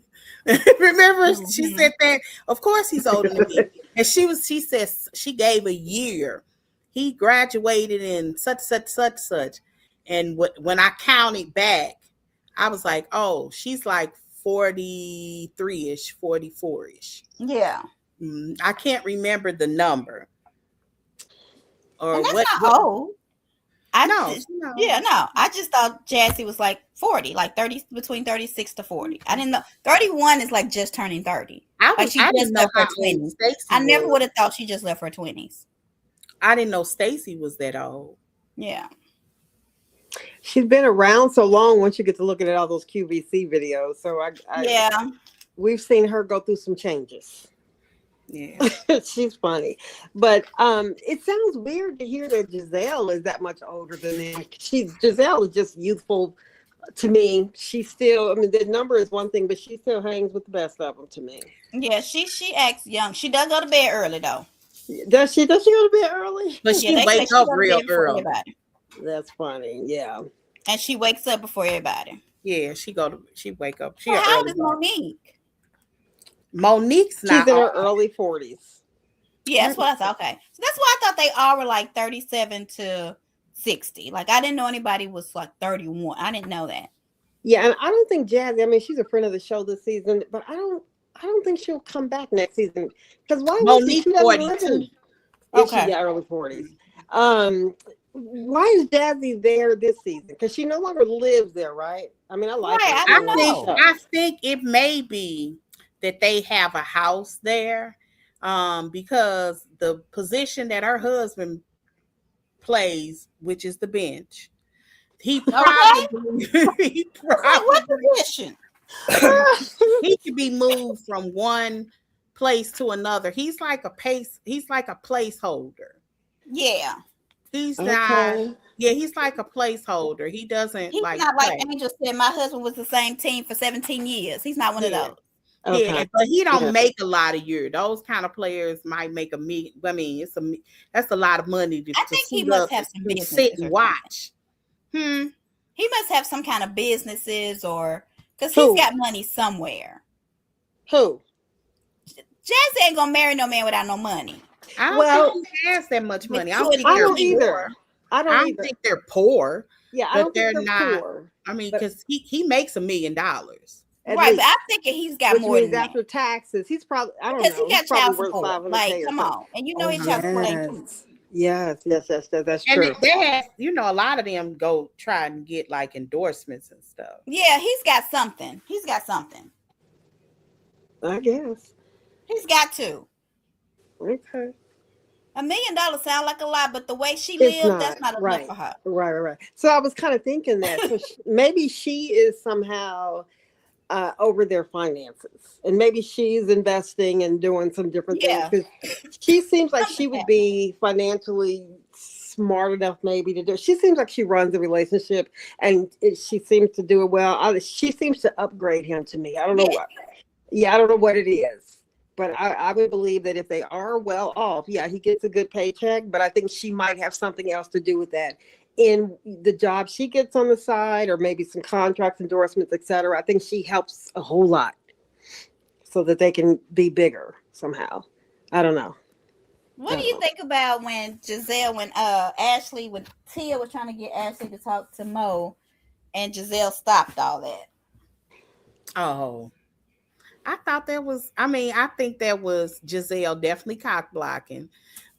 Remember, she said that. Of course, he's older than me. And she says she gave a year. He graduated in such. And when I counted back, I was like, oh, she's like 43-ish, 44-ish. Yeah. I can't remember the number. Or and that's not old. No. Yeah, no. I just thought Jazzy was like 40, like 30, between 36 to 40. I didn't know. 31 is like just turning 30. I didn't know how old Stacey I never was. would have thought she just left her 20s. I didn't know Stacey was that old. Yeah. She's been around so long once you get to looking at all those QVC videos. So we've seen her go through some changes. Yeah. She's funny. But it sounds weird to hear that Gizelle is that much older than them. Gizelle is just youthful to me. She's still, I mean, the number is one thing, but she still hangs with the best of them to me. Yeah, she acts young. She does go to bed early though. Does she go to bed early? But she wakes up real early. That's funny. Yeah. And she wakes up before everybody. Yeah, she wake up. Well, how old is Monique? Monique's not. She's in her early 40s. Yeah, that's what I thought. Okay. So that's why I thought they all were like 37 to 60. Like I didn't know anybody was like 31. I didn't know that. Yeah, and I don't think Jazzy, I mean, she's a friend of the show this season, but I don't think she'll come back next season. Because why Monique 42? Okay. Yeah, early 40s. Why is Jazzy there this season? Because she no longer lives there, right? I mean, I like her. I think it may be that they have a house there, because the position that her husband plays, which is the bench, he probably what position? He could be moved from one place to another. He's like a placeholder. Yeah. He's not. Yeah, he's like a placeholder. He doesn't. He's not like Angel said. My husband was the same team for 17 years. He's not one of those. Okay. Yeah, but he don't make a lot a year. Those kind of players might make $1 million. I mean, that's a lot of money. I think he must have some business. Sit and watch. He must have some kind of businesses, or because he's got money somewhere. Who? Jazzy ain't gonna marry no man without no money. I don't think he has that much money. I don't either. I don't think they're poor. Yeah, I don't think they're not poor. I mean, because he makes $1 million. Right, but I'm thinking he's got more than after taxes. He's probably, I don't know. Because he got child support. Like, come on. And you know his child support ain't too. Yes, that's true. And they have, a lot of them go try and get like endorsements and stuff. Yeah, he's got something. I guess. He's got to. Okay. $1 million sound like a lot, but the way she lives, that's not enough for her. Right. So I was kind of thinking that so maybe she is somehow over their finances, and maybe she's investing and doing some different things. Because she seems like she would be financially smart enough, maybe to do. She seems like she runs a relationship, and she seems to do it well. She seems to upgrade him to me. I don't know what. Yeah, I don't know what it is. But I would believe that if they are well off, he gets a good paycheck. But I think she might have something else to do with that in the job she gets on the side, or maybe some contracts, endorsements, etc. I think she helps a whole lot so that they can be bigger somehow. I don't know. What do you think about when Ashley, when Tia was trying to get Ashley to talk to Mo, and Gizelle stopped all that? Oh. I think that was Gizelle definitely cock blocking,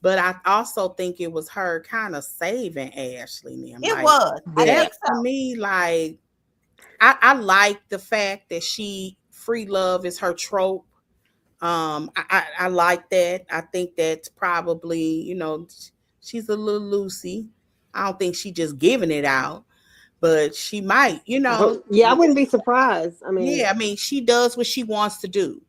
but I also think it was her kind of saving Ashley. It was. I think so. For me, like, I like the fact that free love is her trope. I like that. I think that's probably, she's a little loosey. I don't think she just giving it out, but she might, Yeah, I wouldn't be surprised. I mean, yeah, I mean, she does what she wants to do.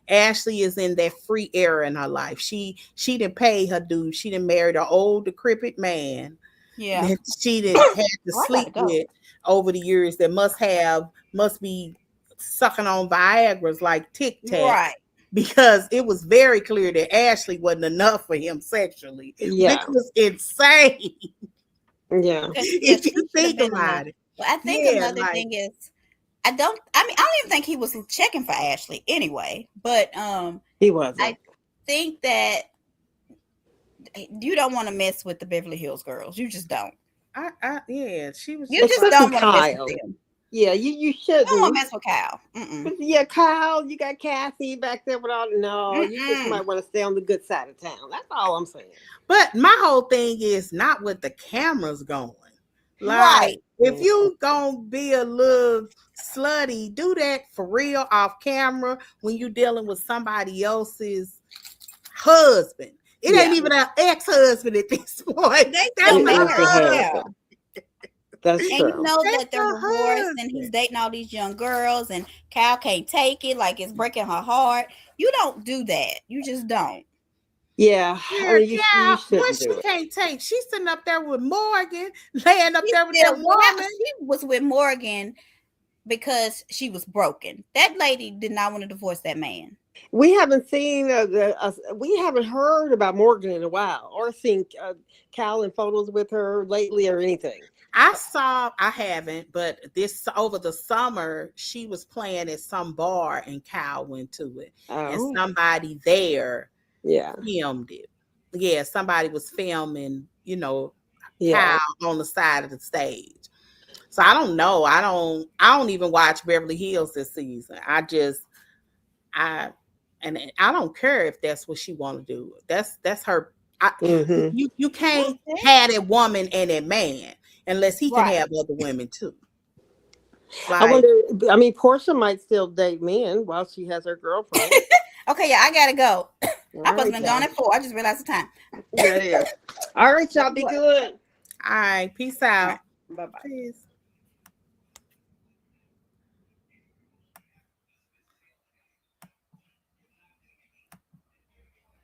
Ashley is in that free era in her life. She didn't pay her dues. She didn't marry an old decrepit man Yeah. that she didn't had to Oh, I sleep gotta go. with over the years that must be sucking on Viagra's like Tic Tac. Right. Because it was very clear that Ashley wasn't enough for him sexually, yeah, which was insane. yeah. If you think about it. Well, I think Yeah, another like- thing is I don't even think he was checking for Ashley anyway, but He wasn't. I think that you don't want to mess with the Beverly Hills girls. You just don't. Yeah, she was. You just Especially don't want to mess Kyle. with them. Yeah, you You don't want to shouldn't. mess with Kyle. Mm-mm. But yeah, Kyle, you got Kathy back there with all. No, you just Mm-mm. might want to stay on the good side of town. That's all I'm saying. But my whole thing is not with the cameras going. Like, Right. if you gonna be a little slutty, do that for real off camera when you dealing with somebody else's husband. It ain't even an ex-husband at this point. They That's still It her is the married. husband. Yeah. husband. That's And true. you know That's that they're her divorced and he's husband. dating all these young girls and Kyle can't take it, like it's breaking her heart. You don't do that. You just don't. Yeah, Yeah, I mean, you what shouldn't she do it. can't take. She's sitting up there with Morgan, laying up She there with still- that well, woman. she was with Morgan because she was broken. That lady did not want to divorce that man. We haven't seen we haven't heard about Morgan in a while, or seen Cal in photos with her lately, or anything. I haven't, but over the summer, she was playing at some bar and Kyle went to it. And Oh, somebody there yeah, filmed it. Yeah, somebody was filming, yeah. Kyle on the side of the stage. So I don't know. I don't even watch Beverly Hills this season. I don't care if that's what she want to do. That's her. Mhm. You can't have that woman and that man unless he can Right. have other women too. I wonder. I mean, Portia might still date men while she has her girlfriend. Okay, yeah, I gotta go. I All must have right, been gone at 4. I just realized the time. Yeah, yeah. All right, y'all be good. All right, peace out. Bye bye. Peace.